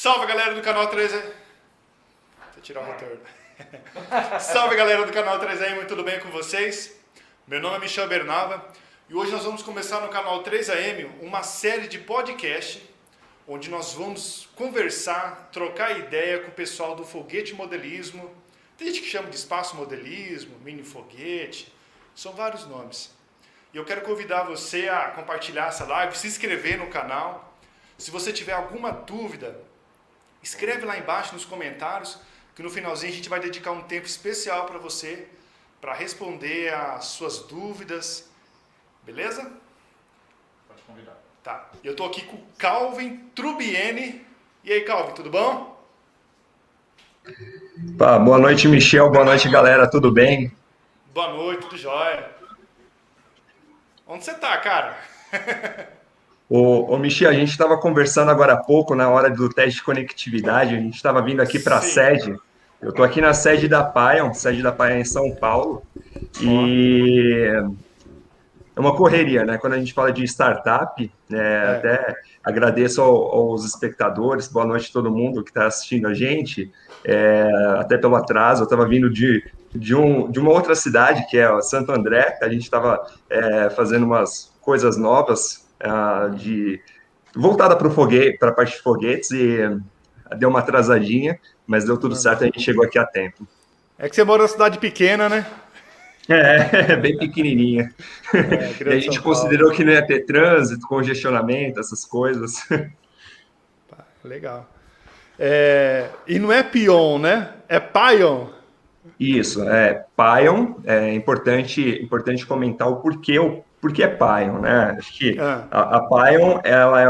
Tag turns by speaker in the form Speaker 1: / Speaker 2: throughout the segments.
Speaker 1: Salve galera do canal 3 aí. Deixa eu tirar o retorno. Salve galera do canal 3 AM, tudo bem com vocês? Meu nome é Michel Bernava e hoje nós vamos começar no canal 3AM uma série de podcast onde nós vamos conversar, trocar ideia com o pessoal do foguete modelismo. Tem gente que chama de espaço modelismo, mini foguete, são vários nomes. E eu quero convidar você a compartilhar essa live, se inscrever no canal. Se você tiver alguma dúvida, escreve lá embaixo nos comentários, que no finalzinho a gente vai dedicar um tempo especial para você, para responder as suas dúvidas. Beleza?
Speaker 2: Pode convidar.
Speaker 1: Tá. Eu tô aqui com o Calvin Trubiene. E aí, Calvin, tudo bom?
Speaker 3: Boa noite, Michel. Boa noite, galera. Tudo bem?
Speaker 1: Boa noite, tudo jóia. Onde você tá, cara?
Speaker 3: Ô, Michel, a gente estava conversando agora há pouco, na hora do teste de conectividade, a gente estava vindo aqui para a
Speaker 1: Sim.
Speaker 3: sede. Eu estou aqui na sede da Pion em São Paulo, e é uma correria, né? Quando a gente fala de startup, né, até agradeço aos espectadores, boa noite a todo mundo que está assistindo a gente, até pelo atraso, eu estava vindo de uma outra cidade, que é Santo André, que a gente estava fazendo umas coisas novas, voltada para a parte de foguetes, e deu uma atrasadinha, mas deu tudo certo, a gente chegou aqui a tempo.
Speaker 1: É que você mora numa cidade pequena, né?
Speaker 3: Bem pequenininha. E a gente considerou que não ia ter trânsito, congestionamento, essas coisas.
Speaker 1: Legal. E não é Pion, né? É Pion.
Speaker 3: Isso, Pion, é importante comentar o porquê é Pion, né? Acho que a Pion, ela é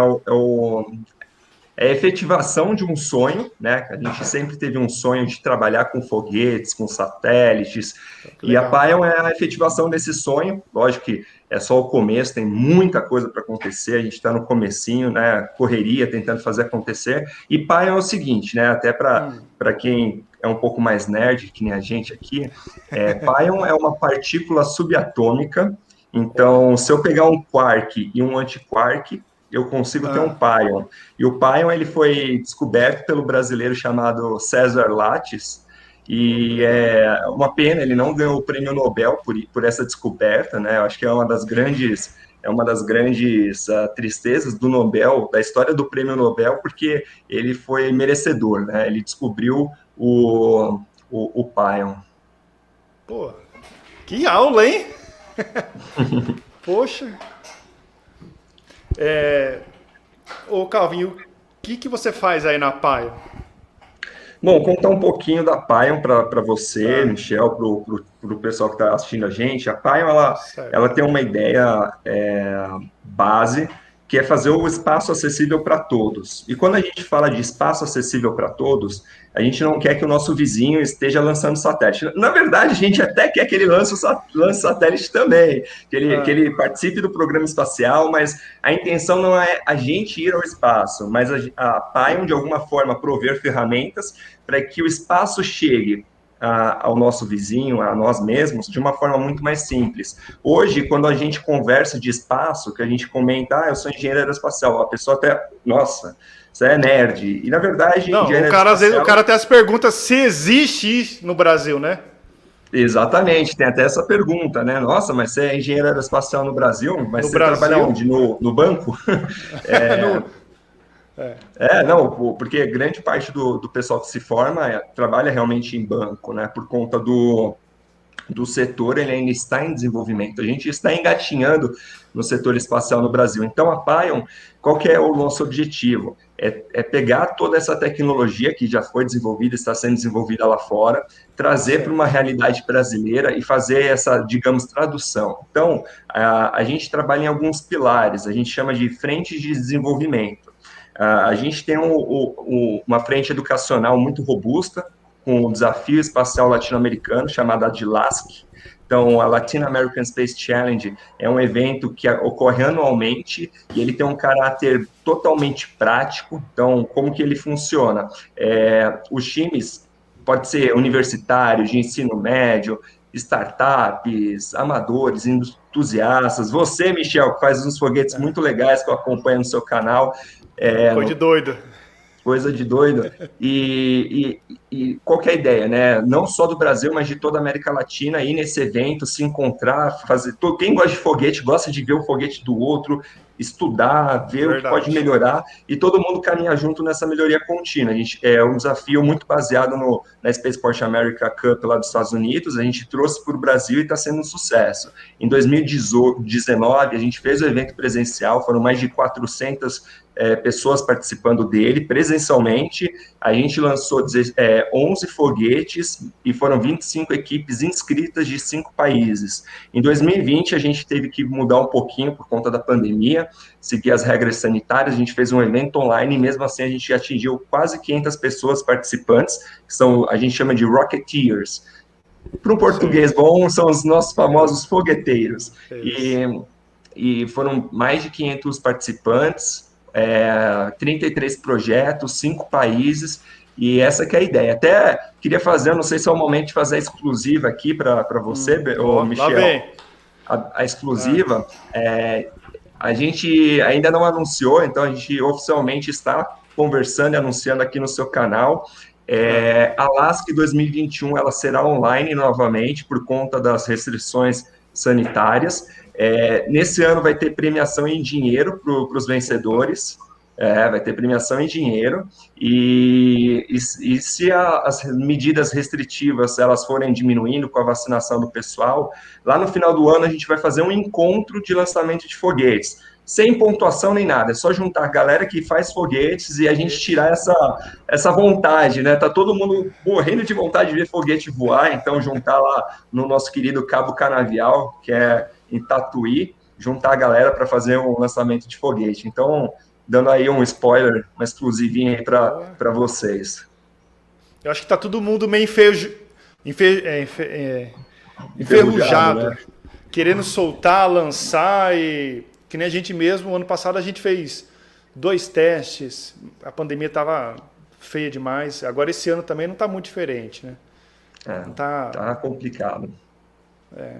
Speaker 3: a efetivação de um sonho, né? A gente sempre teve um sonho de trabalhar com foguetes, com satélites, e a Pion é a efetivação desse sonho. Lógico que é só o começo, tem muita coisa para acontecer, a gente está no comecinho, né? Correria, tentando fazer acontecer. E Pion é o seguinte, né? Até para quem é um pouco mais nerd, que nem a gente aqui, Pion é uma partícula subatômica. Então, se eu pegar um quark e um antiquark, eu consigo ter um Pion. E o Pion, ele foi descoberto pelo brasileiro chamado César Lattes, e é uma pena, ele não ganhou o prêmio Nobel por essa descoberta, né? Eu acho que é uma das grandes tristezas do Nobel, da história do prêmio Nobel, porque ele foi merecedor, né? Ele descobriu o Pion.
Speaker 1: Pô, que aula, hein? Poxa. Ô, Calvin, o que você faz aí na Pion?
Speaker 3: Bom, contar um pouquinho da Pion para você, Michel, para o pessoal que está assistindo a gente. A Pion, ela tem uma ideia base, que é fazer o espaço acessível para todos. E quando a gente fala de espaço acessível para todos, a gente não quer que o nosso vizinho esteja lançando satélite. Na verdade, a gente até quer que ele lance satélite também, que ele participe do programa espacial, mas a intenção não é a gente ir ao espaço, mas a Pion, de alguma forma, prover ferramentas para que o espaço chegue ao nosso vizinho, a nós mesmos, de uma forma muito mais simples. Hoje, quando a gente conversa de espaço, que a gente comenta, eu sou engenheiro aeroespacial, a pessoa até, nossa, você é nerd. E, na verdade,
Speaker 1: não, às vezes o cara até se pergunta se existe isso no Brasil, né?
Speaker 3: Exatamente, tem até essa pergunta, né? Nossa, mas você é engenheiro aeroespacial no Brasil? Mas você trabalha onde? No banco? Não, porque grande parte do pessoal que se forma trabalha realmente em banco, né? Por conta do setor, ele ainda está em desenvolvimento. A gente está engatinhando no setor espacial no Brasil. Então, a Pion, qual que é o nosso objetivo? É pegar toda essa tecnologia que já foi desenvolvida, está sendo desenvolvida lá fora, trazer para uma realidade brasileira e fazer essa, digamos, tradução. Então, a gente trabalha em alguns pilares, a gente chama de frentes de desenvolvimento. A gente tem uma frente educacional muito robusta, com o Desafio Espacial Latino-Americano, chamado ADLASC. Então, a Latin American Space Challenge é um evento que ocorre anualmente e ele tem um caráter totalmente prático. Então, como que ele funciona? Os times, pode ser universitários, de ensino médio, startups, amadores, entusiastas. Você, Michel, que faz uns foguetes muito legais que eu acompanho no seu canal.
Speaker 1: Coisa de doido.
Speaker 3: Coisa de doido. E qual que é a ideia, né? Não só do Brasil, mas de toda a América Latina, ir nesse evento, se encontrar, fazer. Quem gosta de foguete gosta de ver o foguete do outro, estudar, ver o que pode
Speaker 1: Verdade.
Speaker 3: melhorar, e todo mundo caminha junto nessa melhoria contínua. A gente, é um desafio muito baseado na Spaceport America Cup lá dos Estados Unidos, a gente trouxe para o Brasil e está sendo um sucesso. Em 2019, a gente fez o evento presencial, foram mais de 400 pessoas participando dele presencialmente. A gente lançou 11 foguetes e foram 25 equipes inscritas de 5 países. Em 2020, a gente teve que mudar um pouquinho por conta da pandemia, seguir as regras sanitárias, a gente fez um evento online e mesmo assim a gente atingiu quase 500 pessoas participantes, que são, a gente chama de Rocketeers. Para um
Speaker 1: Sim,
Speaker 3: português bom, são os nossos famosos fogueteiros.
Speaker 1: isso.
Speaker 3: E foram mais de 500 participantes, 33 projetos, 5 países, e essa que é a ideia. Até queria fazer, não sei se é o momento de fazer a exclusiva aqui para você, ô
Speaker 1: Ó, lá
Speaker 3: Michel,
Speaker 1: vem.
Speaker 3: a exclusiva, a gente ainda não anunciou, então a gente oficialmente está conversando e anunciando aqui no seu canal. A LASC 2021 ela será online novamente por conta das restrições sanitárias. Nesse ano vai ter premiação em dinheiro para os
Speaker 1: Opa.
Speaker 3: vencedores. Vai ter premiação em dinheiro e se as medidas restritivas elas forem diminuindo com a vacinação do pessoal, lá no final do ano a gente vai fazer um encontro de lançamento de foguetes, sem pontuação nem nada, é só juntar a galera que faz foguetes e a gente
Speaker 1: Foguete.
Speaker 3: tirar essa vontade, né? Tá todo mundo morrendo de vontade de ver foguete voar, então juntar lá no nosso querido Cabo Canavial, que é em Tatuí, juntar a galera para fazer um lançamento de foguete. Então, dando aí um spoiler, uma exclusivinha aí
Speaker 1: Boa.
Speaker 3: para vocês.
Speaker 1: Eu acho que tá todo mundo meio
Speaker 3: Enferrujado,
Speaker 1: enferrujado,
Speaker 3: né?
Speaker 1: querendo soltar, lançar e que nem a gente mesmo, ano passado a gente fez 2 testes, a pandemia tava feia demais. Agora esse ano também não tá muito diferente, né?
Speaker 3: É,
Speaker 1: Não tá,
Speaker 3: tá complicado.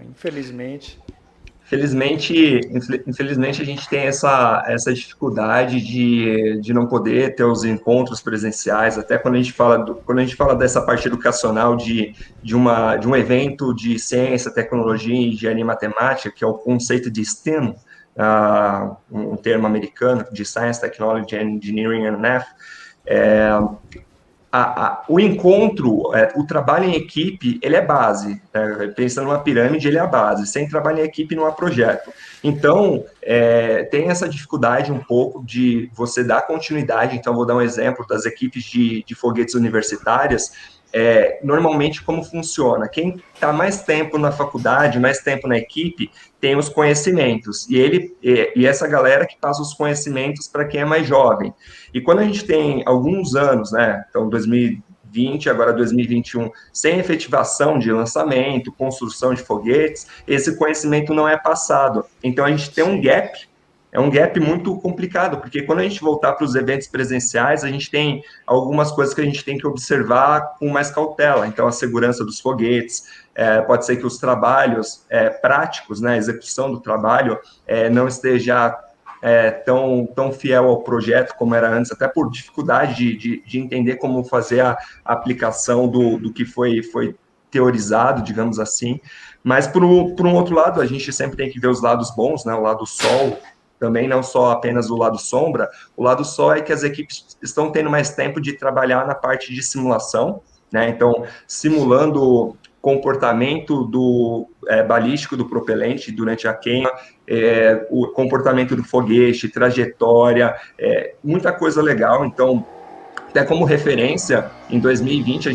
Speaker 1: infelizmente.
Speaker 3: Infelizmente a gente tem essa dificuldade de não poder ter os encontros presenciais, até quando a gente fala dessa parte educacional de um evento de ciência, tecnologia, engenharia e matemática, que é o conceito de STEM, um termo americano, de Science, Technology, Engineering and Math. O encontro, o trabalho em equipe, ele é base. Né? Pensando numa pirâmide, ele é a base. Sem trabalho em equipe, não há projeto. Então, tem essa dificuldade um pouco de você dar continuidade. Então, vou dar um exemplo das equipes de foguetes universitárias. Normalmente, como funciona? Quem está mais tempo na faculdade, mais tempo na equipe, tem os conhecimentos. E essa galera que passa os conhecimentos para quem é mais jovem. E quando a gente tem alguns anos, né, então 2020, agora 2021, sem efetivação de lançamento, construção de foguetes, esse conhecimento não é passado. Então a gente tem um
Speaker 1: Sim.
Speaker 3: gap, é um gap muito complicado, porque quando a gente voltar para os eventos presenciais, a gente tem algumas coisas que a gente tem que observar com mais cautela. Então, a segurança dos foguetes, pode ser que os trabalhos práticos, né, a execução do trabalho, não esteja tão fiel ao projeto como era antes, até por dificuldade de entender como fazer a aplicação do que foi teorizado, digamos assim. Mas, por um outro lado, a gente sempre tem que ver os lados bons, né? O lado sol, também não só apenas o lado sombra. O lado sol é que as equipes estão tendo mais tempo de trabalhar na parte de simulação, né? Então,
Speaker 1: Sim.
Speaker 3: simulando comportamento balístico do propelente durante a queima, o comportamento do foguete, trajetória, muita coisa legal. Então, até como referência, em 2020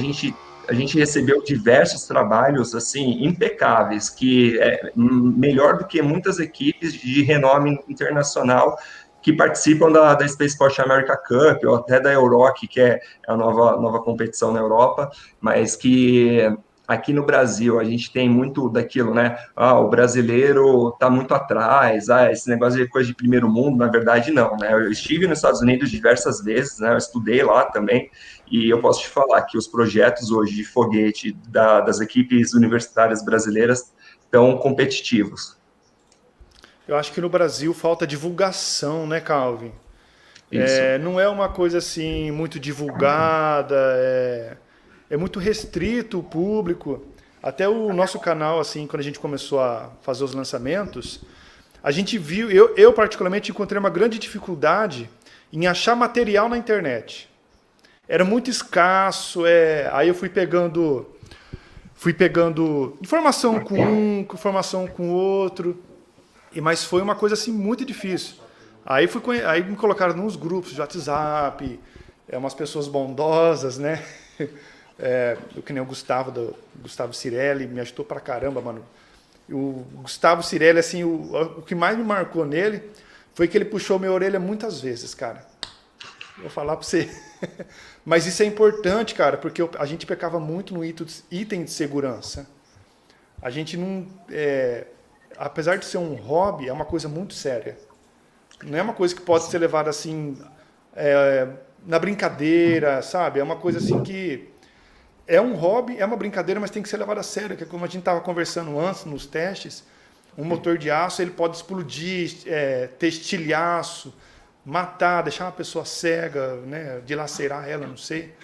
Speaker 3: a gente recebeu diversos trabalhos assim impecáveis, que é melhor do que muitas equipes de renome internacional que participam da Spaceport America Cup ou até da Euroc, que é a nova competição na Europa, mas que aqui no Brasil a gente tem muito daquilo, né? O brasileiro está muito atrás, esse negócio de coisa de primeiro mundo, na verdade não, né? Eu estive nos Estados Unidos diversas vezes, né? Eu estudei lá também, e eu posso te falar que os projetos hoje de foguete das equipes universitárias brasileiras estão competitivos.
Speaker 1: Eu acho que no Brasil falta divulgação, né, Calvin?
Speaker 3: Isso.
Speaker 1: Não é uma coisa assim muito divulgada, é muito restrito o público. Até o nosso canal, assim, quando a gente começou a fazer os lançamentos, a gente viu, eu particularmente encontrei uma grande dificuldade em achar material na internet. Era muito escasso, aí eu fui pegando informação com um, informação com outro, mas foi uma coisa assim muito difícil. Aí me colocaram nos grupos de WhatsApp, umas pessoas bondosas, né? Que nem o Gustavo Cirelli, me ajudou pra caramba, mano. O Gustavo Cirelli, assim, o que mais me marcou nele foi que ele puxou minha orelha muitas vezes, cara. Vou falar pra você. Mas isso é importante, cara, porque a gente pecava muito no item de segurança. A gente não... apesar de ser um hobby, é uma coisa muito séria. Não é uma coisa que pode ser levada assim, na brincadeira, sabe? É uma coisa assim que... É um hobby, é uma brincadeira, mas tem que ser levado a sério, que é como a gente estava conversando antes, nos testes, um motor de aço ele pode explodir, ter estilhaço, matar, deixar uma pessoa cega, né, dilacerar ela, não sei.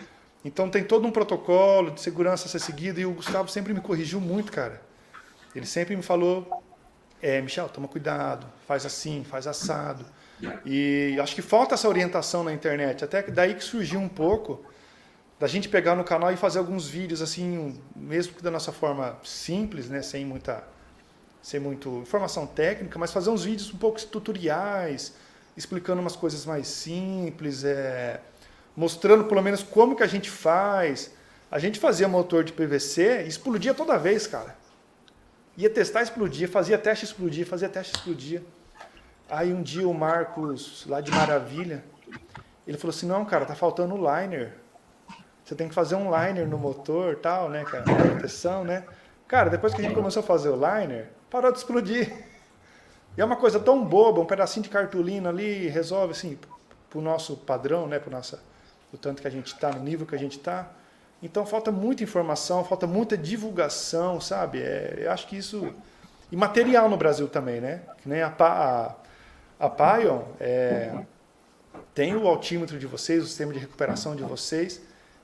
Speaker 1: Então tem todo um protocolo de segurança a ser seguido e o Gustavo sempre me corrigiu muito, cara. Ele sempre me falou, Michel, toma cuidado, faz assim, faz assado. E acho que falta essa orientação na internet, até daí que surgiu um pouco da gente pegar no canal e fazer alguns vídeos assim, mesmo que da nossa forma simples, né, sem muita informação técnica, mas fazer uns vídeos um pouco tutoriais, explicando umas coisas mais simples, mostrando pelo menos como que a gente faz. A gente fazia motor de PVC e explodia toda vez, cara. Ia testar, explodia, fazia teste, explodia. Aí um dia o Marcos, lá de Maravilha, ele falou assim, não, cara, tá faltando o liner. Você tem que fazer um liner no motor, tal, né, cara, proteção, né? Cara, depois que a gente começou a fazer o liner, parou de explodir. E é uma coisa tão boba, um pedacinho de cartolina ali resolve, assim, pro nosso padrão, né, pro tanto que a gente tá, no nível que a gente tá. Então falta muita informação, falta muita divulgação, sabe? Eu acho que isso... E material no Brasil também, né? Que nem a Pion, tem o altímetro de vocês, o sistema de recuperação de vocês,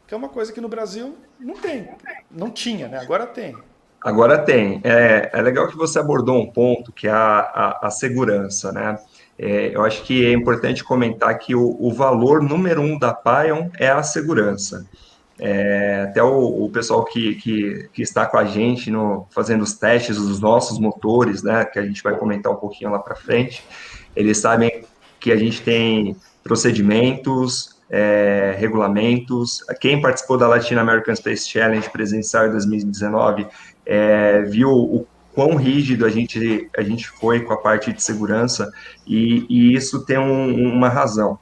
Speaker 1: que é uma coisa que no Brasil não tem. Não tinha, né? Agora tem.
Speaker 3: Agora tem. É legal que você abordou um ponto que é a segurança, né? Eu acho que é importante comentar que o valor número 1 da Pion é a segurança. Até o pessoal que está com a gente fazendo os testes dos nossos motores, né, que a gente vai comentar um pouquinho lá para frente, eles sabem que a gente tem procedimentos, regulamentos. Quem participou da Latin American Space Challenge presencial em 2019 viu o quão rígido a gente foi com a parte de segurança, e isso tem uma razão.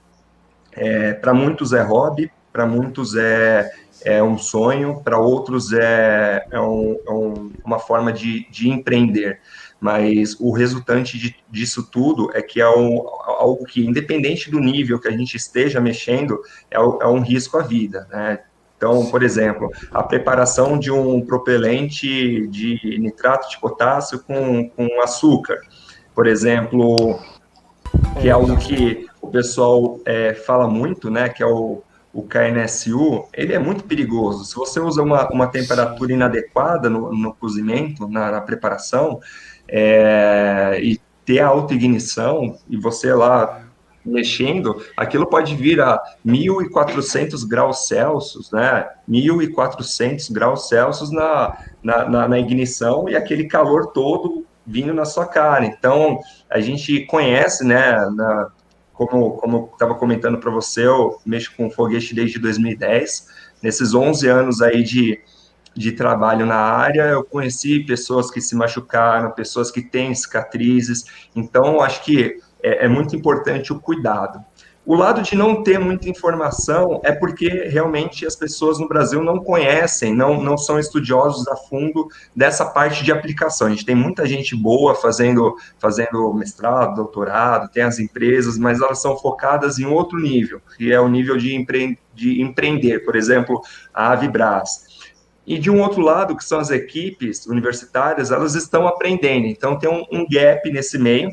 Speaker 3: Para muitos é hobby, para muitos é um sonho, para outros uma forma de empreender. Mas o resultante disso tudo é que é algo que, independente do nível que a gente esteja mexendo, é um risco à vida, né? Então, por exemplo, a preparação de um propelente de nitrato de potássio com açúcar, por exemplo, que é algo que o pessoal fala muito, né, que é o KNSU, ele é muito perigoso. Se você usa uma temperatura inadequada no cozimento, na preparação, e ter a autoignição, e você lá mexendo, aquilo pode vir a 1.400 graus Celsius, né? 1.400 graus Celsius na ignição, e aquele calor todo vindo na sua cara. Então, a gente conhece, né, como eu estava comentando para você, eu mexo com foguete desde 2010. Nesses 11 anos aí de trabalho na área, eu conheci pessoas que se machucaram, pessoas que têm cicatrizes. Então, eu acho que é muito importante o cuidado. O lado de não ter muita informação é porque realmente as pessoas no Brasil não conhecem, não são estudiosos a fundo dessa parte de aplicação. A gente tem muita gente boa fazendo mestrado, doutorado, tem as empresas, mas elas são focadas em outro nível, que é o nível de empreender, por exemplo, a Avibras. E de um outro lado, que são as equipes universitárias, elas estão aprendendo. Então tem um gap nesse meio,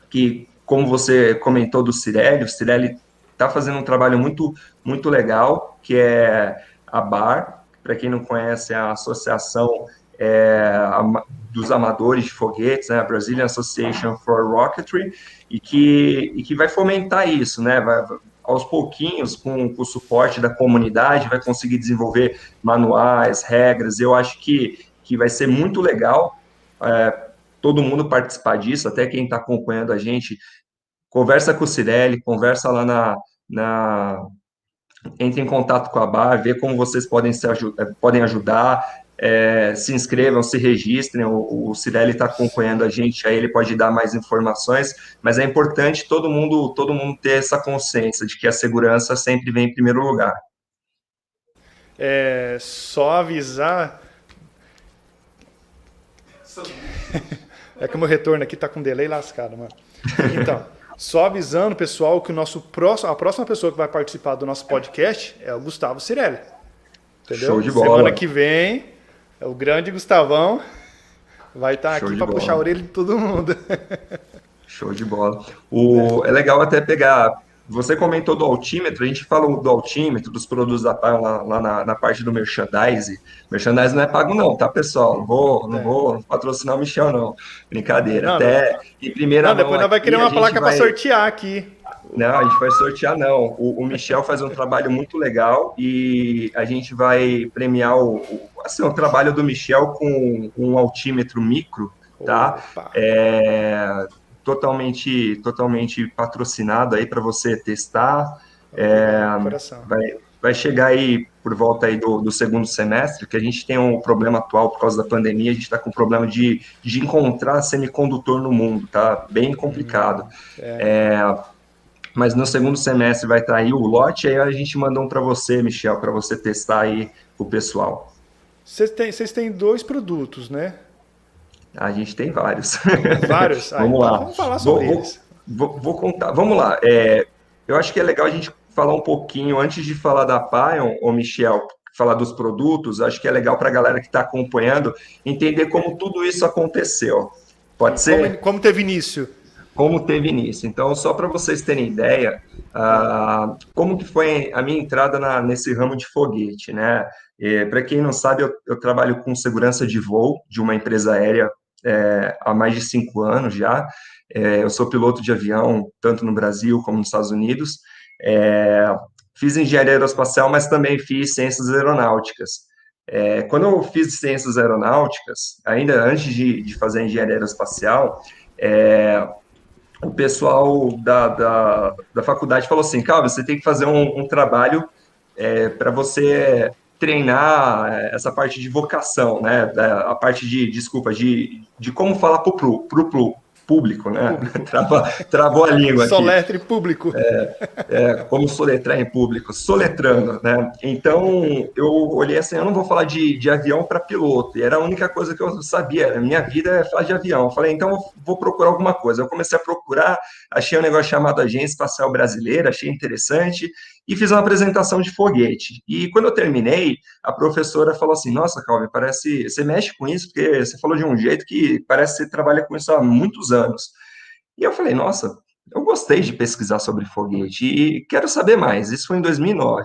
Speaker 3: que, como você comentou do Cirelli, o Cirelli está fazendo um trabalho muito, muito legal, que é a BAR, para quem não conhece, é a Associação dos Amadores de Foguetes, né, a Brazilian Association for Rocketry, e que vai fomentar isso, né, aos pouquinhos, com o suporte da comunidade, vai conseguir desenvolver manuais, regras. Eu acho que vai ser muito legal todo mundo participar disso, até quem está acompanhando a gente, conversa com o Cirelli, conversa lá entre em contato com a BAR, vê como vocês podem ajudar, se inscrevam, se registrem, o Cirelli está acompanhando a gente, aí ele pode dar mais informações, mas é importante todo mundo ter essa consciência de que a segurança sempre vem em primeiro lugar.
Speaker 1: Só avisar. É que o meu retorno aqui tá com delay lascado, mano. Então, só avisando, pessoal, que a próxima pessoa que vai participar do nosso podcast é o Gustavo Cirelli. Entendeu?
Speaker 3: Show de bola.
Speaker 1: Semana que vem, o grande Gustavão vai estar aqui para puxar a orelha de todo mundo.
Speaker 3: Show de bola. É legal até pegar. Você comentou do altímetro, a gente falou do altímetro, dos produtos da Pion lá na parte do merchandising. Merchandising não é pago não, tá, pessoal? Não vou patrocinar o Michel, não. Brincadeira. Em primeira mão
Speaker 1: depois nós vai querer uma placa para sortear aqui.
Speaker 3: Não, a gente vai sortear, não. O Michel faz um trabalho muito legal e a gente vai premiar o trabalho do Michel com um altímetro micro, tá? Totalmente patrocinado aí para você testar. Vai chegar aí por volta aí do segundo semestre, que a gente tem um problema atual por causa da pandemia, a gente está com um problema de encontrar semicondutor no mundo, tá? Bem complicado. Mas no segundo semestre vai estar aí o lote, aí a gente manda um para você, Michel, para você testar aí com o pessoal.
Speaker 1: Vocês têm 2 produtos, né?
Speaker 3: A gente tem vários.
Speaker 1: Vários?
Speaker 3: Vamos lá.
Speaker 1: Vamos falar sobre eles.
Speaker 3: Vou contar. Vamos lá. Eu acho que é legal a gente falar um pouquinho, antes de falar da Pion, ou Michel, falar dos produtos, acho que é legal para a galera que está acompanhando entender como tudo isso aconteceu. Pode ser?
Speaker 1: Como teve início?
Speaker 3: Como teve início. Então, só para vocês terem ideia, como que foi a minha entrada nesse ramo de foguete, né? Para quem não sabe, eu trabalho com segurança de voo de uma empresa aérea há mais de 5 anos já. Eu sou piloto de avião, tanto no Brasil como nos Estados Unidos. Fiz engenharia aeroespacial, mas também fiz ciências aeronáuticas. Quando eu fiz ciências aeronáuticas, ainda antes de fazer engenharia aeroespacial, o pessoal da faculdade falou assim, cara, você tem que fazer um trabalho para você treinar essa parte de vocação, né? A parte de como falar para o público, né? Travou a língua aqui.
Speaker 1: Soletre público.
Speaker 3: Como soletrar em público, soletrando, né? Então, eu olhei assim, eu não vou falar de avião para piloto, e era a única coisa que eu sabia, a minha vida é falar de avião. Eu falei, então, eu vou procurar alguma coisa. Eu comecei a procurar, achei um negócio chamado Agência Espacial Brasileira, achei interessante, e fiz uma apresentação de foguete. E quando eu terminei, a professora falou assim, nossa, Calvin, parece, você mexe com isso, porque você falou de um jeito que parece que você trabalha com isso há muitos anos. E eu falei, nossa, eu gostei de pesquisar sobre foguete e quero saber mais. Isso foi em 2009.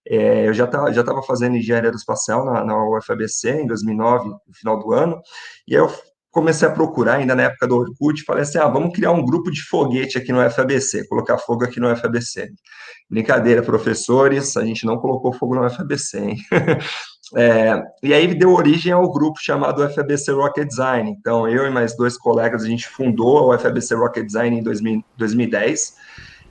Speaker 3: Eu já estava fazendo engenharia aeroespacial na UFABC em 2009, no final do ano, e eu comecei a procurar, ainda na época do Orkut, falei assim, vamos criar um grupo de foguete aqui no UFABC, colocar fogo aqui no UFABC. Brincadeira, professores, a gente não colocou fogo no UFABC, hein? E aí deu origem ao grupo chamado UFABC Rocket Design. Então, eu e mais 2 colegas, a gente fundou a UFABC Rocket Design em 2010,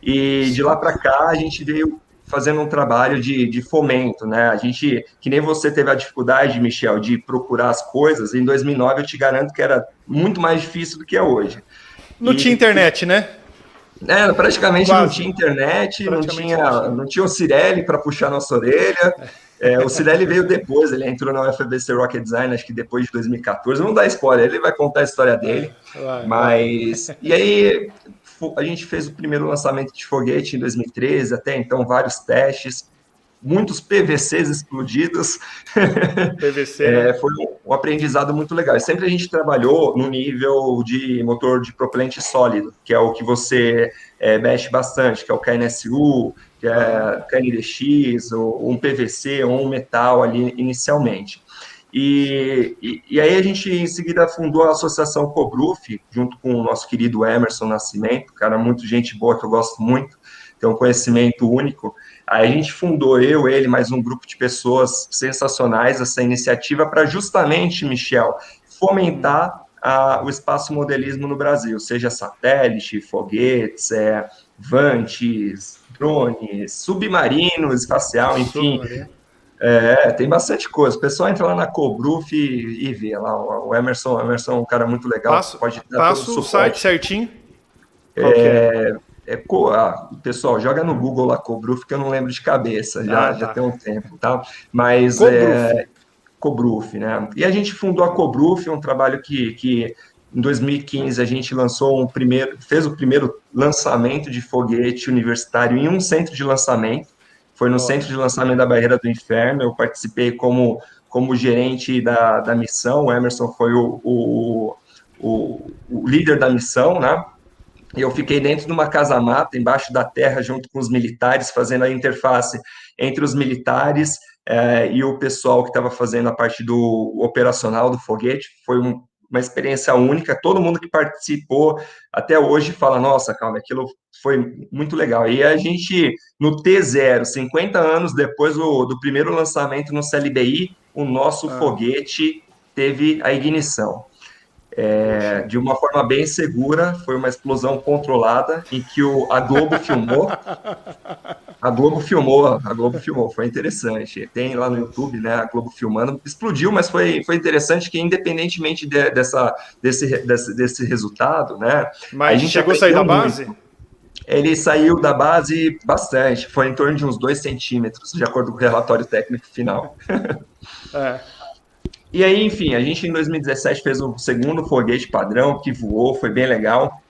Speaker 3: e de lá para cá a gente veio fazendo um trabalho de fomento, né? A gente, que nem você teve a dificuldade, Michel, de procurar as coisas, em 2009 eu te garanto que era muito mais difícil do que é hoje.
Speaker 1: Não tinha internet, né?
Speaker 3: Praticamente
Speaker 1: Quase.
Speaker 3: Não tinha internet, não tinha o Cirelli para puxar nossa orelha. O Cirelli veio depois, ele entrou na UFABC Rocket Design, acho que depois de 2014. Não dá spoiler, ele vai contar a história dele. E aí a gente fez o primeiro lançamento de foguete em 2013, até então vários testes. muitos PVCs explodidos.
Speaker 1: PVC, né?
Speaker 3: Foi um aprendizado muito legal. E sempre a gente trabalhou no nível de motor de propelente sólido, que é o que você mexe bastante, que é o KNSU, que
Speaker 1: Aham.
Speaker 3: é KNDX, ou um PVC, ou um metal ali inicialmente. E aí a gente, em seguida, fundou a Associação Cobruf, junto com o nosso querido Emerson Nascimento, cara, muito gente boa, que eu gosto muito, tem um conhecimento único. Aí a gente fundou, eu, ele, mais um grupo de pessoas sensacionais, essa iniciativa para justamente, Michel, fomentar o espaço modelismo no Brasil, seja satélite, foguetes, vantes, drones, submarino, espacial, enfim,
Speaker 1: Submarino.
Speaker 3: tem bastante coisa. O pessoal entra lá na Cobruf e vê lá. O Emerson é um cara muito legal,
Speaker 1: Passo,
Speaker 3: pode dar todo o
Speaker 1: passo o site
Speaker 3: suporte.
Speaker 1: certinho. Qual que é?
Speaker 3: Pessoal, joga no Google lá Cobruf, que eu não lembro de cabeça,
Speaker 1: Ah,
Speaker 3: já
Speaker 1: tá.
Speaker 3: tem um tempo, tá? Mas
Speaker 1: Cobruf.
Speaker 3: Cobruf, né? E a gente fundou a Cobruf, um trabalho que em 2015 a gente fez o primeiro lançamento de foguete universitário em um centro de lançamento. Foi no
Speaker 1: Ó,
Speaker 3: centro de lançamento da Barreira do Inferno. Eu participei como gerente da missão. O Emerson foi o líder da missão, né? Eu fiquei dentro de uma casa-mata, embaixo da terra, junto com os militares, fazendo a interface entre os militares e o pessoal que estava fazendo a parte do operacional do foguete. Foi uma experiência única. Todo mundo que participou até hoje fala: nossa, calma, aquilo foi muito legal. E a gente, no T0, 50 anos depois do primeiro lançamento no CLBI, o nosso
Speaker 1: ah,
Speaker 3: foguete teve a ignição
Speaker 1: poxa.
Speaker 3: de uma forma bem segura. Foi uma explosão controlada em que a Globo filmou. A Globo filmou, foi interessante. Tem lá no
Speaker 1: Nossa.
Speaker 3: YouTube, né, a Globo filmando. Explodiu, mas foi interessante que, independentemente desse resultado, né, a
Speaker 1: Mas
Speaker 3: gente
Speaker 1: chegou a sair da
Speaker 3: aprendeu
Speaker 1: base?
Speaker 3: muito. Ele saiu da base bastante, foi em torno de uns 2 centímetros, de acordo com o relatório técnico final.
Speaker 1: É.
Speaker 3: E aí, enfim, a gente em 2017 fez o segundo foguete padrão que voou, foi bem legal.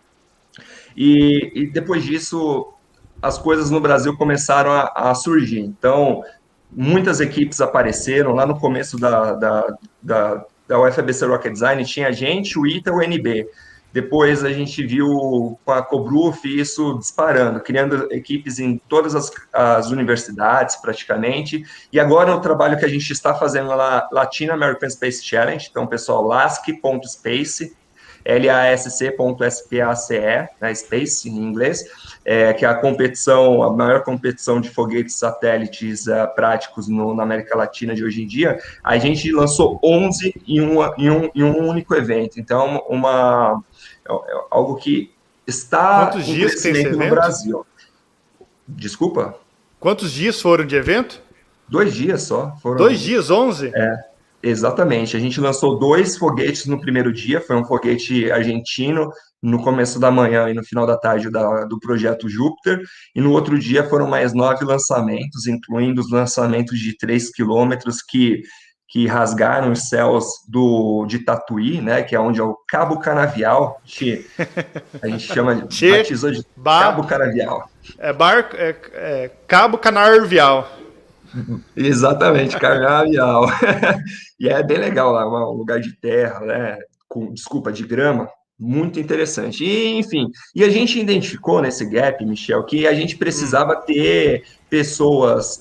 Speaker 3: E depois disso, as coisas no Brasil começaram a surgir. Então, muitas equipes apareceram. Lá no começo da UFABC Rocket Design, tinha a gente, o ITA e o NB. Depois a gente viu com a Cobruf isso disparando, criando equipes em todas as universidades, praticamente. E agora o trabalho que a gente está fazendo lá, Latin American Space Challenge, então, pessoal, lasc.space, LASC.SPACE, né, Space em inglês, que é a maior competição de foguetes satélites práticos na América Latina de hoje em dia. A gente lançou 11 em um único evento. Então, algo que está
Speaker 1: Quantos
Speaker 3: em
Speaker 1: dias que tem esse
Speaker 3: crescimento no
Speaker 1: evento?
Speaker 3: Brasil. Desculpa?
Speaker 1: Quantos dias foram de evento?
Speaker 3: 2 dias só.
Speaker 1: Dois
Speaker 3: Foram
Speaker 1: dias, 11?
Speaker 3: Exatamente. A gente lançou 2 foguetes no primeiro dia, foi um foguete argentino no começo da manhã e no final da tarde do projeto Júpiter, e no outro dia foram mais 9 lançamentos, incluindo os lançamentos de 3 quilômetros que rasgaram os céus de Tatuí, né, que é onde é o Cabo Canavial, a gente
Speaker 1: Che,
Speaker 3: batizou de Cabo
Speaker 1: ba,
Speaker 3: Canavial.
Speaker 1: barco, Cabo Canaveral.
Speaker 3: Exatamente, Canavial. E é bem legal lá, um lugar de terra, né? Desculpa, de grama, muito interessante. E, enfim, a gente identificou nesse gap, Michel, que a gente precisava ter pessoas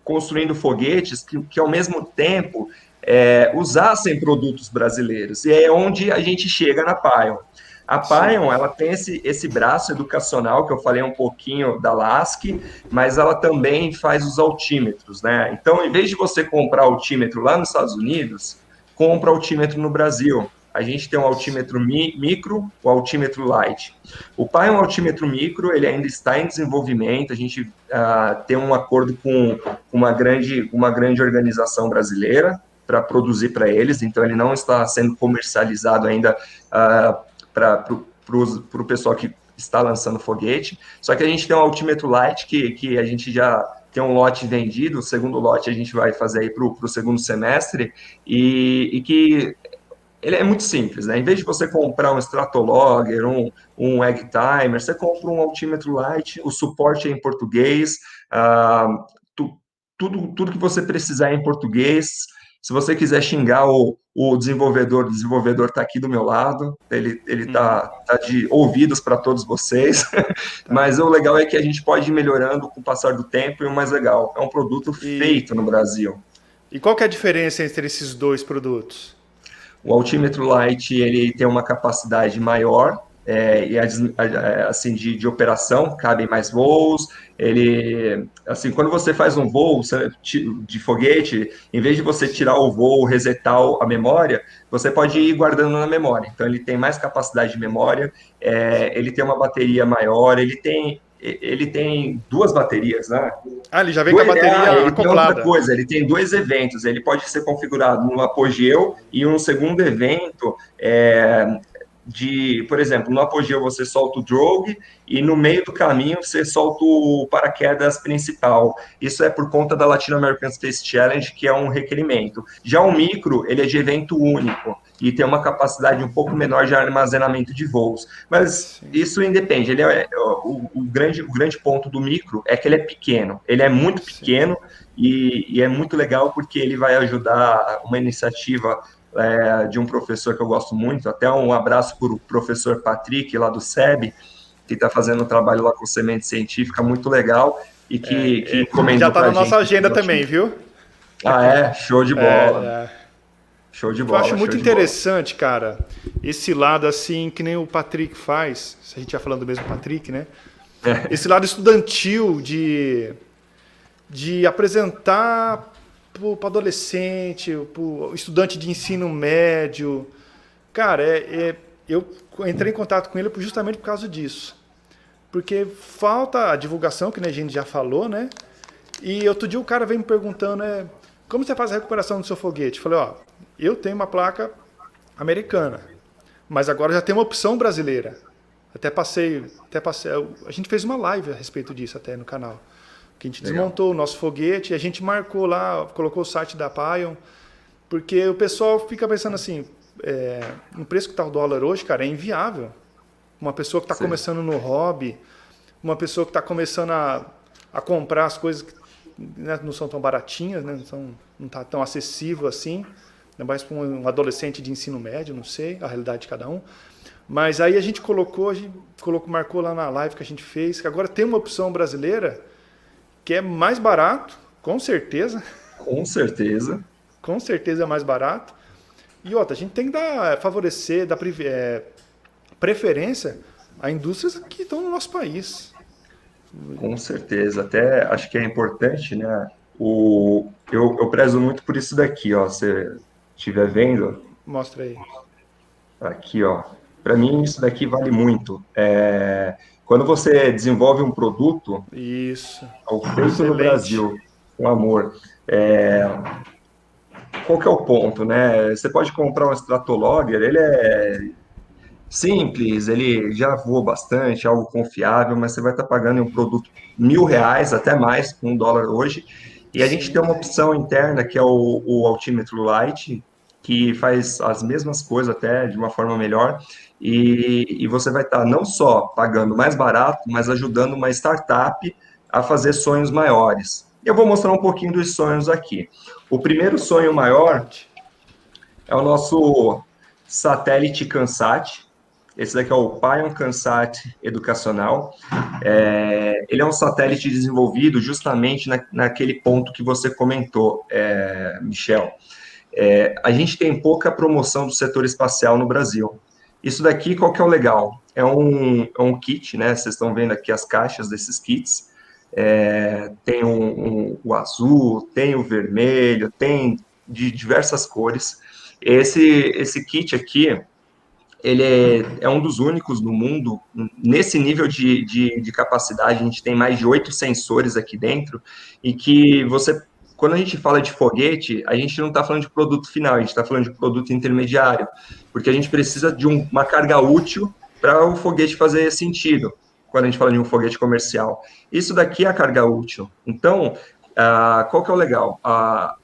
Speaker 3: construindo foguetes que ao mesmo tempo, usassem produtos brasileiros. E é onde a gente chega na Pion. A
Speaker 1: Sim.
Speaker 3: Pion, ela tem esse braço educacional, que eu falei um pouquinho da LASK, mas ela também faz os altímetros, né? Então, em vez de você comprar altímetro lá nos Estados Unidos, compra altímetro no Brasil. A gente tem um altímetro micro, o altímetro light. O Pi é um altímetro micro, ele ainda está em desenvolvimento. A gente tem um acordo com uma grande organização brasileira para produzir para eles, então ele não está sendo comercializado ainda para o pessoal que está lançando foguete. Só que a gente tem um altímetro light que a gente já tem um lote vendido, o segundo lote a gente vai fazer aí para o segundo semestre, e que ele é muito simples, né? Em vez de você comprar um Stratologger, um Egg Timer, você compra um altímetro light, o suporte é em português, tudo que você precisar em português. Se você quiser xingar o desenvolvedor está aqui do meu lado, ele
Speaker 1: Uhum.
Speaker 3: tá de ouvidos para todos vocês,
Speaker 1: Tá.
Speaker 3: mas o legal é que a gente pode ir melhorando com o passar do tempo, e o mais legal, é um produto
Speaker 1: E,
Speaker 3: feito no Brasil.
Speaker 1: e qual que é a diferença entre esses dois produtos?
Speaker 3: O altímetro Light ele tem uma capacidade maior assim de operação, cabem mais voos. Ele, assim, quando você faz um voo de foguete, em vez de você tirar o voo, resetar a memória, você pode ir guardando na memória. Então ele tem mais capacidade de memória, ele tem uma bateria maior, ele tem duas baterias, né?
Speaker 1: Ah, ele já vem com a bateria
Speaker 3: Ele tem outra
Speaker 1: acoplada.
Speaker 3: coisa, ele tem dois eventos, ele pode ser configurado no apogeu e um segundo evento por exemplo, no apogeu você solta o drogue e no meio do caminho você solta o paraquedas principal. Isso é por conta da Latin American Space Challenge, que é um requerimento. Já o micro, ele é de evento único e tem uma capacidade um pouco menor de armazenamento de voos. Mas
Speaker 1: Sim,
Speaker 3: isso independe. O grande ponto do micro é que ele é pequeno. Ele é muito
Speaker 1: sim.
Speaker 3: pequeno e é muito legal porque ele vai ajudar uma iniciativa de um professor que eu gosto muito. Até um abraço para o professor Patrick, lá do SEB, que está fazendo um trabalho lá com semente científica muito legal e que
Speaker 1: E já
Speaker 3: encomendou
Speaker 1: tá
Speaker 3: para
Speaker 1: na
Speaker 3: a
Speaker 1: nossa
Speaker 3: gente.
Speaker 1: agenda também, viu?
Speaker 3: Ah, é? Show de bola. Show de
Speaker 1: O que eu acho
Speaker 3: bola, show
Speaker 1: muito
Speaker 3: de bola.
Speaker 1: interessante, cara, esse lado assim, que nem o Patrick faz, se a gente já falando do mesmo Patrick, né? Esse lado estudantil de apresentar para adolescente, para estudante de ensino médio. Cara, eu entrei em contato com ele justamente por causa disso. Porque falta a divulgação, que a gente já falou, né? E outro dia o cara veio me perguntando, como você faz a recuperação do seu foguete? Eu falei, ó, eu tenho uma placa americana, mas agora já tem uma opção brasileira. Até passei, a gente fez uma live a respeito disso até no canal. Que a gente
Speaker 3: Legal.
Speaker 1: desmontou o nosso foguete e a gente marcou lá, colocou o site da Pion, porque o pessoal fica pensando assim, no preço que está o dólar hoje, cara, é inviável. Uma pessoa que está
Speaker 3: Sim.
Speaker 1: começando no hobby, uma pessoa que está começando a comprar as coisas que, né, não são tão baratinhas, né, não está tão acessível assim, ainda mais para um adolescente de ensino médio, não sei, a realidade de cada um. Mas aí a gente marcou lá na live que a gente fez, que agora tem uma opção brasileira que é mais barato, com certeza,
Speaker 3: Com certeza.
Speaker 1: com certeza é mais barato. E outra, a gente tem que favorecer, dar preferência a indústrias que estão no nosso país.
Speaker 3: Com certeza. Até acho que é importante, né? Eu prezo muito por isso daqui, ó. Se estiver vendo,
Speaker 1: Mostra aí.
Speaker 3: aqui, ó. Para mim, isso daqui vale muito. Quando você desenvolve um produto,
Speaker 1: Isso.
Speaker 3: feito no
Speaker 1: Excelente.
Speaker 3: Brasil, com amor, é, qual que é o ponto, né? Você pode comprar um Stratologger, ele é simples, ele já voa bastante, algo confiável, mas você vai estar pagando em um produto R$ 1.000, até mais, com $1 hoje. E a gente tem
Speaker 1: Sim.
Speaker 3: uma opção interna que é o altímetro Light, que faz as mesmas coisas até de uma forma melhor. E você vai estar não só pagando mais barato, mas ajudando uma startup a fazer sonhos maiores. Eu vou mostrar um pouquinho dos sonhos aqui. O primeiro sonho
Speaker 1: Fica à
Speaker 3: maior
Speaker 1: vontade.
Speaker 3: é o nosso satélite Cansat. Esse daqui é o Pion Cansat Educacional. Ele é um satélite desenvolvido justamente naquele ponto que você comentou, Michel. A gente tem pouca promoção do setor espacial no Brasil. Isso daqui, qual que é o legal? É um kit, né? Vocês estão vendo aqui as caixas desses kits. Tem o azul, tem o vermelho, tem de diversas cores. Esse kit aqui, ele é um dos únicos no mundo, nesse nível de capacidade, a gente tem mais de 8 sensores aqui dentro, e que quando a gente fala de foguete, a gente não está falando de produto final, a gente está falando de produto intermediário, porque a gente precisa de uma carga útil para o foguete fazer sentido, quando a gente fala de um foguete comercial. Isso daqui é a carga útil. Então, qual que é o legal?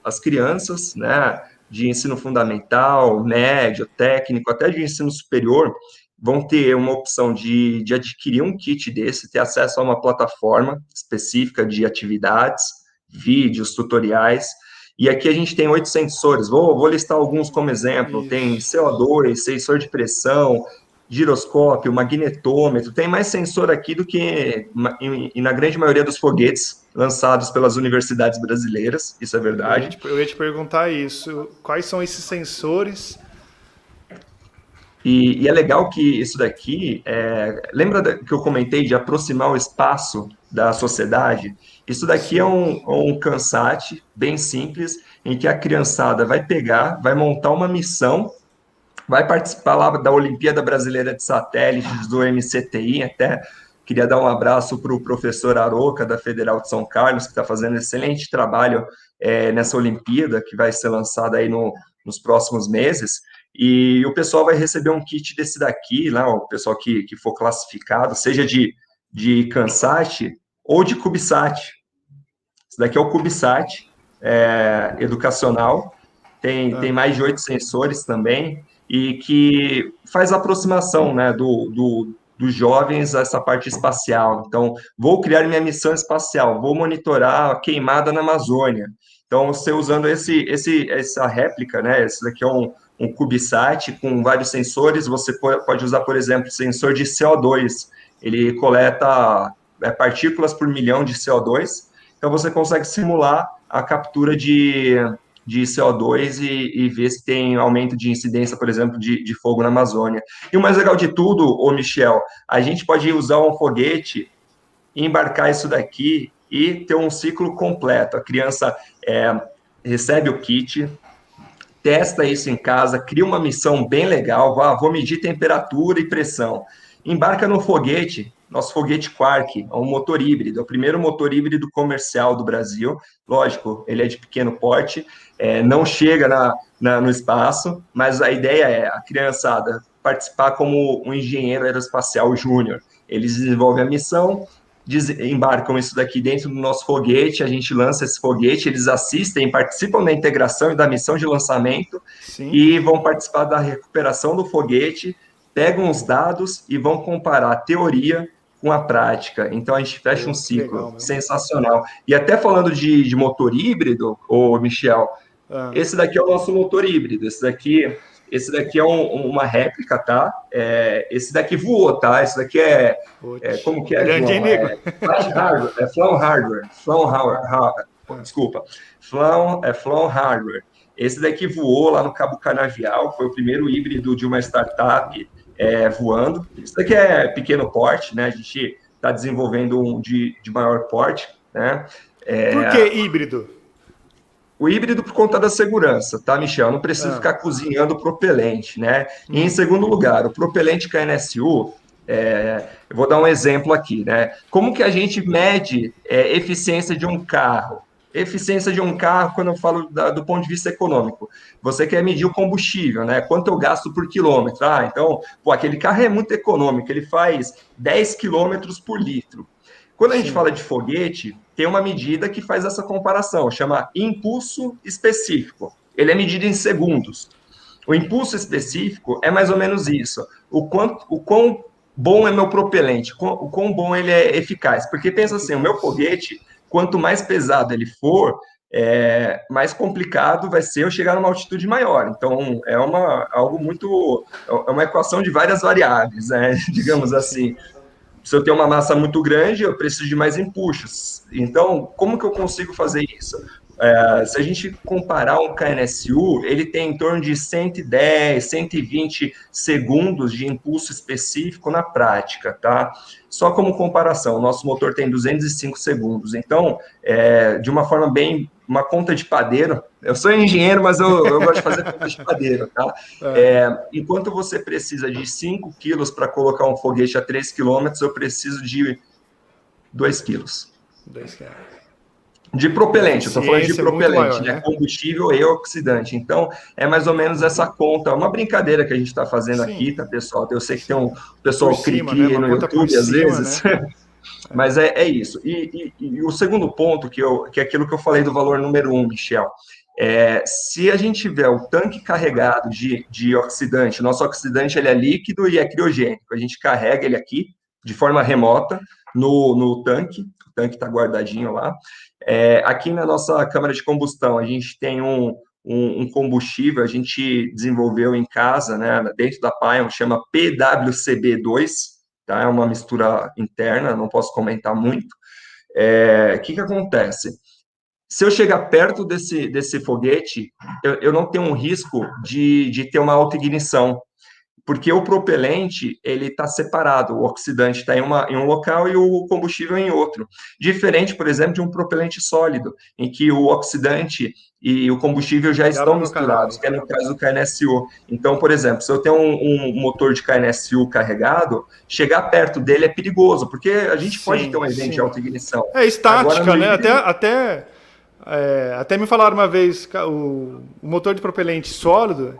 Speaker 3: As crianças, né, de ensino fundamental, médio, técnico, até de ensino superior, vão ter uma opção de adquirir um kit desse, ter acesso a uma plataforma específica de atividades, vídeos, tutoriais. E aqui a gente tem 8 sensores. Vou listar alguns como exemplo.
Speaker 1: Isso.
Speaker 3: Tem CO2, sensor de pressão, giroscópio, magnetômetro. Tem mais sensor aqui do que na grande maioria dos foguetes lançados pelas universidades brasileiras. Isso é verdade.
Speaker 1: Eu ia te perguntar isso. Quais são esses sensores?
Speaker 3: E é legal que isso daqui, lembra que eu comentei de aproximar o espaço da sociedade? Isso daqui é um CANSAT bem simples, em que a criançada vai pegar, vai montar uma missão, vai participar lá da Olimpíada Brasileira de Satélites, do MCTI, até queria dar um abraço para o professor Aroca, da Federal de São Carlos, que está fazendo excelente trabalho nessa Olimpíada, que vai ser lançada aí nos próximos meses. E o pessoal vai receber um kit desse daqui, lá, o pessoal que for classificado, seja de CANSAT ou de CubeSat. Esse daqui é o CubeSat educacional, tem mais de 8 sensores também, e que faz a aproximação, né, dos jovens a essa parte espacial. Então, vou criar minha missão espacial, vou monitorar a queimada na Amazônia. Então, você usando essa réplica, né, esse daqui é um CubeSat com vários sensores, você pode usar, por exemplo, sensor de CO2, ele coleta partículas por milhão de CO2, então você consegue simular a captura de CO2 e ver se tem aumento de incidência, por exemplo, de fogo na Amazônia. E o mais legal de tudo, ô Michel, a gente pode usar um foguete, embarcar isso daqui e ter um ciclo completo. A criança recebe o kit, testa isso em casa, cria uma missão bem legal, vou medir temperatura e pressão. Embarca no foguete, nosso foguete Quark, é um motor híbrido, é o primeiro motor híbrido comercial do Brasil. Lógico, ele é de pequeno porte, não chega no espaço, mas a ideia é a criançada participar como um engenheiro aeroespacial júnior. Eles desenvolvem a missão, embarcam isso daqui dentro do nosso foguete, a gente lança esse foguete, eles assistem, participam da integração e da missão de lançamento. Sim. E vão participar da recuperação do foguete, pegam os dados e vão comparar a teoria com a prática. Então, a gente fecha um ciclo legal, sensacional. E até falando de motor híbrido, ô Michel, esse daqui é o nosso motor híbrido, esse daqui é uma réplica, tá? Esse daqui voou, tá? Esse daqui como que é,
Speaker 1: grande
Speaker 3: João? Flown Hardware. Desculpa. Flown Hardware. Esse daqui voou lá no Cabo Canavial, foi o primeiro híbrido de uma startup voando. Isso daqui é pequeno porte, né? A gente está desenvolvendo um de maior porte, né?
Speaker 1: Por que híbrido?
Speaker 3: O híbrido por conta da segurança, tá, Michel? Eu não preciso ficar cozinhando o propelente, né? E em segundo lugar, o propelente KNSU, eu vou dar um exemplo aqui, né? Como que a gente mede eficiência de um carro? Eficiência de um carro, quando eu falo do ponto de vista econômico, você quer medir o combustível, né? Quanto eu gasto por quilômetro? Então, aquele carro é muito econômico, ele faz 10 quilômetros por litro. Quando a gente fala de foguete, tem uma medida que faz essa comparação, chama impulso específico. Ele é medido em segundos. O impulso específico é mais ou menos isso. O quão bom é meu propelente, o quão bom ele é eficaz. Porque pensa assim, o meu foguete, quanto mais pesado ele for, mais complicado vai ser eu chegar numa altitude maior. Então, é uma equação de várias variáveis, né? Digamos assim. Se eu tenho uma massa muito grande, eu preciso de mais empuxos. Então, como que eu consigo fazer isso? Se a gente comparar um KNSU, ele tem em torno de 110, 120 segundos de impulso específico na prática, tá? Só como comparação, o nosso motor tem 205 segundos. Então, de uma forma bem... uma conta de padeiro, eu sou engenheiro, mas eu gosto de fazer conta de padeiro, tá? Enquanto você precisa de 5 quilos para colocar um foguete a 3 quilômetros, eu preciso de 2 quilos.
Speaker 1: 2 quilos.
Speaker 3: De propelente, eu estou falando de propelente,
Speaker 1: maior,
Speaker 3: né? Combustível e oxidante. Então, é mais ou menos essa conta, uma brincadeira que a gente está fazendo aqui, tá, pessoal? Eu sei que tem um pessoal cri-cri, né? No YouTube, às vezes, né? Mas é isso. E o segundo ponto, que é aquilo que eu falei do valor número 1, Michel, se a gente tiver o tanque carregado de oxidante, nosso oxidante ele é líquido e é criogênico, a gente carrega ele aqui de forma remota no tanque, o tanque está guardadinho lá. Aqui na nossa câmara de combustão, a gente tem um combustível, a gente desenvolveu em casa, né, dentro da Pion, chama PWCB2, tá? É uma mistura interna, não posso comentar muito. O que acontece? Se eu chegar perto desse foguete, eu não tenho um risco de ter uma autoignição, porque o propelente ele está separado, o oxidante está em um local e o combustível em outro. Diferente, por exemplo, de um propelente sólido, em que o oxidante e o combustível já estão misturados, que é no caso do KNSU. Então, por exemplo, se eu tenho um motor de KNSU carregado, chegar perto dele é perigoso, porque a gente pode ter um evento de autoignição.
Speaker 1: É estática, né? Até me falaram uma vez, o motor de propelente sólido,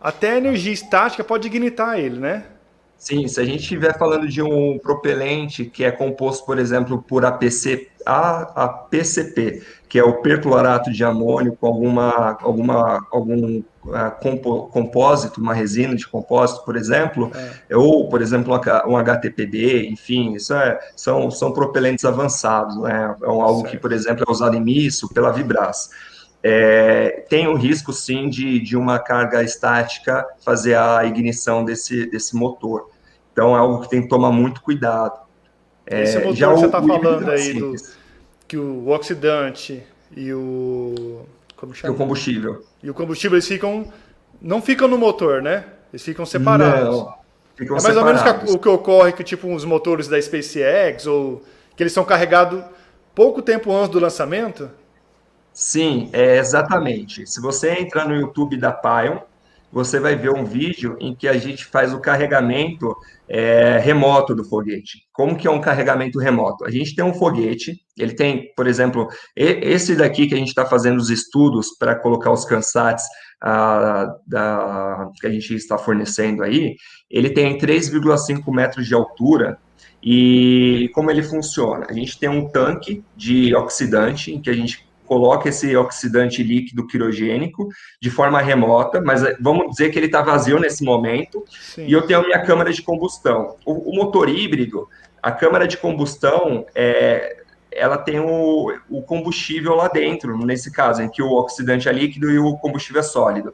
Speaker 1: até a energia estática pode ignitar ele, né?
Speaker 3: Sim, se a gente estiver falando de um propelente que é composto, por exemplo, por APCP, que é o perclorato de amônio com algum compósito, uma resina de compósito, por exemplo, ou, por exemplo, um HTPB, enfim, são propelentes avançados, né? É algo que, por exemplo, é usado em míssil pela Vibras. Tem o risco, sim, de uma carga estática fazer a ignição desse motor. Então, é algo que tem que tomar muito cuidado.
Speaker 1: Esse motor que você está falando aí, que o oxidante e o... Como chama?
Speaker 3: E o combustível.
Speaker 1: E o combustível, eles não ficam no motor, né? Eles ficam separados.
Speaker 3: Não, ficam
Speaker 1: mais
Speaker 3: separados.
Speaker 1: ou menos o que ocorre que, tipo, os motores da SpaceX, ou que eles são carregados pouco tempo antes do lançamento.
Speaker 3: Sim, exatamente. Se você entrar no YouTube da Pion, você vai ver um vídeo em que a gente faz o carregamento remoto do foguete. Como que é um carregamento remoto? A gente tem um foguete, ele tem, por exemplo, esse daqui que a gente está fazendo os estudos para colocar os CANSATs que a gente está fornecendo aí, ele tem 3,5 metros de altura. E como ele funciona? A gente tem um tanque de oxidante em que a gente coloca esse oxidante líquido quirogênico de forma remota, mas vamos dizer que ele está vazio nesse momento. Sim. E eu tenho a minha câmara de combustão. O motor híbrido, a câmara de combustão, ela tem o combustível lá dentro, nesse caso, em que o oxidante é líquido e o combustível é sólido.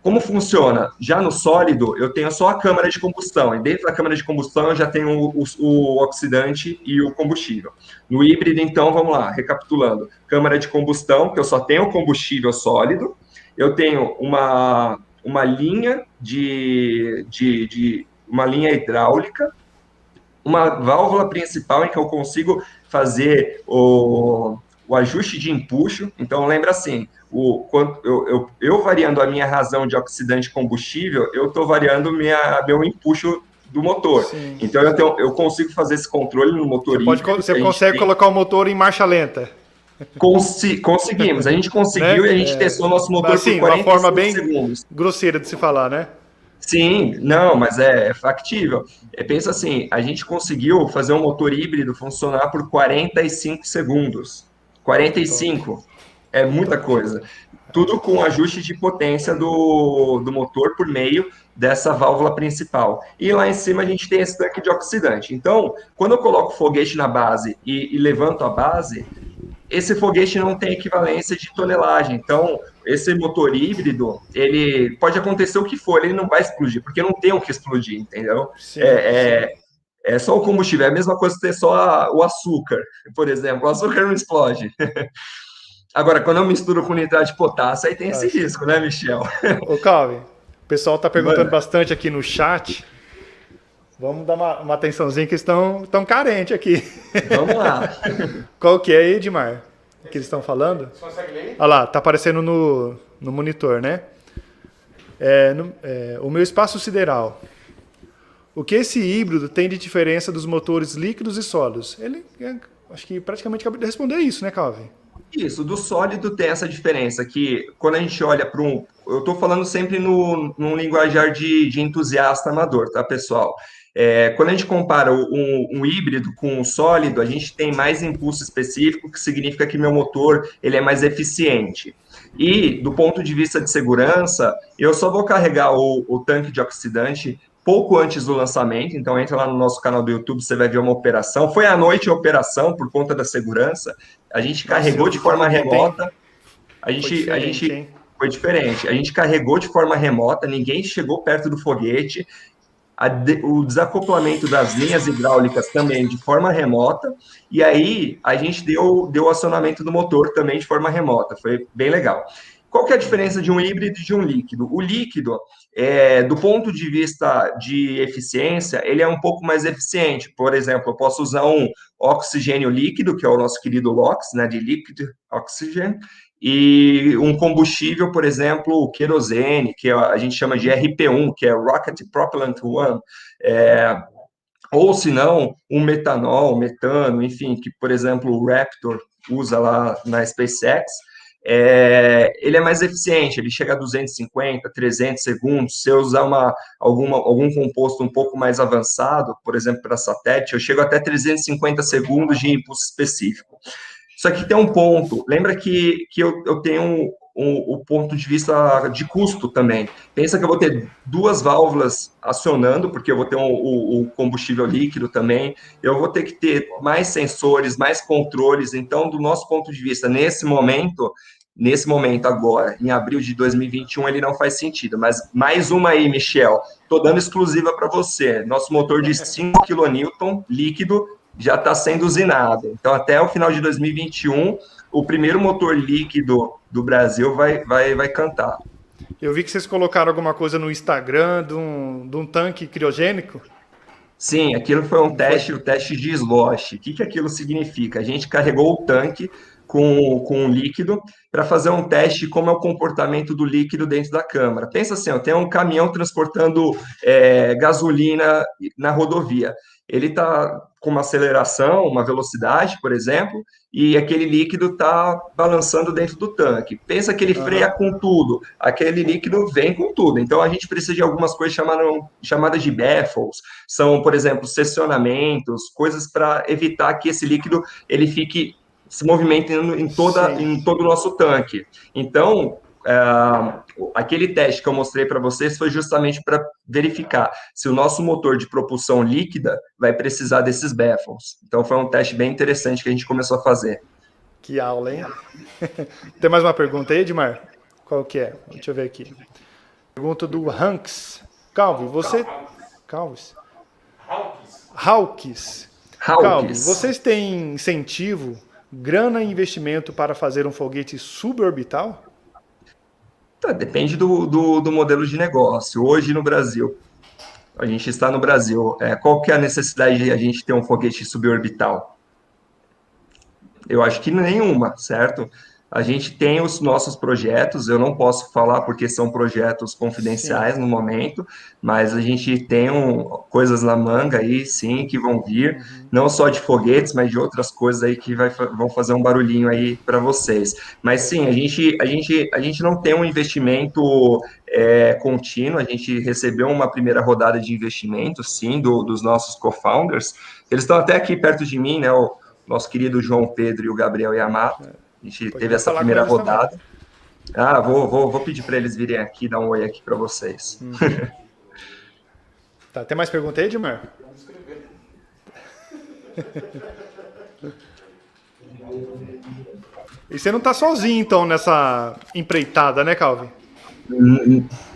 Speaker 3: Como funciona? Já no sólido, eu tenho só a câmara de combustão, e dentro da câmara de combustão eu já tenho o oxidante e o combustível. No híbrido, então, vamos lá, recapitulando. Câmara de combustão, que eu só tenho o combustível sólido, eu tenho uma linha uma linha hidráulica, uma válvula principal em que eu consigo fazer o ajuste de empuxo. Então, lembra assim, eu variando a minha razão de oxidante combustível, eu estou variando meu empuxo do motor. Sim. Então, eu consigo fazer esse controle no motor híbrido.
Speaker 1: Você consegue colocar o motor em marcha lenta?
Speaker 3: Conseguimos. A gente conseguiu, né? E a gente testou nosso motor
Speaker 1: assim, por 45 segundos. Uma forma bem grosseira de se falar, né?
Speaker 3: Sim, não, mas é factível. Pensa assim, a gente conseguiu fazer um motor híbrido funcionar por 45 segundos. 45 é muita coisa. Tudo com ajuste de potência do motor por meio dessa válvula principal. E lá em cima a gente tem esse tanque de oxidante. Então, quando eu coloco o foguete na base e levanto a base, esse foguete não tem equivalência de tonelagem. Então, esse motor híbrido, ele pode acontecer o que for, ele não vai explodir, porque não tem o que explodir, entendeu? Sim, é só o combustível, é a mesma coisa que ter só o açúcar, por exemplo. O açúcar não explode. Agora, quando eu misturo com nitrato de potássio, aí tem esse risco, né, Michel?
Speaker 1: Ô, Calvin, o pessoal está perguntando bastante aqui no chat. Vamos dar uma atençãozinha que eles estão carentes aqui. Vamos lá. Qual que é, Edmar? Que eles estão falando? Você consegue ler? Olha lá, tá aparecendo no monitor, né? O meu espaço sideral. O que esse híbrido tem de diferença dos motores líquidos e sólidos? Acho que praticamente acabou de responder isso, né, Calvin?
Speaker 3: Isso, do sólido tem essa diferença, que quando a gente olha para eu estou falando sempre num linguajar de entusiasta amador, tá, pessoal? Quando a gente compara um híbrido com um sólido, a gente tem mais impulso específico, que significa que meu motor ele é mais eficiente. E, do ponto de vista de segurança, eu só vou carregar o tanque de oxidante pouco antes do lançamento, então entra lá no nosso canal do YouTube, você vai ver uma operação. Foi à noite a operação, por conta da segurança. A gente
Speaker 1: Nossa, eu
Speaker 3: carregou de
Speaker 1: vi que
Speaker 3: forma
Speaker 1: bonito, hein?
Speaker 3: remota. A
Speaker 1: Foi
Speaker 3: gente, a
Speaker 1: diferente,
Speaker 3: gente
Speaker 1: hein?
Speaker 3: foi diferente. A gente carregou de forma remota, ninguém chegou perto do foguete. O desacoplamento das linhas hidráulicas também de forma remota. E aí a gente deu o acionamento do motor também de forma remota. Foi bem legal. Qual que é a diferença de um híbrido e de um líquido? O líquido, do ponto de vista de eficiência, ele é um pouco mais eficiente. Por exemplo, eu posso usar um oxigênio líquido, que é o nosso querido LOX, né, de Liquid Oxygen, e um combustível, por exemplo, o querosene, que a gente chama de RP1, que é Rocket Propellant 1, ou se não, um metanol, metano, enfim, que, por exemplo, o Raptor usa lá na SpaceX, ele é mais eficiente, ele chega a 250, 300 segundos. Se eu usar algum composto um pouco mais avançado, por exemplo, para satélite, eu chego até 350 segundos de impulso específico. Só que tem um ponto, lembra que eu tenho o ponto de vista de custo também. Pensa que eu vou ter duas válvulas acionando, porque eu vou ter o combustível líquido também, eu vou ter que ter mais sensores, mais controles. Então, do nosso ponto de vista, nesse momento agora, em abril de 2021, ele não faz sentido. Mas mais uma aí, Michel, estou dando exclusiva para você. Nosso motor de 5 kN líquido já está sendo usinado. Então, até o final de 2021, o primeiro motor líquido do Brasil vai cantar.
Speaker 1: Eu vi que vocês colocaram alguma coisa no Instagram de um tanque criogênico.
Speaker 3: Sim, aquilo foi um
Speaker 1: Não foi?
Speaker 3: teste, o teste de slosh. O que aquilo significa? A gente carregou o tanque com um líquido para fazer um teste de como é o comportamento do líquido dentro da câmara. Pensa assim, eu tenho um caminhão transportando gasolina na rodovia. Ele está com uma aceleração, uma velocidade, por exemplo, e aquele líquido está balançando dentro do tanque. Pensa que ele freia
Speaker 1: Aham.
Speaker 3: com tudo, aquele líquido vem com tudo. Então a gente precisa de algumas coisas chamadas de baffles, são, por exemplo, seccionamentos, coisas para evitar que esse líquido ele fique se movimentando
Speaker 1: Sim.
Speaker 3: em todo o nosso tanque. Então, aquele teste que eu mostrei para vocês foi justamente para verificar se o nosso motor de propulsão líquida vai precisar desses baffles. Então, foi um teste bem interessante que a gente começou a fazer.
Speaker 1: Que aula, hein? Tem mais uma pergunta aí, Edmar? Qual que é? Deixa eu ver aqui. Pergunta do Hanks. Calvi, você... Calves? Hawkes. Calvi,
Speaker 3: Hawkes.
Speaker 1: vocês têm incentivo, grana e investimento para fazer um foguete suborbital?
Speaker 3: Tá, depende do modelo de negócio. Hoje no Brasil, a gente está no Brasil, qual que é a necessidade de a gente ter um foguete suborbital? Eu acho que nenhuma, certo? A gente tem os nossos projetos, eu não posso falar porque são projetos
Speaker 1: Sim.
Speaker 3: confidenciais no momento, mas a gente tem coisas na manga aí, sim, que vão vir, não só de foguetes, mas de outras coisas aí que vão fazer um barulhinho aí para vocês. Mas sim, a gente não tem um investimento contínuo, a gente recebeu uma primeira rodada de investimento, sim, dos nossos co-founders, eles estão até aqui perto de mim, né, o nosso querido João Pedro e o Gabriel Yamato. A gente teve
Speaker 1: Pode
Speaker 3: essa
Speaker 1: falar com
Speaker 3: primeira
Speaker 1: eles também.
Speaker 3: rodada. Ah, vou pedir para eles virem aqui, dar um oi aqui para vocês.
Speaker 1: Tá, tem mais pergunta aí, Edmar? E você não tá sozinho, então, nessa empreitada, né, Calvin?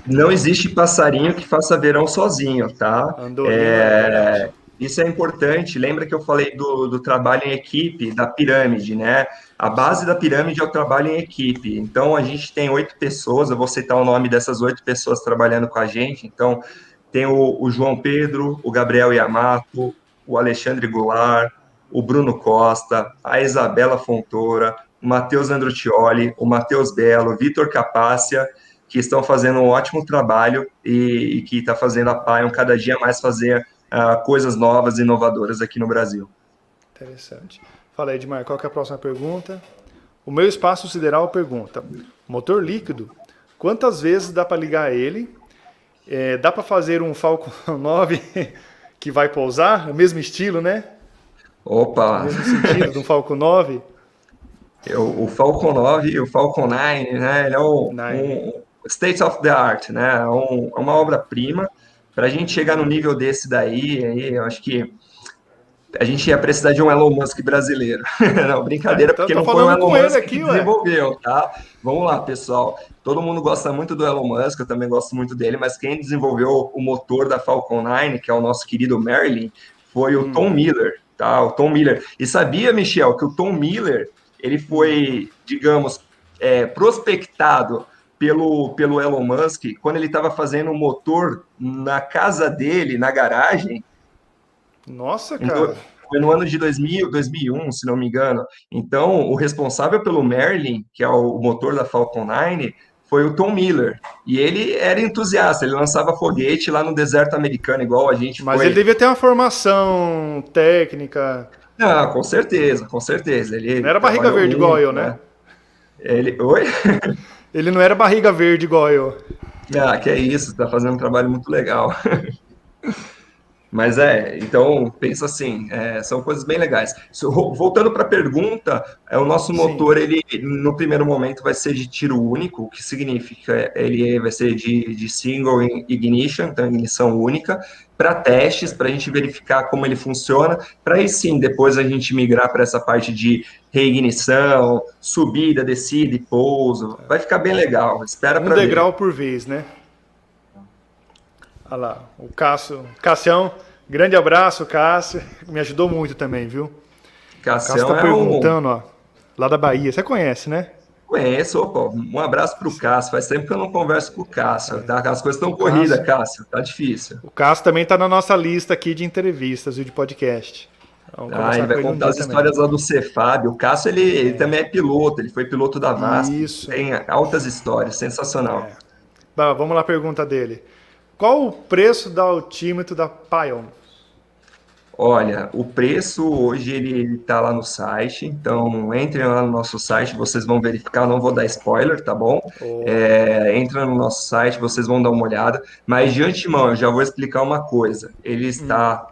Speaker 3: Não existe passarinho que faça verão sozinho, tá?
Speaker 1: Andorinha, é verdade.
Speaker 3: Isso é importante. Lembra que eu falei do trabalho em equipe, da pirâmide, né? A base
Speaker 1: Sim.
Speaker 3: da pirâmide é o trabalho em equipe. Então, a gente tem 8 pessoas, eu vou citar o nome dessas 8 pessoas trabalhando com a gente. Então, tem o João Pedro, o Gabriel Yamato, o Alexandre Goulart, o Bruno Costa, a Isabela Fontoura, o Matheus Andrutioli, o Matheus Belo, o Vitor Capácia, que estão fazendo um ótimo trabalho e que está fazendo a Pion cada dia mais fazer coisas novas e inovadoras aqui no Brasil.
Speaker 1: Interessante. Fala aí, Edmar, qual que é a próxima pergunta? O meu espaço sideral pergunta: motor líquido, quantas vezes dá para ligar ele? Dá para fazer um Falcon 9 que vai pousar? O mesmo estilo, né? O
Speaker 3: Opa!
Speaker 1: mesmo sentido de um Falcon 9?
Speaker 3: O Falcon 9 e o Falcon 9, né, ele é
Speaker 1: Nine.
Speaker 3: um state of the art, né, uma obra-prima. Para a gente chegar no nível desse daí, aí, eu acho que a gente ia precisar de um Elon Musk brasileiro. Não, brincadeira,
Speaker 1: Então,
Speaker 3: porque
Speaker 1: tô
Speaker 3: não foi o
Speaker 1: falando
Speaker 3: Elon
Speaker 1: com ele
Speaker 3: Musk que
Speaker 1: aqui, ué.
Speaker 3: desenvolveu, tá? Vamos lá, pessoal. Todo mundo gosta muito do Elon Musk, eu também gosto muito dele, mas quem desenvolveu o motor da Falcon 9, que é o nosso querido Merlin, foi o Tom Miller, tá? O Tom Miller. E sabia, Michel, que o Tom Miller, ele foi, digamos, prospectado pelo Elon Musk quando ele estava fazendo o motor na casa dele, na garagem,
Speaker 1: Nossa,
Speaker 3: em
Speaker 1: cara.
Speaker 3: foi no ano de 2000, 2001, se não me engano. Então, o responsável pelo Merlin, que é o motor da Falcon 9, foi o Tom Miller. E ele era entusiasta, ele lançava foguete lá no deserto americano, igual a gente
Speaker 1: Mas ele
Speaker 3: foi.
Speaker 1: devia ter uma formação técnica.
Speaker 3: Não, com certeza, com certeza.
Speaker 1: Não
Speaker 3: Ele
Speaker 1: era barriga
Speaker 3: trabalhou
Speaker 1: verde igual
Speaker 3: muito,
Speaker 1: eu, né?
Speaker 3: né? Ele, oi?
Speaker 1: Ele não era barriga verde igual eu.
Speaker 3: Ah, que é isso, está fazendo um trabalho muito legal. Mas então, pensa assim, são coisas bem legais. Voltando para a pergunta, o nosso
Speaker 1: Sim.
Speaker 3: motor, ele no primeiro momento vai ser de tiro único, o que significa ele vai ser de single ignition, então ignição única, para testes, para a gente verificar como ele funciona, para aí sim, depois a gente migrar para essa parte de reignição, subida, descida e pouso. Vai ficar bem legal, espera
Speaker 1: Um
Speaker 3: para ver.
Speaker 1: degrau por vez, né? Olha lá, o Cássio. Cassião, grande abraço, Cássio. Me ajudou muito também, viu? O Cássio tá
Speaker 3: Cassião
Speaker 1: perguntando, ó. Lá da Bahia. Você conhece, né?
Speaker 3: Conheço, opa, um abraço para o Cássio. Faz tempo que eu não converso com o Cássio, tá? As coisas estão
Speaker 1: O
Speaker 3: corridas,
Speaker 1: Cássio.
Speaker 3: Cássio, tá difícil.
Speaker 1: O Cássio também tá na nossa lista aqui de entrevistas e de podcast. Vamos
Speaker 3: Ele
Speaker 1: conversar com
Speaker 3: vai
Speaker 1: ele um
Speaker 3: contar
Speaker 1: dia
Speaker 3: as
Speaker 1: também.
Speaker 3: histórias lá do Cefab. O Cássio, ele também é piloto, ele foi piloto da VASP.
Speaker 1: Isso.
Speaker 3: Tem altas histórias, sensacional.
Speaker 1: Bah, vamos lá, a pergunta dele. Qual o preço do altímetro da Pion?
Speaker 3: Olha, o preço hoje ele está lá no site, então entrem lá no nosso site, vocês vão verificar, não vou dar spoiler, tá bom?
Speaker 1: Oh,
Speaker 3: Entra no nosso site, vocês vão dar uma olhada, mas de antemão eu já vou explicar uma coisa, ele está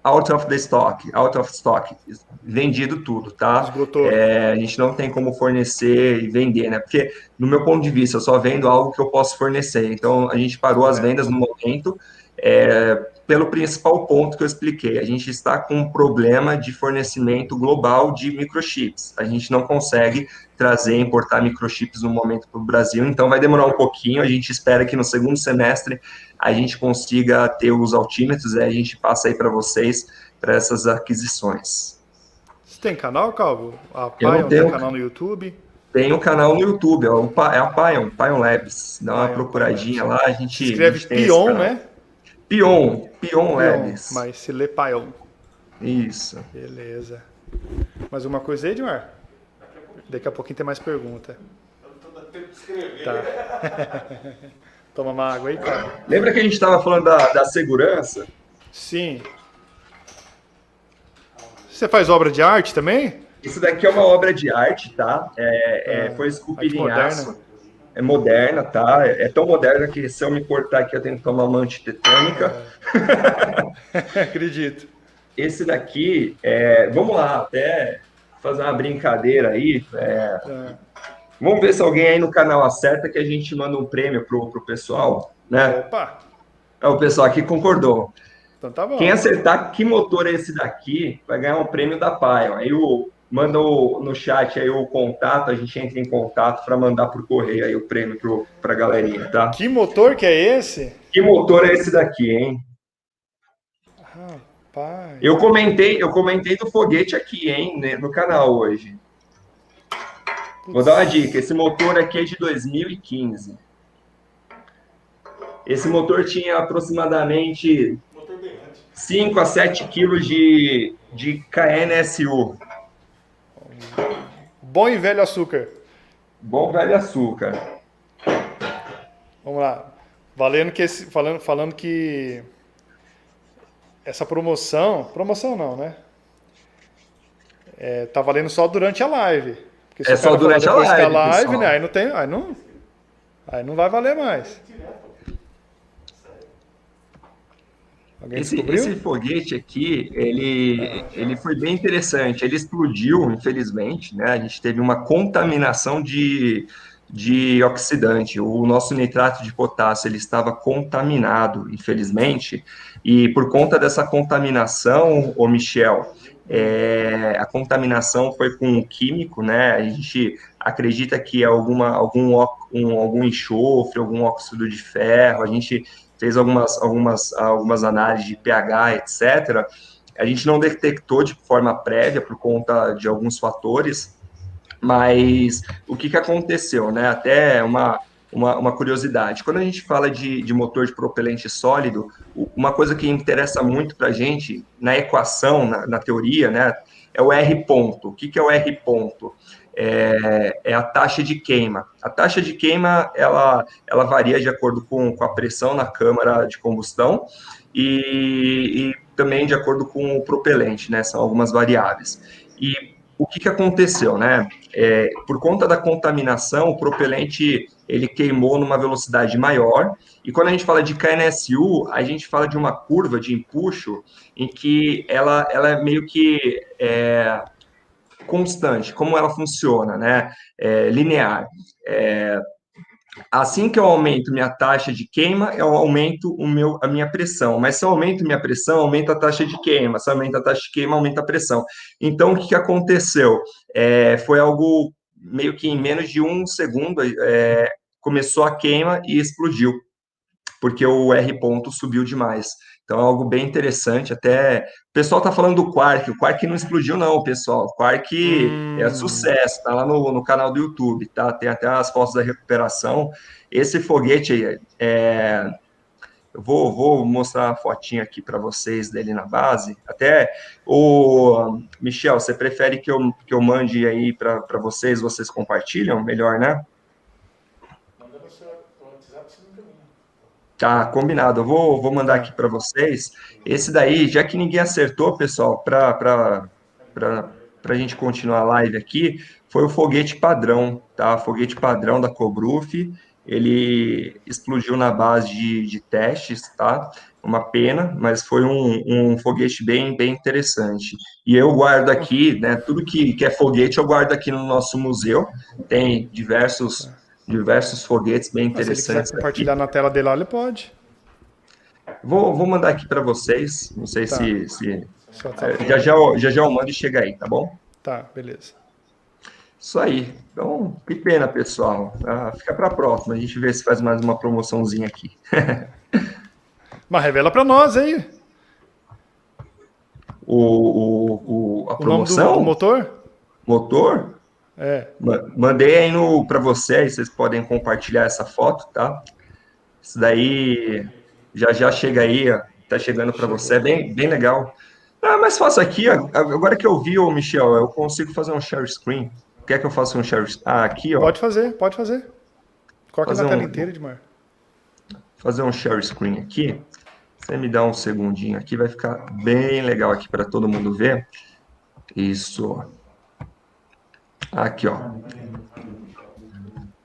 Speaker 3: out of stock, vendido tudo, tá?
Speaker 1: esgotou.
Speaker 3: A gente não tem como fornecer e vender, né? Porque, no meu ponto de vista, eu só vendo algo que eu posso fornecer. Então, a gente parou as vendas
Speaker 1: Correto.
Speaker 3: no momento, pelo principal ponto que eu expliquei. A gente está com um problema de fornecimento global de microchips. A gente não consegue trazer, importar microchips no momento para o Brasil, então vai demorar um pouquinho. A gente espera que no segundo semestre a gente consiga ter os altímetros, a gente passa aí para vocês, para essas aquisições.
Speaker 1: Você tem canal, Calvo? A
Speaker 3: Eu não
Speaker 1: Pion tem
Speaker 3: tenho,
Speaker 1: canal no YouTube?
Speaker 3: tem um canal no YouTube, ó, é a Pion Labs, dá uma
Speaker 1: Pion
Speaker 3: procuradinha
Speaker 1: Labs.
Speaker 3: lá, a
Speaker 1: Se
Speaker 3: gente,
Speaker 1: escreve
Speaker 3: tem esse
Speaker 1: Pion,
Speaker 3: canal.
Speaker 1: né?
Speaker 3: Pion
Speaker 1: Pion,
Speaker 3: Labs,
Speaker 1: mas se lê Pion.
Speaker 3: isso.
Speaker 1: Beleza. Mais uma coisa aí, Edmar? Daqui a pouquinho tem mais pergunta. Tá. Toma uma água aí, cara.
Speaker 3: Lembra que a gente estava falando da segurança?
Speaker 1: Sim. Você faz obra de arte também?
Speaker 3: Isso daqui é uma obra de arte, tá? Foi esculpida
Speaker 1: arte
Speaker 3: em
Speaker 1: moderna.
Speaker 3: aço. É moderna, tá? É tão moderna que se eu me cortar aqui eu tenho que tomar uma antitetânica.
Speaker 1: Acredito.
Speaker 3: Esse daqui, vamos lá, até fazer uma brincadeira aí. Vamos ver se alguém aí no canal acerta que a gente manda um prêmio pro pessoal, né?
Speaker 1: Opa!
Speaker 3: O pessoal aqui concordou.
Speaker 1: Então tá bom.
Speaker 3: Quem acertar que motor é esse daqui vai ganhar um prêmio da Pion. Aí manda no chat aí o contato, a gente entra em contato para mandar por correio aí o prêmio pra galerinha, tá?
Speaker 1: Que motor que é esse?
Speaker 3: Que motor é esse daqui, hein?
Speaker 1: Rapaz.
Speaker 3: Eu comentei do foguete aqui, hein, no canal hoje. Vou dar uma dica, esse motor aqui é de 2015. Esse motor tinha aproximadamente 5 a 7 quilos de KNSU.
Speaker 1: Bom e velho açúcar.
Speaker 3: Bom velho açúcar.
Speaker 1: Vamos lá. Falando que essa promoção não, né? Tá valendo só durante a live. Porque se
Speaker 3: É
Speaker 1: o cara
Speaker 3: só durante
Speaker 1: falar
Speaker 3: a
Speaker 1: depois que
Speaker 3: live, pessoal.
Speaker 1: né? Aí não vai valer mais. Alguém descobriu?
Speaker 3: Esse foguete aqui, ele foi bem interessante. Ele explodiu, infelizmente, né? A gente teve uma contaminação de de oxidante. O nosso nitrato de potássio ele estava contaminado, infelizmente, e por conta dessa contaminação, ô Michel, a contaminação foi com um químico, né? A gente acredita que é algum enxofre, algum óxido de ferro, a gente fez algumas análises de pH, etc. A gente não detectou de forma prévia por conta de alguns fatores, mas o que aconteceu, né? Até uma curiosidade. Quando a gente fala de motor de propelente sólido, uma coisa que interessa muito para a gente na equação, na teoria, né? É o R ponto. O que é o R ponto? É a taxa de queima. A taxa de queima, ela varia de acordo com a pressão na câmara de combustão e também de acordo com o propelente, né? São algumas variáveis. E o que aconteceu, né? Por conta da contaminação, o propelente ele queimou numa velocidade maior. E quando a gente fala de KNSU, a gente fala de uma curva de empuxo em que ela é meio que constante. Como ela funciona, né? Linear. Assim que eu aumento minha taxa de queima, eu aumento a minha pressão. Mas se eu aumento minha pressão, aumenta a taxa de queima. Se eu aumento a taxa de queima, aumenta a pressão. Então, o que aconteceu? Foi algo meio que em menos de um segundo, começou a queima e explodiu, porque o R ponto subiu demais. Então, é algo bem interessante. Até o pessoal está falando do Quark. O Quark não explodiu, não, pessoal. O Quark é sucesso. Está lá no canal do YouTube, tá? Tem até as fotos da recuperação. Esse foguete, eu vou mostrar uma fotinha aqui para vocês dele na base. Até o Michel, você prefere que eu mande aí para vocês? Vocês compartilham? Melhor, né?
Speaker 2: Manda no seu WhatsApp, você nunca viu.
Speaker 3: Tá, combinado. Eu vou mandar aqui
Speaker 1: Tá.
Speaker 3: para vocês. Esse daí, já que ninguém acertou, pessoal, para a gente continuar a live aqui, foi o foguete padrão, tá? Foguete padrão da Cobruf. Ele explodiu na base de testes, tá? Uma pena, mas foi um foguete bem interessante. E eu guardo aqui, né? Tudo que é foguete eu guardo aqui no nosso museu. Tem diversos foguetes bem
Speaker 1: Se ele quiser
Speaker 3: interessantes aqui.
Speaker 1: compartilhar na tela dele lá, ele pode.
Speaker 3: Vou mandar aqui para vocês. Não sei
Speaker 1: Tá.
Speaker 3: se
Speaker 1: Seu WhatsApp.
Speaker 3: já eu mando e chega aí, tá bom?
Speaker 1: Tá, beleza.
Speaker 3: Isso aí. Então, que pena, pessoal. Fica para a próxima. A gente vê se faz mais uma promoçãozinha aqui.
Speaker 1: Mas revela pra nós aí
Speaker 3: A
Speaker 1: o nome do
Speaker 3: promoção,
Speaker 1: motor.
Speaker 3: motor,
Speaker 1: É.
Speaker 3: mandei aí para vocês. Vocês podem compartilhar essa foto, tá? Isso daí já chega aí, ó. Tá chegando para você. É bem legal. Mas faço aqui, ó. Agora que eu vi, ô Michel, eu consigo fazer um share screen. Quer que eu faça um share screen? Aqui, ó.
Speaker 1: Pode fazer, pode fazer. Coloca
Speaker 3: Fazer
Speaker 1: na tela
Speaker 3: um-
Speaker 1: inteira, Edmar.
Speaker 3: Fazer um share screen aqui. Você me dá um segundinho aqui, vai ficar bem legal aqui para todo mundo ver. Isso. Aqui, ó.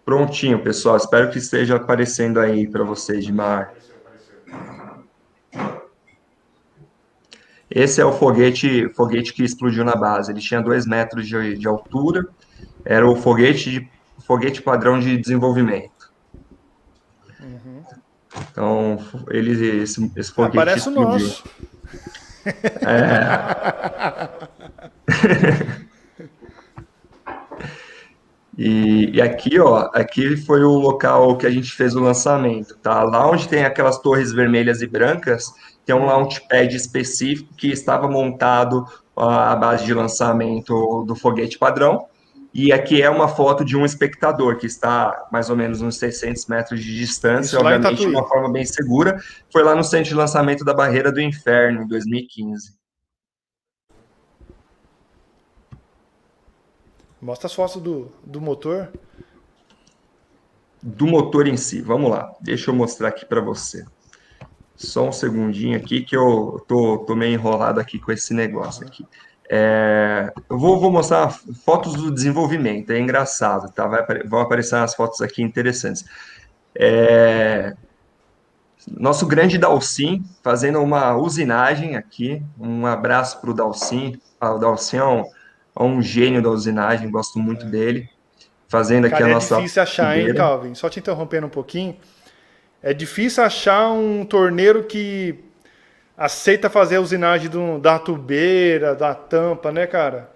Speaker 3: Prontinho, pessoal. Espero que esteja aparecendo aí para vocês, Edmar. Esse é o foguete que explodiu na base. Ele tinha 2 metros de altura. Era o foguete padrão de desenvolvimento. Então, esse foguete
Speaker 1: Parece o
Speaker 3: explodiu.
Speaker 1: nosso.
Speaker 3: E aqui, ó, aqui foi o local que a gente fez o lançamento, tá? Lá onde tem aquelas torres vermelhas e brancas, tem um launchpad específico que estava montado à base de lançamento do foguete padrão. E aqui é uma foto de um espectador que está mais ou menos uns 600 metros de distância,
Speaker 1: Isso lá em
Speaker 3: obviamente de
Speaker 1: Tatuí.
Speaker 3: uma forma bem segura. Foi lá no centro de lançamento da Barreira do Inferno, em 2015.
Speaker 1: Mostra as fotos do motor.
Speaker 3: Do motor em si, vamos lá. Deixa eu mostrar aqui para você. Só um segundinho aqui que eu tô meio enrolado aqui com esse negócio aqui. Eu vou mostrar fotos do desenvolvimento, é engraçado, tá? Vão aparecer umas fotos aqui interessantes. Nosso grande Dalcin fazendo uma usinagem aqui. Um abraço para o Dalcin. O Dalcin é um gênio da usinagem, gosto muito dele. fazendo aqui a
Speaker 1: Cara, é
Speaker 3: nossa
Speaker 1: difícil achar, hein,
Speaker 3: tubeira.
Speaker 1: Calvin? Só te interrompendo um pouquinho. É difícil achar um torneiro que aceita fazer a usinagem da tubeira, da tampa, né, cara?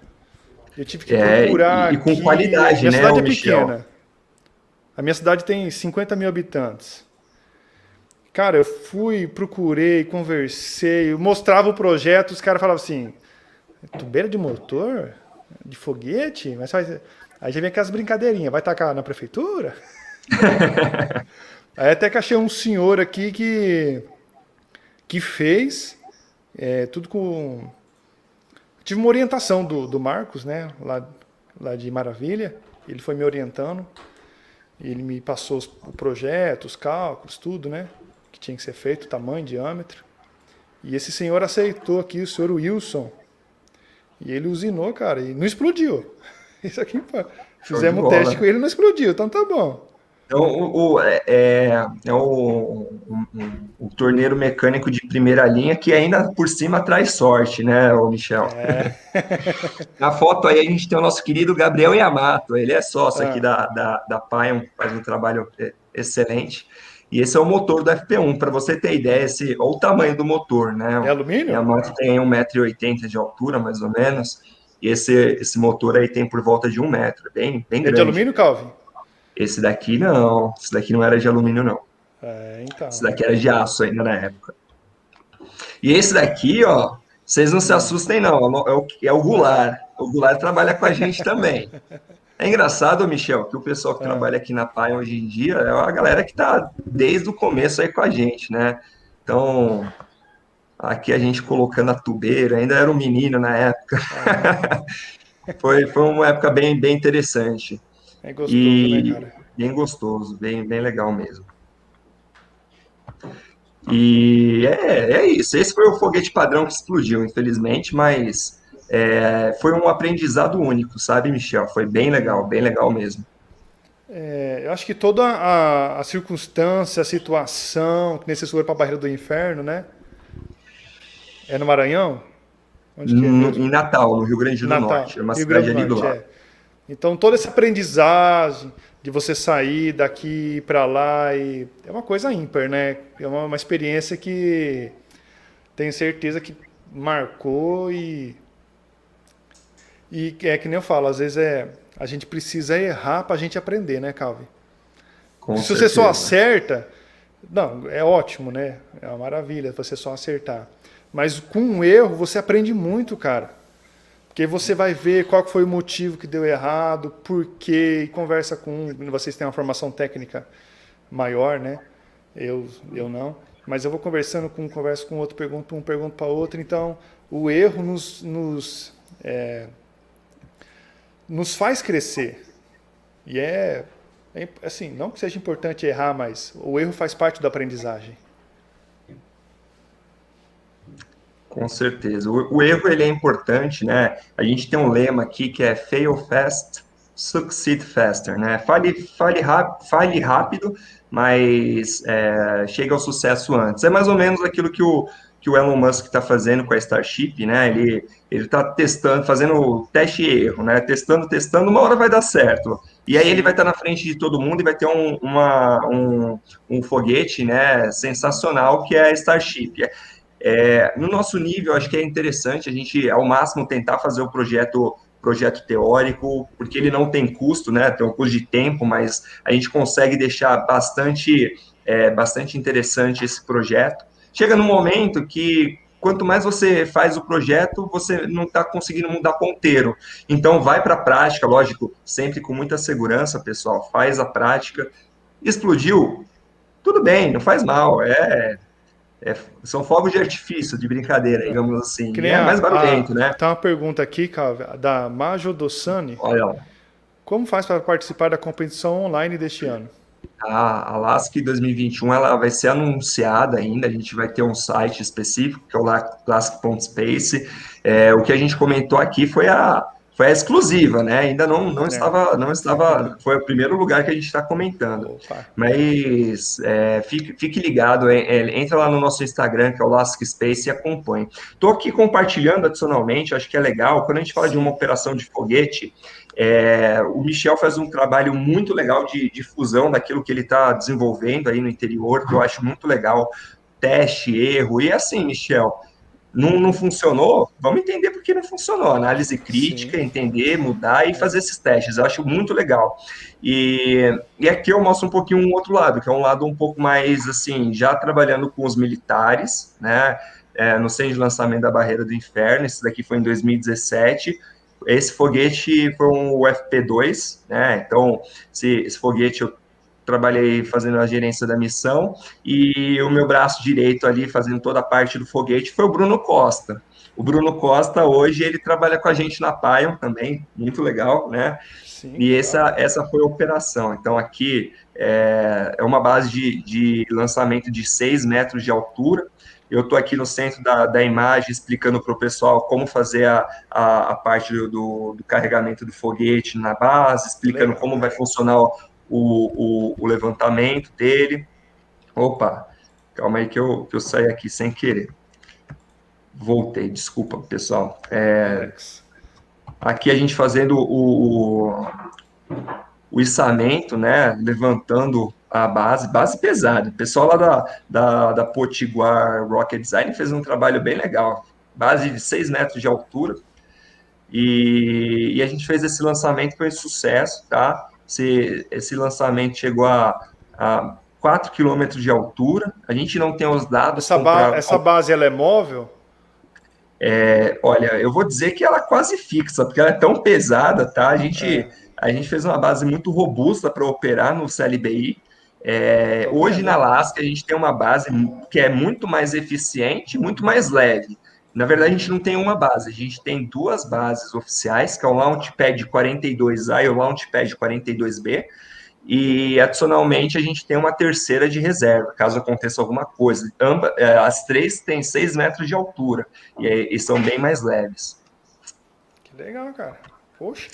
Speaker 1: Eu tive que procurar
Speaker 3: E com
Speaker 1: aqui.
Speaker 3: qualidade,
Speaker 1: Minha
Speaker 3: né,
Speaker 1: cidade
Speaker 3: ô
Speaker 1: é
Speaker 3: Michel?
Speaker 1: pequena. A minha cidade tem 50 mil habitantes. Cara, eu fui, procurei, conversei, eu mostrava o projeto, os caras falavam assim, tubeira de motor? De foguete? Mas faz... Aí já vem aquelas brincadeirinhas, vai tacar na prefeitura? Aí até que achei um senhor aqui que fez tudo com... Tive uma orientação do Marcos, né, lá de Maravilha, ele foi me orientando, ele me passou o projeto, os cálculos, tudo, né, que tinha que ser feito, tamanho, diâmetro. E esse senhor aceitou aqui, o senhor Wilson, e ele usinou, cara, e não explodiu. Isso aqui, pô,
Speaker 3: Show de
Speaker 1: fizemos um teste
Speaker 3: bola.
Speaker 1: com ele, não explodiu, então tá bom.
Speaker 3: Então, o torneiro mecânico de primeira linha que ainda por cima traz sorte, né, ô Michel?
Speaker 1: É.
Speaker 3: Na foto aí a gente tem o nosso querido Gabriel Yamato, ele é sócio aqui
Speaker 1: Ah,
Speaker 3: da Pion, faz um trabalho excelente. E esse é o motor do FP1, para você ter ideia, olha o tamanho do motor, né?
Speaker 1: é
Speaker 3: O
Speaker 1: alumínio?
Speaker 3: Yamato tem 1,80 m de altura, mais ou menos, e esse motor aí tem por volta de 1 m, bem
Speaker 1: É de
Speaker 3: grande.
Speaker 1: alumínio, Calvin?
Speaker 3: Esse daqui não era de alumínio, não.
Speaker 1: É,
Speaker 3: Esse
Speaker 1: então.
Speaker 3: daqui era de aço ainda na época. E esse daqui, ó, vocês não se assustem, não. É o Goulart. O Goulart trabalha com a gente também. É engraçado, Michel, que o pessoal que
Speaker 1: Ah,
Speaker 3: trabalha aqui na PAI hoje em dia é a galera que está desde o começo aí com a gente, né? Então, aqui a gente colocando a tubeira, ainda era um menino na época.
Speaker 1: ah,
Speaker 3: Foi uma época bem interessante.
Speaker 1: é gostoso, né,
Speaker 3: E
Speaker 1: cara?
Speaker 3: bem gostoso, bem legal mesmo. E é isso. Esse foi o foguete padrão que explodiu, infelizmente, mas foi um aprendizado único, sabe, Michel? Foi bem legal mesmo.
Speaker 1: É, eu acho que toda a circunstância, a situação, que nem você foi para a Barreira do Inferno, né? É no Maranhão? Onde que é mesmo?
Speaker 3: Em Natal, no Rio Grande do
Speaker 1: Natal,
Speaker 3: Norte, é uma
Speaker 1: Rio Grande
Speaker 3: cidade
Speaker 1: do
Speaker 3: ali do
Speaker 1: Norte,
Speaker 3: lado.
Speaker 1: é. Então toda essa aprendizagem de você sair daqui para lá e é uma coisa ímpar, né? É uma experiência que tenho certeza que marcou e é que nem eu falo, às vezes a gente precisa errar para a gente aprender, né, Calvin?
Speaker 3: Com
Speaker 1: Se você só
Speaker 3: certeza.
Speaker 1: acerta, não, é ótimo, né? É uma maravilha você só acertar. Mas com um erro você aprende muito, cara. Porque você vai ver qual que foi o motivo que deu errado, por quê, e conversa com um. Vocês têm uma formação técnica maior, né? Eu não. Mas eu vou conversando com um, converso com outro, pergunto um, pergunto para outro. Então, o erro nos faz crescer. E assim, não que seja importante errar, mas o erro faz parte da aprendizagem.
Speaker 3: Com certeza. O erro ele é importante, né? A gente tem um lema aqui que é fail fast, succeed faster, né? Fale rápido, mas chega ao sucesso antes. É mais ou menos aquilo que o Elon Musk está fazendo com a Starship, né? Ele está testando, fazendo teste e erro, né? Testando, uma hora vai dar certo. E aí ele vai
Speaker 1: Sim.
Speaker 3: estar na frente de todo mundo e vai ter um foguete, né? Sensacional que é a Starship. No nosso nível, acho que é interessante a gente, ao máximo, tentar fazer o projeto teórico, porque ele não tem custo, né? Tem um custo de tempo, mas a gente consegue deixar bastante interessante esse projeto. Chega num momento que quanto mais você faz o projeto, você não está conseguindo mudar ponteiro. Então, vai para a prática, lógico, sempre com muita segurança, pessoal. Faz a prática. Explodiu? Tudo bem, não faz mal. São fogos de artifício, de brincadeira, digamos assim.
Speaker 1: Que
Speaker 3: E
Speaker 1: nem
Speaker 3: é mais barulhento, né?
Speaker 1: tá uma pergunta aqui, cara, da Majo Dossani.
Speaker 3: Olha lá.
Speaker 1: Como faz para participar da competição online deste ano?
Speaker 3: A LASK 2021 ela vai ser anunciada ainda, a gente vai ter um site específico, que é o lask.space. O que a gente comentou aqui foi foi a exclusiva, né? Ainda não
Speaker 1: É.
Speaker 3: estava, foi o primeiro lugar que a gente está comentando.
Speaker 1: Opa.
Speaker 3: Mas fique ligado, entra lá no nosso Instagram, que é o Lasc Space, e acompanhe. Estou aqui compartilhando adicionalmente, acho que é legal, quando a gente fala de uma
Speaker 1: Sim.
Speaker 3: operação de foguete, o Michel faz um trabalho muito legal de difusão daquilo que ele está desenvolvendo aí no interior, que eu acho muito legal, teste, erro, e assim, Michel, não funcionou, vamos entender por que não funcionou. Análise
Speaker 1: Sim.
Speaker 3: crítica, entender, mudar e fazer esses testes. Eu acho muito legal. E aqui eu mostro um pouquinho um outro lado, que é um lado um pouco mais, assim, já trabalhando com os militares, né? No centro de lançamento da Barreira do Inferno, esse daqui foi em 2017. Esse foguete foi um UFP-2, né? Então, esse foguete eu trabalhei fazendo a gerência da missão, e o meu braço direito ali, fazendo toda a parte do foguete, foi o Bruno Costa. O Bruno Costa, hoje, ele trabalha com a gente na Pion também, muito legal, né?
Speaker 1: Sim,
Speaker 3: E
Speaker 1: legal.
Speaker 3: essa foi a operação. Então, aqui é uma base de lançamento de 6 metros de altura. Eu estou aqui no centro da imagem, explicando para o pessoal como fazer a parte do carregamento do foguete na base, explicando
Speaker 1: Legal.
Speaker 3: como vai funcionar o levantamento dele. Opa, calma aí que eu saí aqui sem querer. Voltei, desculpa, pessoal.
Speaker 1: Relax.
Speaker 3: Aqui a gente fazendo o içamento, né? Levantando a base pesada. O pessoal lá da Potiguar Rocket Design fez um trabalho bem legal. Base de 6 metros de altura. E a gente fez esse lançamento, foi um sucesso, tá? Esse lançamento chegou a 4 quilômetros de altura. A gente não tem os dados comprados.
Speaker 1: Essa base ela é móvel?
Speaker 3: Olha, eu vou dizer que ela é quase fixa, porque ela é tão pesada, tá?
Speaker 1: É.
Speaker 3: A gente fez uma base muito robusta para operar no CLBI.
Speaker 1: Tô
Speaker 3: Hoje na
Speaker 1: vendo.
Speaker 3: Alaska a gente tem uma base que é muito mais eficiente, muito mais leve. Na verdade, a gente não tem uma base, a gente tem duas bases oficiais, que é o Launchpad 42A e o Launchpad 42B. E, adicionalmente, a gente tem uma terceira de reserva, caso aconteça alguma coisa. As três têm 6 metros de altura e são bem mais leves.
Speaker 1: Que legal, cara. Poxa.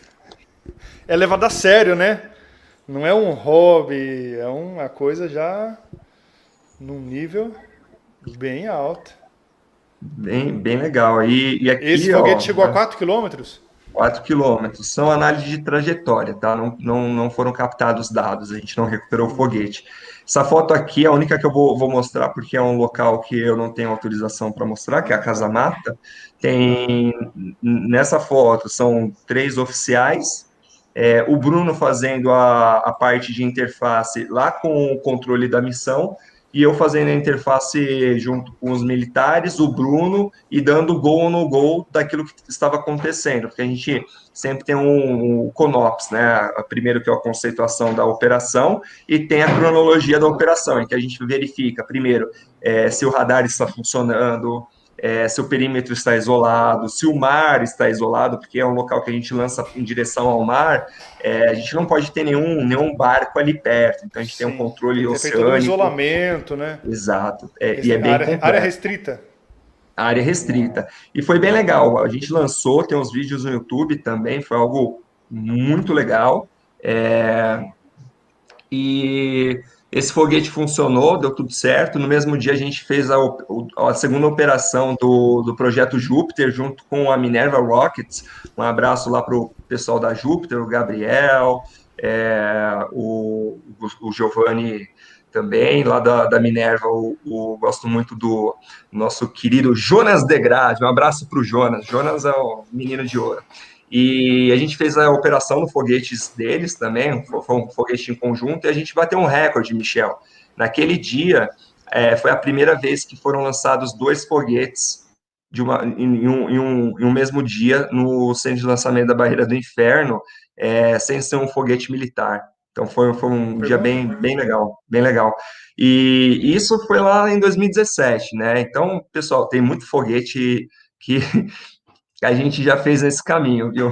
Speaker 1: É levado a sério, né? Não é um hobby, é uma coisa já num nível bem alto.
Speaker 3: Bem legal. E
Speaker 1: Esse
Speaker 3: aqui,
Speaker 1: foguete
Speaker 3: ó,
Speaker 1: chegou a 4 quilômetros?
Speaker 3: 4 quilômetros. São análises de trajetória, tá? Não foram captados dados, a gente não recuperou o foguete. Essa foto aqui é a única que eu vou mostrar, porque é um local que eu não tenho autorização para mostrar, que é a Casa Mata. Nessa foto, são 3 oficiais. O Bruno fazendo a parte de interface lá com o controle da missão, e eu fazendo a interface junto com os militares, o Bruno, e dando gol ou no gol daquilo que estava acontecendo, porque a gente sempre tem um CONOPS, né? Primeiro que é a conceituação da operação, e tem a cronologia da operação, em que a gente verifica, primeiro, se o radar está funcionando, se o perímetro está isolado, se o mar está isolado, porque é um local que a gente lança em direção ao mar, a gente não pode ter nenhum barco ali perto, então a gente tem um
Speaker 1: Sim.
Speaker 3: controle
Speaker 1: Tem que ter feito todo um
Speaker 3: oceânico.
Speaker 1: isolamento, né?
Speaker 3: Exato, e é bem
Speaker 1: Área
Speaker 3: complexo.
Speaker 1: restrita.
Speaker 3: Área restrita. E foi bem legal. A gente lançou, tem uns vídeos no YouTube também, foi algo muito legal. E esse foguete funcionou, deu tudo certo. No mesmo dia, a gente fez a segunda operação do projeto Júpiter, junto com a Minerva Rockets. Um abraço lá para o pessoal da Júpiter, o Gabriel, o Giovanni também, lá da Minerva. Gosto muito do nosso querido Jonas Degrade. Um abraço para o Jonas. Jonas é o menino de ouro. E a gente fez a operação no foguetes deles também, foi um foguete em conjunto, e a gente bateu um recorde, Michel. Naquele dia, foi a primeira vez que foram lançados 2 foguetes em um mesmo dia no centro de lançamento da Barreira do Inferno, sem ser um foguete militar. Então foi um dia
Speaker 1: Pergunta?
Speaker 3: bem legal, bem legal. E isso foi lá em 2017, né? Então, pessoal, tem muito foguete que a gente já fez esse caminho, viu?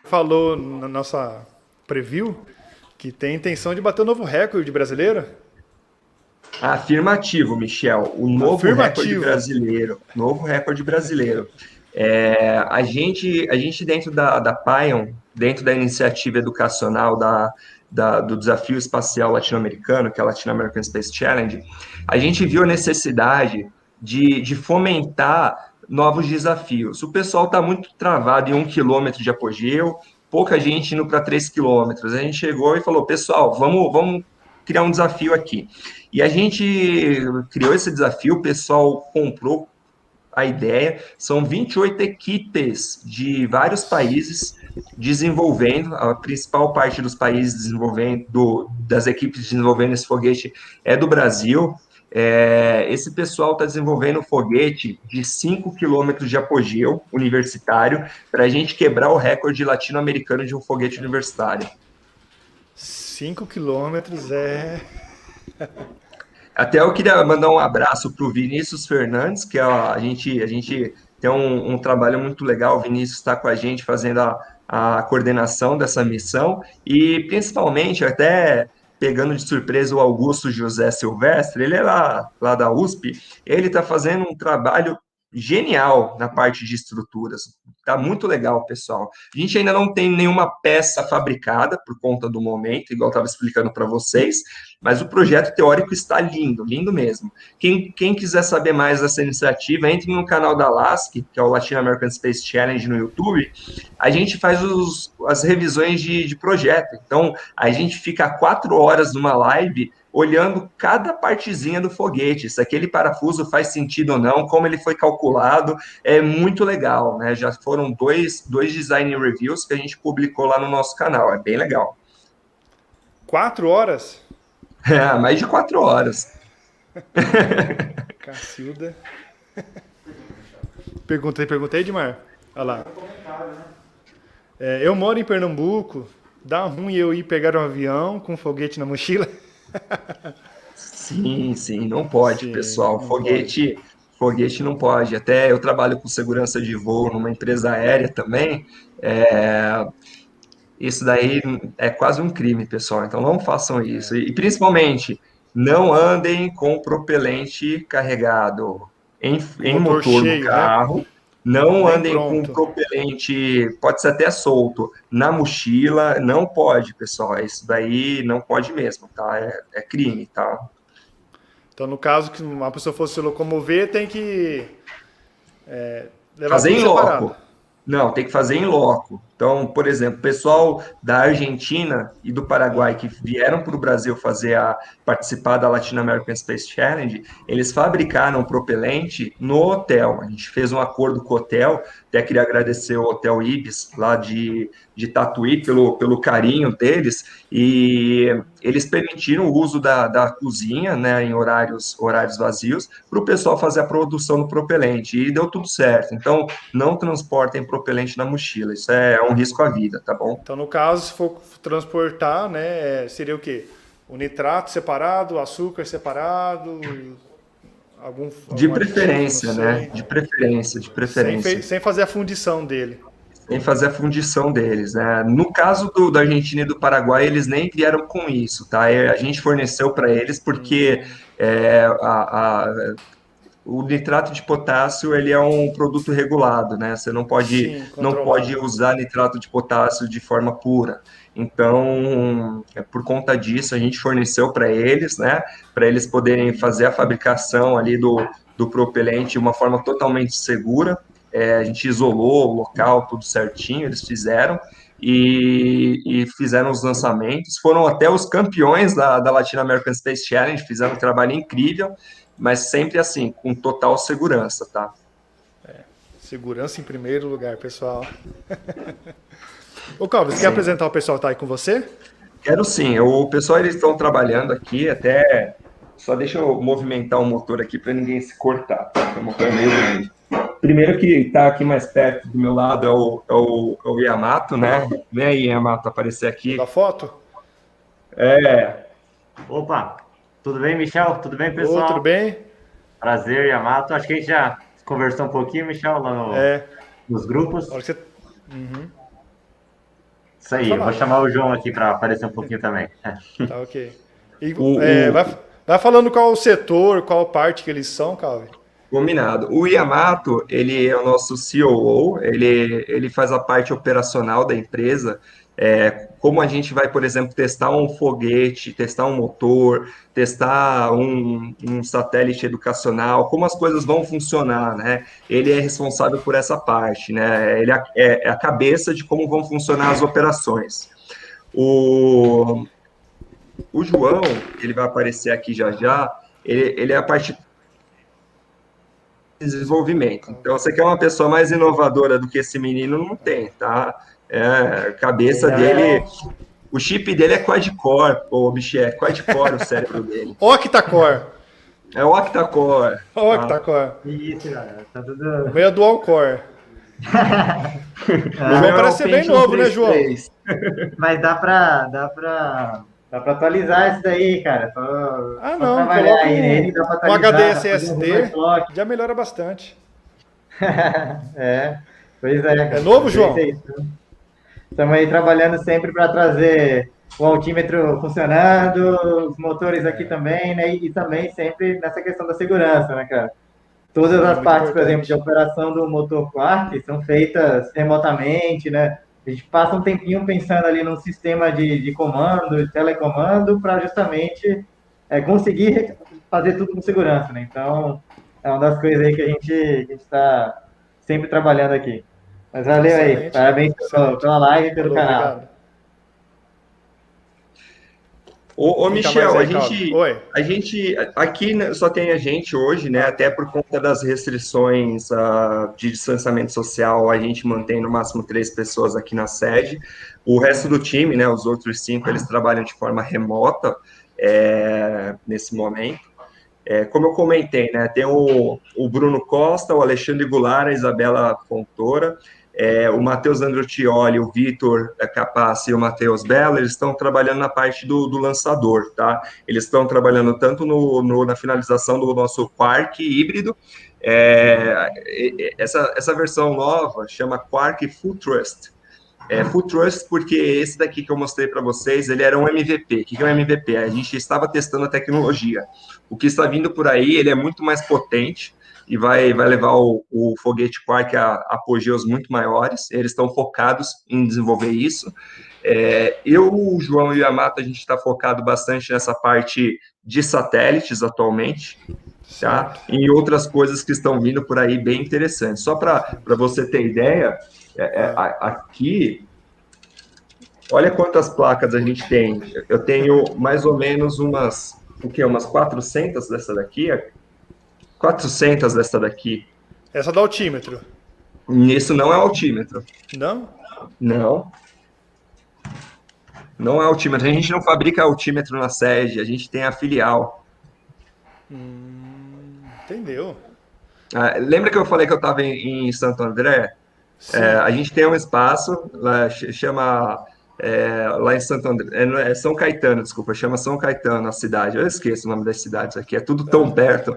Speaker 1: Falou na nossa preview que tem intenção de bater um novo recorde brasileiro.
Speaker 3: Afirmativo, Michel. O novo recorde
Speaker 1: Afirmativo.
Speaker 3: brasileiro. Novo recorde brasileiro. A gente dentro da Pion, dentro da iniciativa educacional do Desafio Espacial Latino-Americano, que é a Latin American Space Challenge, a gente viu a necessidade de fomentar novos desafios. O pessoal está muito travado em 1 quilômetro de apogeu, pouca gente indo para 3 quilômetros. A gente chegou e falou, pessoal, vamos criar um desafio aqui. E a gente criou esse desafio, o pessoal comprou a ideia, são 28 equipes de vários países desenvolvendo, a principal parte dos países desenvolvendo, das equipes desenvolvendo esse foguete é do Brasil. Esse pessoal está desenvolvendo um foguete de 5 quilômetros de apogeu universitário para a gente quebrar o recorde latino-americano de um foguete universitário.
Speaker 1: 5 quilômetros é...
Speaker 3: Até eu queria mandar um abraço para o Vinícius Fernandes, que a gente tem um trabalho muito legal. O Vinícius está com a gente fazendo a coordenação dessa missão e, principalmente, até pegando de surpresa o Augusto José Silvestre, ele é lá da USP, ele está fazendo um trabalho genial na parte de estruturas. Tá muito legal, pessoal. A gente ainda não tem nenhuma peça fabricada por conta do momento, igual eu estava explicando para vocês, mas o projeto teórico está lindo, lindo mesmo. Quem quiser saber mais dessa iniciativa, entre no canal da LASC, que é o Latin American Space Challenge no YouTube. A gente faz as revisões de projeto. Então, a gente fica 4 horas numa live olhando cada partezinha do foguete, se aquele parafuso faz sentido ou não, como ele foi calculado, é muito legal, né? Já foram dois design reviews que a gente publicou lá no nosso canal, é bem legal.
Speaker 1: 4 horas?
Speaker 3: Mais de 4 horas.
Speaker 1: Cacilda. Perguntei, Edmar. Olha lá. Eu moro em Pernambuco, dá ruim eu ir pegar um avião com um foguete na mochila?
Speaker 3: Sim, não pode,
Speaker 1: Sim,
Speaker 3: pessoal.
Speaker 1: não
Speaker 3: Foguete não pode. Até eu trabalho com segurança de voo numa empresa aérea também. Isso daí é quase um crime, pessoal. Então não façam isso. E principalmente, não andem com propelente carregado em
Speaker 1: motor
Speaker 3: motor do
Speaker 1: cheio, né?
Speaker 3: carro. Não
Speaker 1: Nem
Speaker 3: andem com
Speaker 1: pronto.
Speaker 3: propelente, pode ser até solto, na mochila. Não pode, pessoal. Isso daí não pode mesmo, tá? É crime, tá?
Speaker 1: Então, no caso que uma pessoa fosse se locomover, tem que levar
Speaker 3: Fazer
Speaker 1: tudo
Speaker 3: em
Speaker 1: separado.
Speaker 3: loco. Não, tem que fazer em loco. Então, por exemplo, o pessoal da Argentina e do Paraguai que vieram para o Brasil participar da Latin American Space Challenge, eles fabricaram propelente no hotel. A gente fez um acordo com o hotel, até queria agradecer o Hotel Ibis, lá de Tatuí, pelo carinho deles, e eles permitiram o uso da cozinha, né, em horários vazios, para o pessoal fazer a produção do propelente, e deu tudo certo. Então, não transportem propelente na mochila, isso é um risco à vida, tá bom?
Speaker 1: Então, no caso, se for transportar, né, seria o quê? O nitrato separado, o açúcar separado,
Speaker 3: De
Speaker 1: algum
Speaker 3: preferência,
Speaker 1: aditivo, não
Speaker 3: né?
Speaker 1: sei.
Speaker 3: De preferência.
Speaker 1: Sem fazer a fundição dele.
Speaker 3: Sem fazer a fundição deles, né? No caso da Argentina e do Paraguai, eles nem vieram com isso, tá? A gente forneceu para eles porque o nitrato de potássio ele é um produto regulado, né? Você não pode
Speaker 1: Sim,
Speaker 3: não pode
Speaker 1: controlado.
Speaker 3: usar nitrato de potássio de forma pura. Então, por conta disso, a gente forneceu para eles, né? Para eles poderem fazer a fabricação ali do propelente de uma forma totalmente segura. A gente isolou o local, tudo certinho, eles fizeram. E fizeram os lançamentos, foram até os campeões da Latin American Space Challenge, fizeram um trabalho incrível, mas sempre assim, com total segurança, tá?
Speaker 1: Segurança em primeiro lugar, pessoal. Ô, Calvo, você quer apresentar o pessoal que tá aí com você?
Speaker 3: Quero sim, o pessoal eles estão trabalhando aqui, até só deixa eu movimentar o motor aqui para ninguém se cortar, tá? O motor é meio grande. Primeiro que está aqui mais perto do meu lado é o Yamato, né? Vem aí, Yamato, aparecer aqui.
Speaker 1: Da foto?
Speaker 4: Opa, tudo bem, Michel? Tudo bem,
Speaker 1: Ô,
Speaker 4: pessoal?
Speaker 1: tudo bem?
Speaker 4: Prazer, Yamato. Acho que a gente já conversou um pouquinho, Michel, lá nos grupos.
Speaker 1: A hora que você...
Speaker 4: Isso aí, eu vou chamar o João aqui para aparecer um pouquinho também.
Speaker 1: Tá, ok. E, vai falando qual o setor, qual parte que eles são, Calvi?
Speaker 3: Combinado. O Yamato, ele é o nosso COO, ele faz a parte operacional da empresa. Como a gente vai, por exemplo, testar um foguete, testar um motor, testar um satélite educacional, como as coisas vão funcionar, né? Ele é responsável por essa parte, né? Ele é a cabeça de como vão funcionar as operações. O, o João, ele vai aparecer aqui já já, ele é a parte desenvolvimento. Então, você quer uma pessoa mais inovadora do que esse menino, não tem, tá? A cabeça dele, o chip dele é quad-core, o bicho é quad-core o cérebro dele.
Speaker 1: Octa-core.
Speaker 3: É octa-core.
Speaker 1: Octa-core.
Speaker 4: Isso, cara. Tá tudo.
Speaker 1: Meio dual-core. O João parece ser bem novo, né, João?
Speaker 4: Mas dá pra atualizar isso daí, cara.
Speaker 1: Ah, não, coloca um HD SSD, já melhora bastante.
Speaker 4: Pois é.
Speaker 1: É novo, João?
Speaker 4: Estamos aí trabalhando sempre para trazer o altímetro funcionando, os motores aqui também, né? E também sempre nessa questão da segurança, né, cara? Todas as partes, por exemplo, de operação do motor Quark são feitas remotamente, né? A gente passa um tempinho pensando ali num sistema de comando, de telecomando, para justamente conseguir fazer tudo com segurança, né? Então, é uma das coisas aí que a gente está sempre trabalhando aqui. Mas valeu aí, parabéns pela live e pelo canal.
Speaker 1: Obrigado.
Speaker 3: Ô Michel, a gente aqui só tem a gente hoje, né? Até por conta das restrições de distanciamento social, a gente mantém no máximo 3 pessoas aqui na sede. O resto do time, né? Os outros 5, eles trabalham de forma remota nesse momento. Como eu comentei, né? Tem o Bruno Costa, o Alexandre Goulart, a Isabela Fontoura, o Matheus Androttioli, o Vitor Capassi e o Matheus Bella, eles estão trabalhando na parte do lançador, tá? Eles estão trabalhando tanto na finalização do nosso Quark híbrido, essa versão nova chama Quark Full Trust. Full Trust porque esse daqui que eu mostrei para vocês, ele era um MVP. O que é um MVP? A gente estava testando a tecnologia. O que está vindo por aí, ele é muito mais potente, e vai levar o foguete Quark a apogeus muito maiores. Eles estão focados em desenvolver isso. Eu, o João e o Yamato, a gente está focado bastante nessa parte de satélites atualmente, tá? E outras coisas que estão vindo por aí bem interessantes. Só para você ter ideia, aqui, olha quantas placas a gente tem. Eu tenho mais ou menos umas 400 dessa daqui, 400 dessa daqui.
Speaker 1: Essa dá altímetro.
Speaker 3: Isso não é altímetro.
Speaker 1: Não?
Speaker 3: Não. Não é altímetro. A gente não fabrica altímetro na sede, a gente tem a filial.
Speaker 1: Entendeu?
Speaker 3: Lembra que eu falei que eu estava em Santo André? A gente tem um espaço, chama... lá em Santo André, São Caetano, desculpa, chama São Caetano a cidade, eu esqueço o nome das cidades aqui, é tudo tão perto.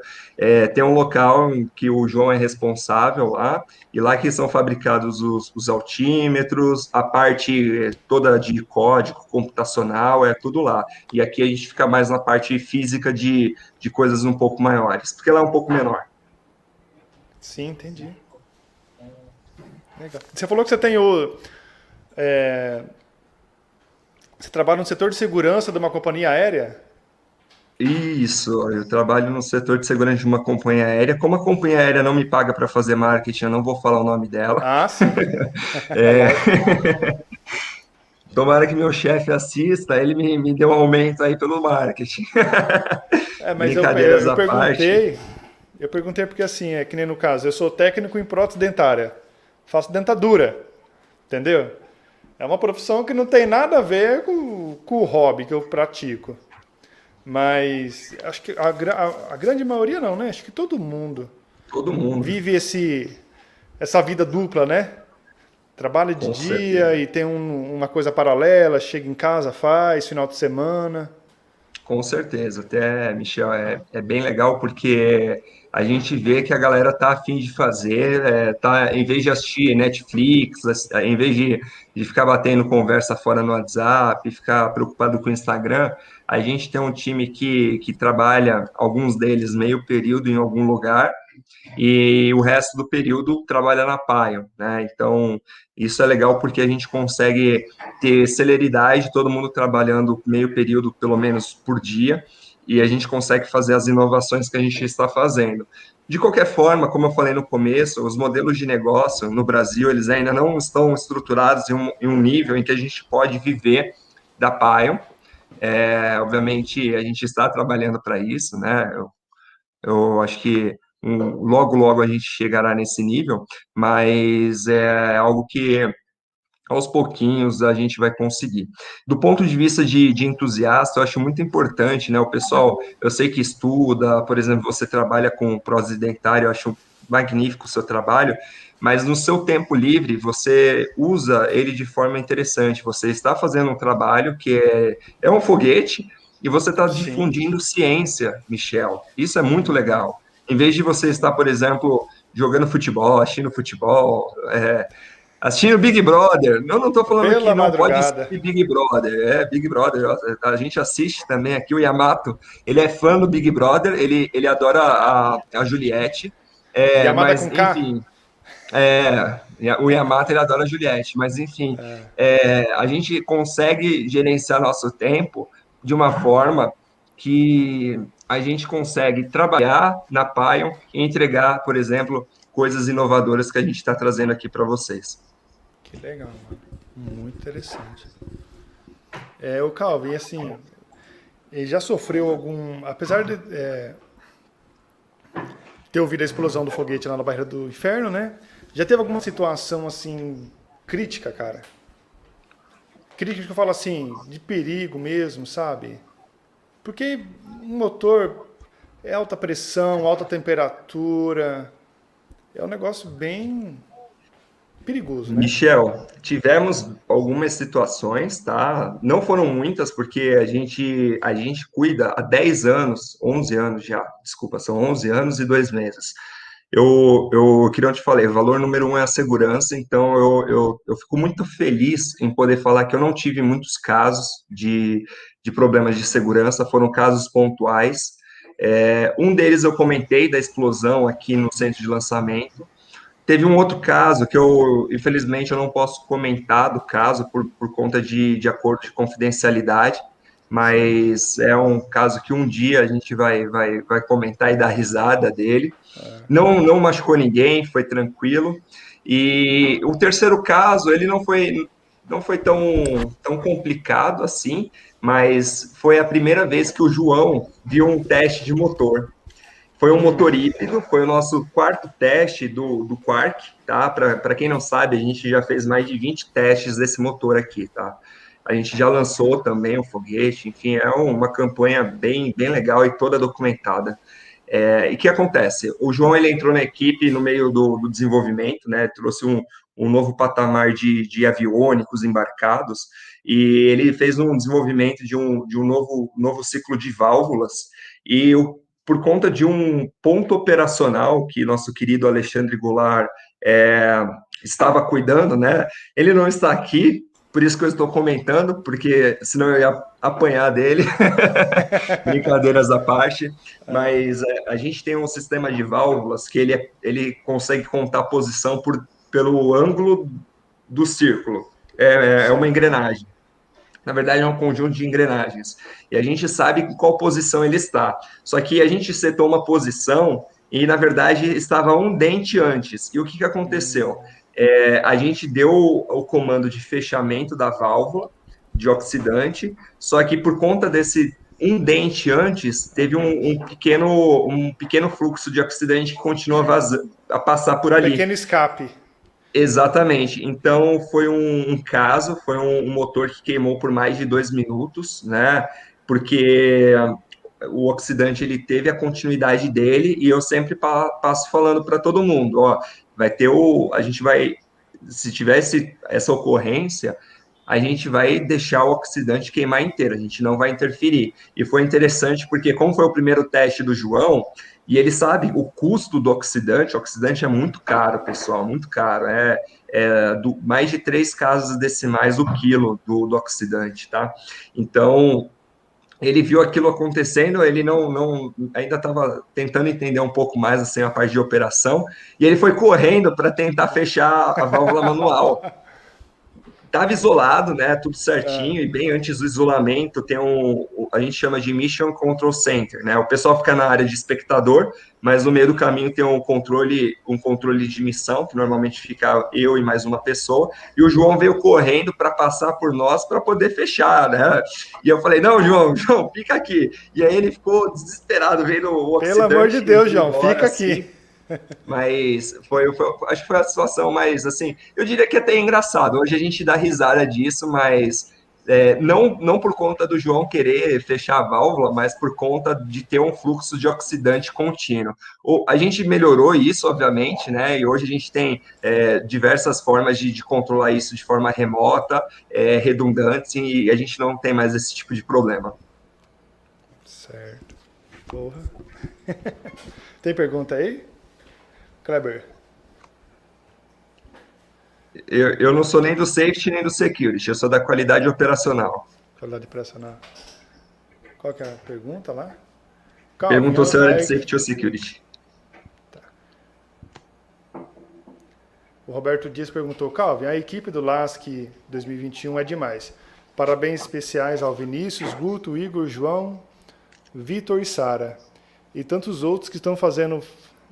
Speaker 3: Tem um local em que o João é responsável lá, e lá que são fabricados os altímetros, a parte toda de código computacional, é tudo lá. E aqui a gente fica mais na parte física de coisas um pouco maiores, porque lá é um pouco menor.
Speaker 1: Sim, entendi. Legal. Você falou que você tem você trabalha no setor de segurança de uma companhia aérea?
Speaker 3: Isso, eu trabalho no setor de segurança de uma companhia aérea. Como a companhia aérea não me paga para fazer marketing, eu não vou falar o nome dela.
Speaker 1: Ah, sim.
Speaker 3: Tomara que meu chefe assista, ele me dê um aumento aí pelo marketing.
Speaker 1: Mas
Speaker 3: Brincadeiras
Speaker 1: eu
Speaker 3: à parte.
Speaker 1: Eu perguntei porque assim, que nem no caso, eu sou técnico em prótese dentária. Faço dentadura, entendeu? É uma profissão que não tem nada a ver com o hobby que eu pratico. Mas acho que a grande maioria não, né? Acho que todo mundo vive essa vida dupla, né? Trabalha de dia e tem uma coisa paralela, chega em casa, faz, final de semana.
Speaker 3: Com certeza. Até, Michel, é bem legal porque a gente vê que a galera tá a fim de fazer, tá, em vez de assistir Netflix, em vez de ficar batendo conversa fora no WhatsApp, ficar preocupado com o Instagram, a gente tem um time que trabalha, alguns deles meio período em algum lugar, e o resto do período trabalha na Paion, né? Então, isso é legal porque a gente consegue ter celeridade, todo mundo trabalhando meio período, pelo menos por dia, e a gente consegue fazer as inovações que a gente está fazendo. De qualquer forma, como eu falei no começo, os modelos de negócio no Brasil, eles ainda não estão estruturados em um nível em que a gente pode viver da Paion. Obviamente, a gente está trabalhando para isso, né? Eu acho que logo, logo a gente chegará nesse nível, mas é algo que aos pouquinhos a gente vai conseguir. Do ponto de vista de entusiasta, eu acho muito importante, né? O pessoal, eu sei que estuda, por exemplo, você trabalha com prótese dentária, eu acho magnífico o seu trabalho, mas no seu tempo livre, você usa ele de forma interessante. Você está fazendo um trabalho que é um foguete e você está
Speaker 1: Sim.
Speaker 3: difundindo ciência, Michel. Isso é muito legal. Em vez de você estar, por exemplo, jogando futebol, assistindo Big Brother. Eu não estou falando que
Speaker 1: Pela
Speaker 3: não pode
Speaker 1: madrugada.
Speaker 3: assistir Big Brother. Big Brother. A gente assiste também aqui. O Yamato, ele é fã do Big Brother, ele adora a Juliette.
Speaker 1: Yamada
Speaker 3: Mas,
Speaker 1: com K?
Speaker 3: enfim, o Yamato, ele adora a Juliette. Mas, enfim, a gente consegue gerenciar nosso tempo de uma forma que a gente consegue trabalhar na Paion e entregar, por exemplo, coisas inovadoras que a gente está trazendo aqui para vocês.
Speaker 1: Que legal, mano. Muito interessante. O Calvin, assim, ele já sofreu algum. Apesar de ter ouvido a explosão do foguete lá na Barreira do Inferno, né? Já teve alguma situação, assim, crítica, cara? Crítica que eu falo assim, de perigo mesmo, sabe? Porque um motor é alta pressão, alta temperatura. É um negócio bem perigoso, né?
Speaker 3: Michel, tivemos algumas situações, tá? Não foram muitas, porque a gente cuida há 10 anos, 11 anos já, desculpa, são 11 anos e 2 meses. Que eu te falei, o valor número um é a segurança, então eu fico muito feliz em poder falar que eu não tive muitos casos de problemas de segurança, foram casos pontuais. Um deles eu comentei da explosão aqui no centro de lançamento. Teve um outro caso que infelizmente, eu não posso comentar do caso por conta de acordo de confidencialidade,
Speaker 1: Sim.
Speaker 3: mas é um caso que um dia a gente vai comentar e dar risada dele. Não machucou ninguém, foi tranquilo. E o terceiro caso, ele não foi tão complicado assim, mas foi a primeira vez que o João viu um teste de motor. Foi um motor híbrido, foi o nosso quarto teste do Quark, tá? Para quem não sabe, a gente já fez mais de 20 testes desse motor aqui, tá? A gente já lançou também o foguete, enfim, é uma campanha bem, bem legal e toda documentada. E o que acontece? O João, ele entrou na equipe no meio do desenvolvimento, né? Trouxe um novo patamar de aviônicos embarcados, e ele fez um desenvolvimento de um novo ciclo de válvulas, e por conta de um ponto operacional que nosso querido Alexandre Goulart estava cuidando, né? Ele não está aqui, por isso que eu estou comentando, porque senão eu ia apanhar dele. Brincadeiras à parte, mas a gente tem um sistema de válvulas que ele consegue contar a posição pelo ângulo do círculo. É uma
Speaker 1: Certo.
Speaker 3: engrenagem. Na verdade, é um conjunto de engrenagens. E a gente sabe em qual posição ele está. Só que a gente setou uma posição e, na verdade, estava um dente antes. E o que aconteceu? A gente deu o comando de fechamento da válvula de oxidante, só que por conta desse um dente antes, teve um pequeno fluxo de oxidante que continua a passar por
Speaker 1: Um
Speaker 3: ali.
Speaker 1: pequeno escape.
Speaker 3: Exatamente. Então, foi um caso, foi um motor que queimou por mais de 2 minutos, né? Porque o oxidante, ele teve a continuidade dele, e eu sempre passo falando para todo mundo, ó, a gente vai, se tivesse essa ocorrência, a gente vai deixar o oxidante queimar inteiro, a gente não vai interferir. E foi interessante porque, como foi o primeiro teste do João, e ele sabe o custo do oxidante, o oxidante é muito caro, pessoal, muito caro, mais de 3 casas decimais o quilo do oxidante, tá? Então, ele viu aquilo acontecendo, ele ainda estava tentando entender um pouco mais assim a parte de operação, e ele foi correndo para tentar fechar a válvula manual. Estava isolado, né? Tudo certinho, e bem antes do isolamento tem a gente chama de Mission Control Center, né? O pessoal fica na área de espectador, mas no meio do caminho tem um controle de missão, que normalmente fica eu e mais uma pessoa, e o João veio correndo para passar por nós para poder fechar, né? E eu falei, não, João, fica aqui. E aí ele ficou desesperado, vendo o oxidante.
Speaker 1: Pelo amor de Deus, João,
Speaker 3: embora,
Speaker 1: fica
Speaker 3: assim.
Speaker 1: aqui.
Speaker 3: Mas acho que foi a situação mais, assim, eu diria que até engraçado. Hoje a gente dá risada disso, mas não por conta do João querer fechar a válvula, mas por conta de ter um fluxo de oxidante contínuo. A gente melhorou isso, obviamente, né? E hoje a gente tem diversas formas de controlar isso de forma remota, redundante, e a gente não tem mais esse tipo de problema.
Speaker 1: Certo. Porra. Tem pergunta aí? Kleber.
Speaker 3: Eu não sou nem do safety nem do security, eu sou da qualidade operacional.
Speaker 1: Qualidade operacional. Qual que é a pergunta lá?
Speaker 3: Perguntou se eu era de safety ou security.
Speaker 1: O Roberto Dias perguntou, Calvin, a equipe do LASC 2021 é demais. Parabéns especiais ao Vinícius, Guto, Igor, João, Vitor e Sara. E tantos outros que estão fazendo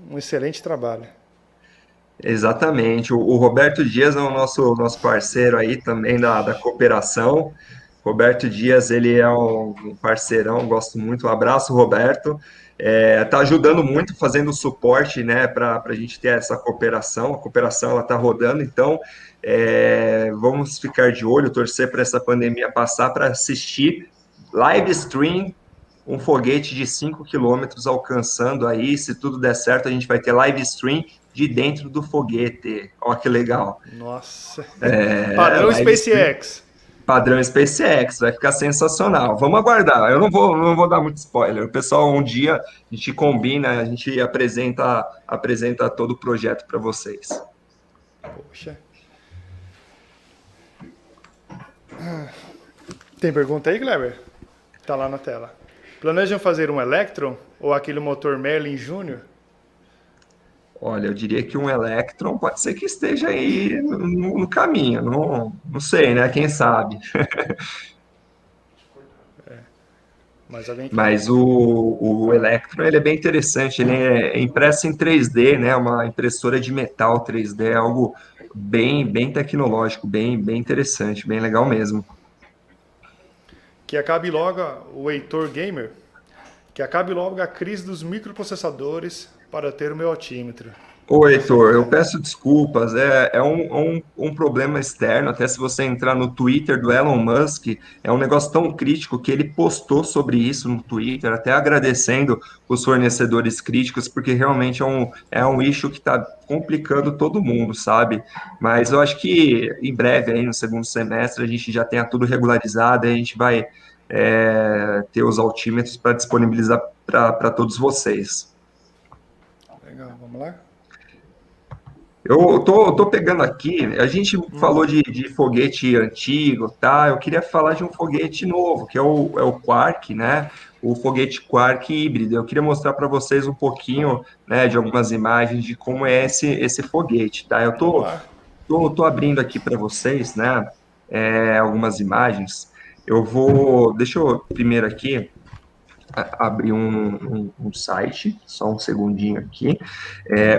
Speaker 1: um excelente trabalho.
Speaker 3: Exatamente. O Roberto Dias é o nosso parceiro aí também da cooperação. Roberto Dias, ele é um parceirão, gosto muito. Um abraço, Roberto. Tá ajudando muito, fazendo suporte, né, para a gente ter essa cooperação. A cooperação, ela tá rodando, então vamos ficar de olho, torcer para essa pandemia passar, para assistir live stream um foguete de 5 quilômetros alcançando aí, se tudo der certo, a gente vai ter live stream de dentro do foguete. Ó, que legal.
Speaker 1: Nossa. Padrão SpaceX.
Speaker 3: Padrão SpaceX, vai ficar sensacional. Vamos aguardar. Eu não vou dar muito spoiler. O pessoal, um dia, a gente combina, a gente apresenta todo o projeto para vocês.
Speaker 1: Poxa. Tem pergunta aí, Kleber? Tá lá na tela. Planejam fazer um Electron ou aquele motor Merlin Júnior?
Speaker 3: Olha, eu diria que um Electron pode ser que esteja aí no caminho. Não sei, né? Quem sabe? Mas o Electron, ele é bem interessante. Ele é impresso em 3D, né? Uma impressora de metal 3D. É algo bem tecnológico, bem interessante, bem legal mesmo.
Speaker 1: Que acabe logo o Heitor Gamer. Que acabe logo a crise dos microprocessadores para ter o meu altímetro.
Speaker 3: Ô, Heitor, eu peço desculpas, é um problema externo, até se você entrar no Twitter do Elon Musk, é um negócio tão crítico que ele postou sobre isso no Twitter, até agradecendo os fornecedores críticos, porque realmente é um issue que está complicando todo mundo, sabe? Mas eu acho que em breve, aí no segundo semestre, a gente já tenha tudo regularizado, e a gente vai ter os altímetros para disponibilizar para todos vocês.
Speaker 1: Legal, vamos lá?
Speaker 3: Eu tô pegando aqui, a gente falou de foguete antigo, tá? Eu queria falar de um foguete novo, que é o Quark, né? O foguete Quark híbrido. Eu queria mostrar para vocês um pouquinho, né, de algumas imagens de como é esse foguete, tá? Eu tô abrindo aqui para vocês, né, algumas imagens. Deixa eu primeiro aqui abrir um site, só um segundinho aqui.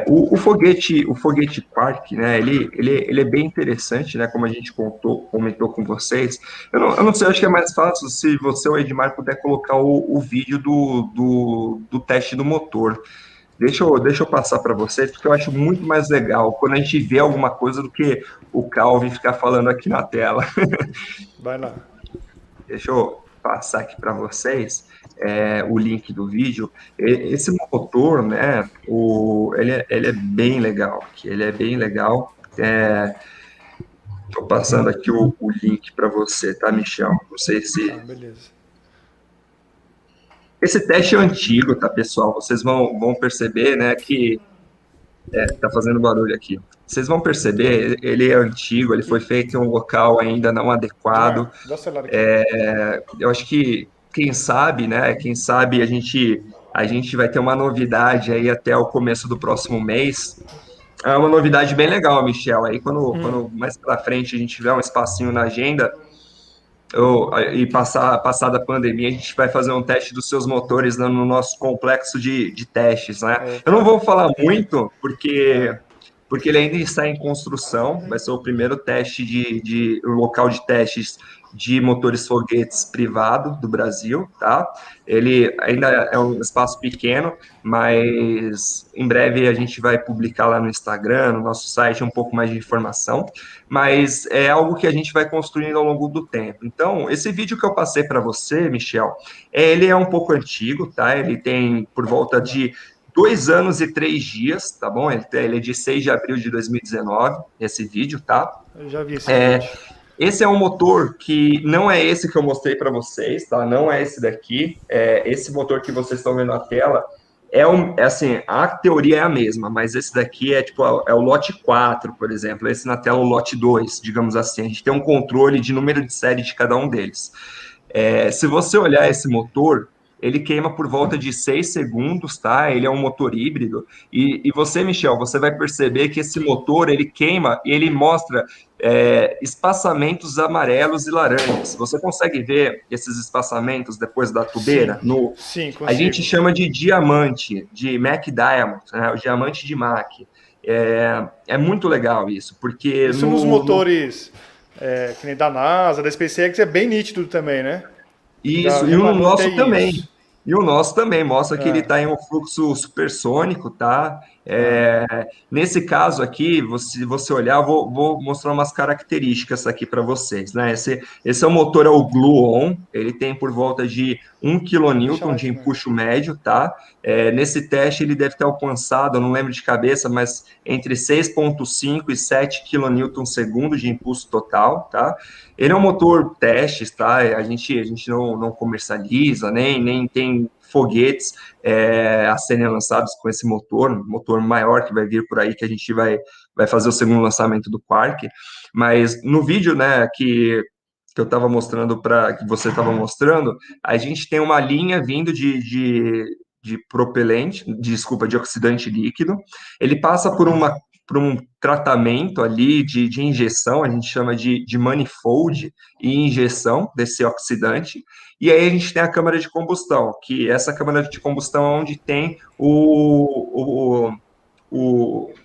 Speaker 3: O foguete Quark, né, ele é bem interessante, né, como a gente comentou com vocês. Eu não sei, acho que é mais fácil se você ou Edmar puder colocar o vídeo do teste do motor. Deixa eu passar para vocês, porque eu acho muito mais legal quando a gente vê alguma coisa do que o Calvin ficar falando aqui na tela.
Speaker 1: Vai lá.
Speaker 3: Deixa eu passar aqui para vocês o link do vídeo. Esse motor, né, ele é bem legal. Ele é bem legal. Estou passando aqui o link para você, tá, Michel? Não sei se...
Speaker 1: Tá, beleza.
Speaker 3: Esse teste é antigo, tá, pessoal? Vocês vão perceber, né, que... tá fazendo barulho aqui. Vocês vão perceber, ele é antigo, ele foi feito em um local ainda não adequado.
Speaker 1: Edmar, dá o celular aqui.
Speaker 3: Eu acho que, quem sabe, né, quem sabe a gente vai ter uma novidade aí até o começo do próximo mês. É uma novidade bem legal, Michel. Aí quando mais para frente a gente tiver um espacinho na agenda, e passada a pandemia, a gente vai fazer um teste dos seus motores no nosso complexo de testes, né? Eu não
Speaker 1: Opa.
Speaker 3: vou falar muito, porque ele ainda está em construção, vai ser o primeiro teste o local de testes de motores foguetes privado do Brasil, tá? Ele ainda é um espaço pequeno, mas em breve a gente vai publicar lá no Instagram, no nosso site, um pouco mais de informação, mas é algo que a gente vai construindo ao longo do tempo. Então, esse vídeo que eu passei para você, Michel, ele é um pouco antigo, tá? Ele tem por volta de 2 anos e 3 dias, tá bom? Ele é de 6 de abril de 2019, esse vídeo, tá?
Speaker 1: Eu já vi esse vídeo.
Speaker 3: Esse é um motor que não é esse que eu mostrei para vocês, tá? Não é esse daqui. Esse motor que vocês estão vendo na tela assim, a teoria é a mesma, mas esse daqui é tipo é o lote 4, por exemplo. Esse na tela é o lote 2, digamos assim. A gente tem um controle de número de série de cada um deles. Se você olhar esse motor, ele queima por volta de 6 segundos, tá? Ele é um motor híbrido. E você, Michel, você vai perceber que esse motor, ele queima e ele mostra espaçamentos amarelos e laranjas. Você consegue ver esses espaçamentos depois da tubeira?
Speaker 1: Sim, consigo.
Speaker 3: A gente chama de diamante, de Mac Diamond, né? O diamante de Mac. É muito legal isso, porque...
Speaker 1: Isso nos motores que nem da NASA, da SpaceX, é bem nítido também, né?
Speaker 3: Isso, e o nosso também. E o nosso também mostra que ele está em um fluxo supersônico, tá? Nesse caso aqui, se você olhar, vou mostrar umas características aqui para vocês, né? Esse é o motor, é o Gluon, ele tem por volta de 1 kN de empuxo médio, tá? Nesse teste ele deve ter alcançado, eu não lembro de cabeça, mas entre 6,5 e 7 kN/segundo de impulso total, tá? Ele é um motor testes, tá? A gente não comercializa, nem tem foguetes a serem lançados com esse motor maior que vai vir por aí, que a gente vai fazer o segundo lançamento do Quark. Mas no vídeo, né, que eu estava mostrando, que você estava mostrando, a gente tem uma linha vindo de propelente, de oxidante líquido. Ele passa por um tratamento ali de injeção, a gente chama de manifold e injeção desse oxidante, e aí a gente tem a câmara de combustão, que essa câmara de combustão é onde tem o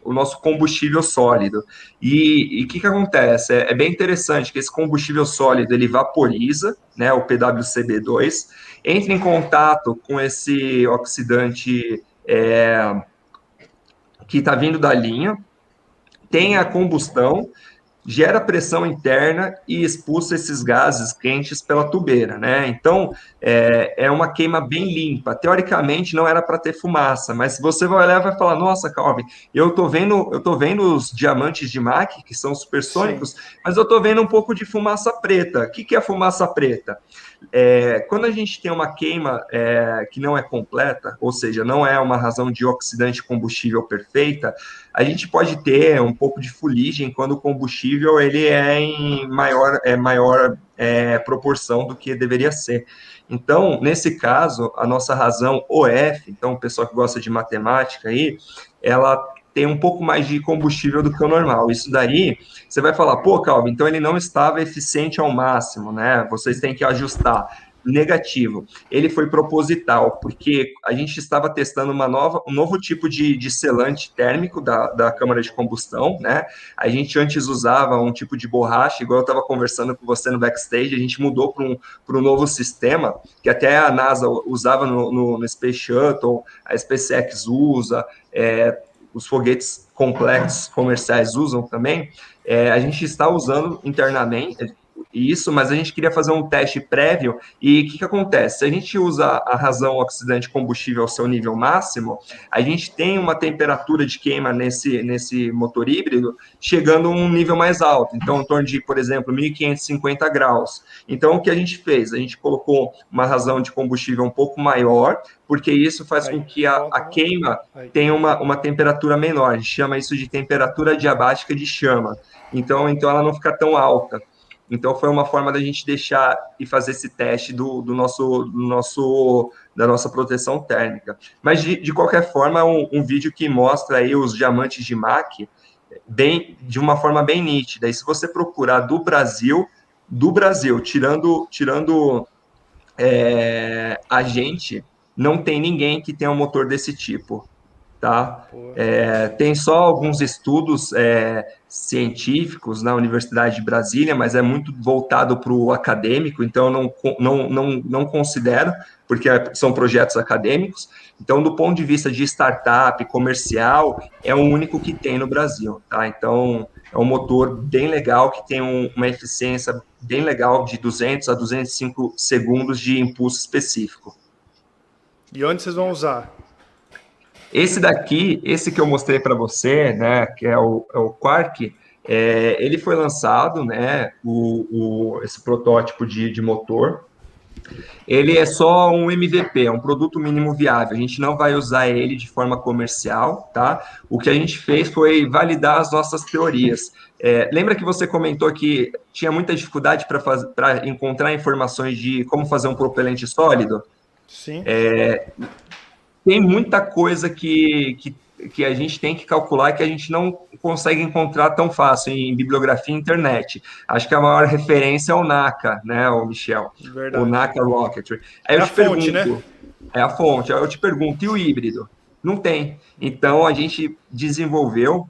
Speaker 3: nosso combustível sólido. E o que acontece? É bem interessante que esse combustível sólido, ele vaporiza, né, o PWCB2, entra em contato com esse oxidante que está vindo da linha, tem a combustão, gera pressão interna e expulsa esses gases quentes pela tubeira, né? Então, é uma queima bem limpa. Teoricamente, não era para ter fumaça, mas se você vai olhar, vai falar, nossa, Calvin, eu tô vendo os diamantes de Mach, que são supersônicos, mas eu tô vendo um pouco de fumaça preta. O que é fumaça preta? Quando a gente tem uma queima que não é completa, ou seja, não é uma razão de oxidante combustível perfeita, a gente pode ter um pouco de fuligem quando o combustível ele é em maior proporção do que deveria ser. Então, nesse caso, a nossa razão OF, então o pessoal que gosta de matemática aí, ela tem um pouco mais de combustível do que o normal. Isso daí, você vai falar, pô, Calvin, então ele não estava eficiente ao máximo, né? Vocês têm que ajustar. Negativo. Ele foi proposital, porque a gente estava testando um novo tipo de selante térmico da câmara de combustão, né? A gente antes usava um tipo de borracha, igual eu estava conversando com você no backstage, a gente mudou para um novo sistema, que até a NASA usava no Space Shuttle, a SpaceX usa, os foguetes complexos comerciais usam também. A gente está usando internamente, isso, mas a gente queria fazer um teste prévio. E o que acontece? Se a gente usa a razão oxidante combustível ao seu nível máximo, a gente tem uma temperatura de queima nesse motor híbrido chegando a um nível mais alto. Então, em torno de, por exemplo, 1.550 graus. Então, o que a gente fez? A gente colocou uma razão de combustível um pouco maior, porque isso faz com que a queima tenha uma temperatura menor. A gente chama isso de temperatura adiabática de chama. Então ela não fica tão alta. Então, foi uma forma da gente deixar e fazer esse teste da nossa proteção térmica. Mas, de qualquer forma, é um vídeo que mostra aí os diamantes de MAC de uma forma bem nítida. E se você procurar do Brasil, tirando a gente, não tem ninguém que tenha um motor desse tipo. Tá? Tem só alguns estudos científicos na Universidade de Brasília, mas é muito voltado para o acadêmico, então não considero, porque são projetos acadêmicos. Então, do ponto de vista de startup, comercial, é o único que tem no Brasil. Tá? Então, é um motor bem legal, que tem uma eficiência bem legal de 200 a 205 segundos de impulso específico.
Speaker 1: E onde vocês vão usar?
Speaker 3: Esse que eu mostrei para você, né, que é o Quark, ele foi lançado, né, esse protótipo de motor. Ele é só um MVP, é um produto mínimo viável. A gente não vai usar ele de forma comercial, tá? O que a gente fez foi validar as nossas teorias. Lembra que você comentou que tinha muita dificuldade para encontrar informações de como fazer um propelente sólido?
Speaker 1: Sim.
Speaker 3: Tem muita coisa que a gente tem que calcular que a gente não consegue encontrar tão fácil em bibliografia e internet. Acho que a maior referência é o NACA, né, o Michel?
Speaker 1: Verdade.
Speaker 3: O NACA Rocketry. Aí eu te pergunto,
Speaker 1: fonte, né?
Speaker 3: É a fonte. Aí eu te pergunto, e o híbrido? Não tem. Então, a gente desenvolveu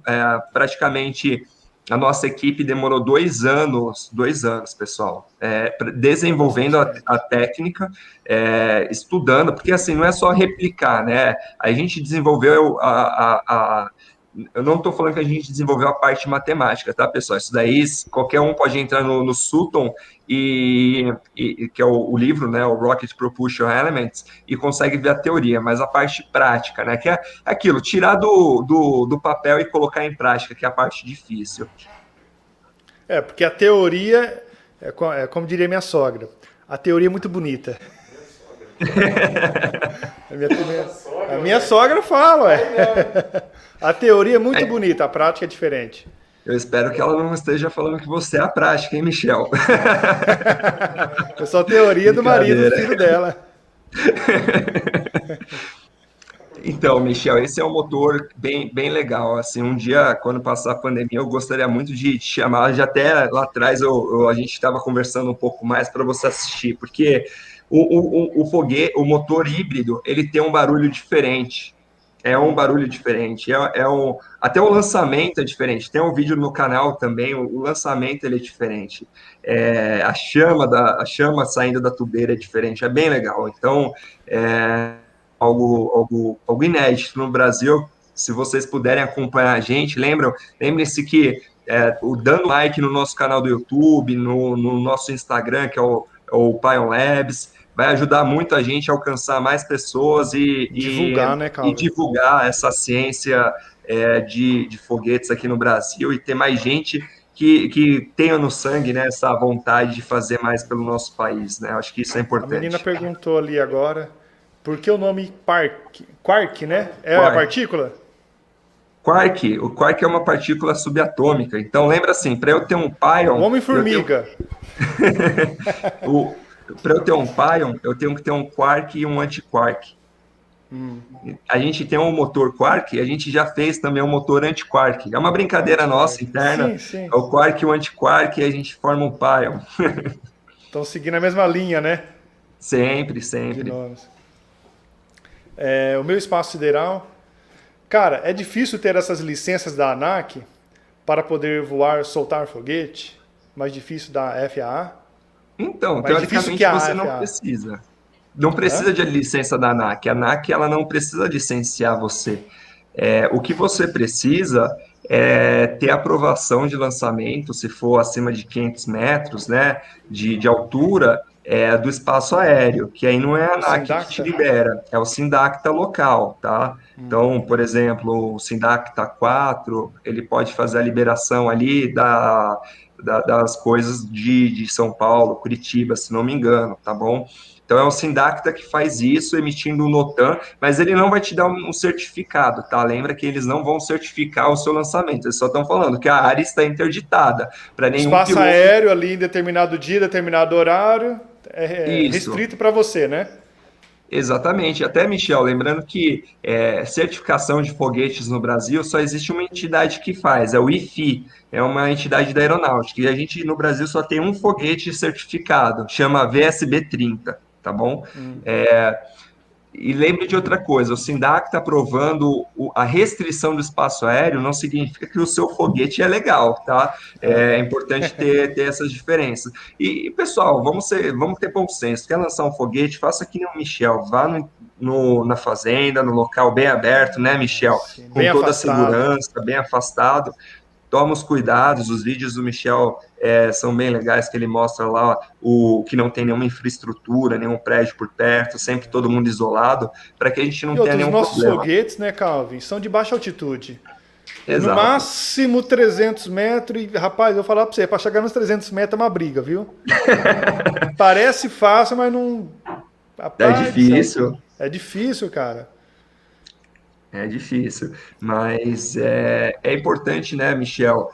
Speaker 3: praticamente... A nossa equipe demorou 2 anos, pessoal, desenvolvendo a técnica, estudando, porque assim, não é só replicar, né? A gente desenvolveu eu não estou falando que a gente desenvolveu a parte matemática, tá, pessoal? Isso daí, qualquer um pode entrar no Sutton, que é o livro, né, o Rocket Propulsion Elements, e consegue ver a teoria, mas a parte prática, né, que é aquilo, tirar do papel e colocar em prática, que é a parte difícil.
Speaker 1: Porque a teoria, como diria minha sogra, a teoria é muito bonita. A minha sogra fala, a teoria é muito bonita, a prática é diferente.
Speaker 3: Eu espero que ela não esteja falando que você é a prática, hein, Michel?
Speaker 1: Eu sou a teoria do marido do filho dela.
Speaker 3: Então, Michel, esse é um motor bem legal. Assim, um dia, quando passar a pandemia, eu gostaria muito de te chamar. Já até lá atrás a gente estava conversando um pouco mais para você assistir, porque o motor híbrido, ele tem um barulho diferente. É um barulho diferente. Até o lançamento é diferente. Tem um vídeo no canal também, o lançamento ele é diferente. A chama saindo da tubeira é diferente. É bem legal. Então, algo inédito no Brasil. Se vocês puderem acompanhar a gente, lembrem-se que dando like no nosso canal do YouTube, no nosso Instagram, que é o Pion Labs, vai ajudar muito a gente a alcançar mais pessoas e
Speaker 1: divulgar, né, Calvin?
Speaker 3: E divulgar essa ciência de foguetes aqui no Brasil e ter mais gente que tenha no sangue, né, essa vontade de fazer mais pelo nosso país, né? Acho que isso é importante.
Speaker 1: A menina perguntou ali agora, por que o nome Quark, né? É
Speaker 3: Quark.
Speaker 1: A partícula?
Speaker 3: O quark é uma partícula subatômica. Então, lembra assim, para eu ter um pion...
Speaker 1: Homem-formiga.
Speaker 3: Para eu ter um pion, eu tenho que ter um quark e um antiquark. A gente tem um motor quark, a gente já fez também um motor antiquark. É uma brincadeira nossa interna.
Speaker 1: Sim.
Speaker 3: É o quark e o antiquark, e a gente forma um pion.
Speaker 1: Estão seguindo a mesma linha, né?
Speaker 3: Sempre.
Speaker 1: O meu espaço sideral... Cara, é difícil ter essas licenças da ANAC para poder voar, soltar foguete? Mais difícil da FAA?
Speaker 3: Então,
Speaker 1: mais
Speaker 3: teoricamente
Speaker 1: que a
Speaker 3: você
Speaker 1: FAA.
Speaker 3: não precisa. Não precisa de licença da ANAC. A ANAC ela não precisa licenciar você. O que você precisa ter aprovação de lançamento, se for acima de 500 metros, né, de altura, do espaço aéreo, que aí não é a ANAC que te
Speaker 1: Sindacta?
Speaker 3: libera, é o Sindacta local, tá? Então, por exemplo, o Sindacta 4, ele pode fazer a liberação ali das coisas de São Paulo, Curitiba, se não me engano, tá bom? Então, é o Sindacta que faz isso, emitindo o NOTAM, mas ele não vai te dar um certificado, tá? Lembra que eles não vão certificar o seu lançamento, eles só estão falando que a área está interditada para
Speaker 1: O
Speaker 3: nenhum
Speaker 1: espaço
Speaker 3: piloto.
Speaker 1: aéreo ali em determinado dia, determinado horário, é
Speaker 3: Isso.
Speaker 1: restrito para você, né?
Speaker 3: Exatamente. Até, Michel, lembrando que certificação de foguetes no Brasil só existe uma entidade que faz, é o IFI, é uma entidade da aeronáutica, e a gente no Brasil só tem um foguete certificado, chama VSB-30, tá bom? E lembre de outra coisa, o SINDAC está aprovando a restrição do espaço aéreo, não significa que o seu foguete é legal, tá? É importante ter essas diferenças. E, pessoal, vamos ter bom senso. Quer lançar um foguete, faça que nem o Michel, vá na fazenda, no local bem aberto, né, Michel?
Speaker 1: Sim,
Speaker 3: Com
Speaker 1: bem
Speaker 3: toda a
Speaker 1: afastado.
Speaker 3: segurança, bem afastado. Toma os cuidados, os vídeos do Michel são bem legais, que ele mostra lá o que não tem nenhuma infraestrutura, nenhum prédio por perto, sempre todo mundo isolado, para que a gente não
Speaker 1: E
Speaker 3: tenha
Speaker 1: outros,
Speaker 3: nenhum
Speaker 1: nossos
Speaker 3: problema.
Speaker 1: foguetes, né, Calvin, são de baixa altitude. No
Speaker 3: Exato.
Speaker 1: máximo 300 metros. E, rapaz, eu vou falar para você, para chegar nos 300 metros é uma briga, viu? Parece fácil, mas não...
Speaker 3: É
Speaker 1: Rapaz do céu.
Speaker 3: difícil,
Speaker 1: É difícil, cara.
Speaker 3: é difícil, mas é importante, né, Michel?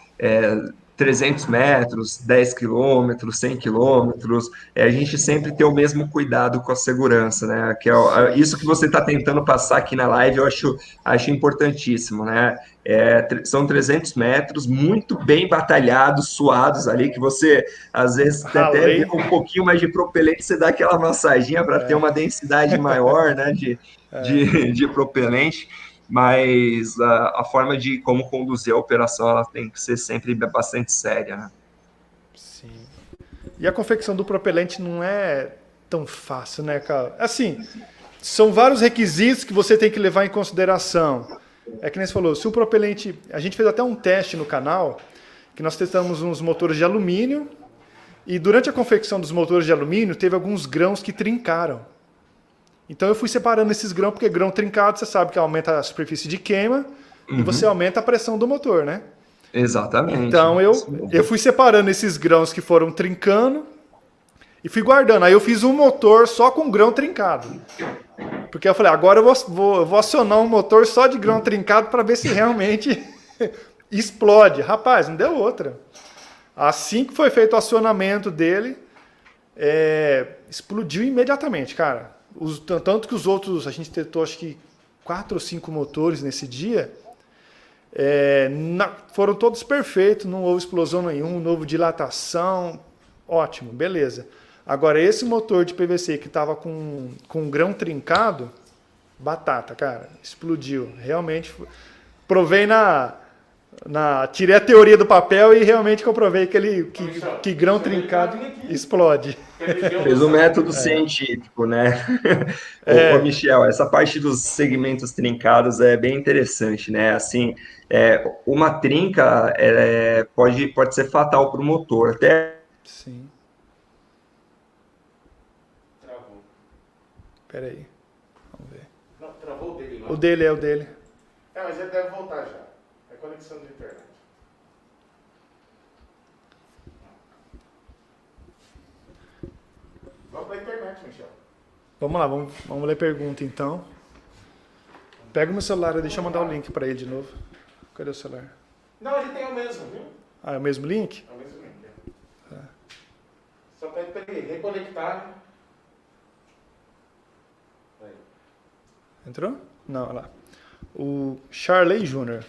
Speaker 3: 300 metros, 10 quilômetros, 100 quilômetros, a gente sempre ter o mesmo cuidado com a segurança, né? Que
Speaker 1: Sim.
Speaker 3: isso que você está tentando passar aqui na live, eu acho importantíssimo, né? São 300 metros muito bem batalhados, suados ali, que você às vezes até vê
Speaker 1: Ralei.
Speaker 3: um pouquinho mais de propelente, você dá aquela massaginha para ter uma densidade maior, né, de propelente, mas a forma de como conduzir a operação ela tem que ser sempre bastante séria, né?
Speaker 1: Sim. E a confecção do propelente não é tão fácil, né, cara? Assim, são vários requisitos que você tem que levar em consideração. É que nem você falou, se o propelente... A gente fez até um teste no canal, que nós testamos uns motores de alumínio, e durante a confecção dos motores de alumínio, teve alguns grãos que trincaram. Então eu fui separando esses grãos, porque grão trincado, você sabe que aumenta a superfície de queima, e você aumenta a pressão do motor, né?
Speaker 3: Exatamente.
Speaker 1: Então eu fui separando esses grãos que foram trincando e fui guardando. Aí eu fiz um motor só com grão trincado. Porque eu falei, agora eu vou acionar um motor só de grão trincado para ver se realmente explode. Rapaz, não deu outra. Assim que foi feito o acionamento dele, explodiu imediatamente, cara. Tanto que os outros, a gente testou acho que 4 ou 5 motores nesse dia, foram todos perfeitos, não houve explosão nenhuma, não houve dilatação, ótimo, beleza. Agora esse motor de PVC que estava com grão trincado, batata, cara, explodiu. Realmente, provei tirei a teoria do papel e realmente comprovei que grão trincado explode.
Speaker 3: Fez um método científico, né? Ô, Michel, essa parte dos segmentos trincados é bem interessante, né? Assim, uma trinca pode ser fatal para o motor. Até
Speaker 1: Sim.
Speaker 2: Travou.
Speaker 1: Pera aí. Vamos ver.
Speaker 2: Não, travou o dele lá.
Speaker 1: O dele é o dele.
Speaker 2: Mas ele deve voltar já. É conexão de internet. Vamos pra internet, Michel.
Speaker 1: Vamos lá, vamos ler pergunta então. Pega o meu celular, deixa eu mandar o link para ele de novo. Cadê o celular?
Speaker 2: Não, ele tem o mesmo, viu?
Speaker 1: Ah, é o mesmo link?
Speaker 2: É o mesmo link. Só pede pra ele reconectar. Aí.
Speaker 1: Entrou? Não, olha lá. O Charley Júnior.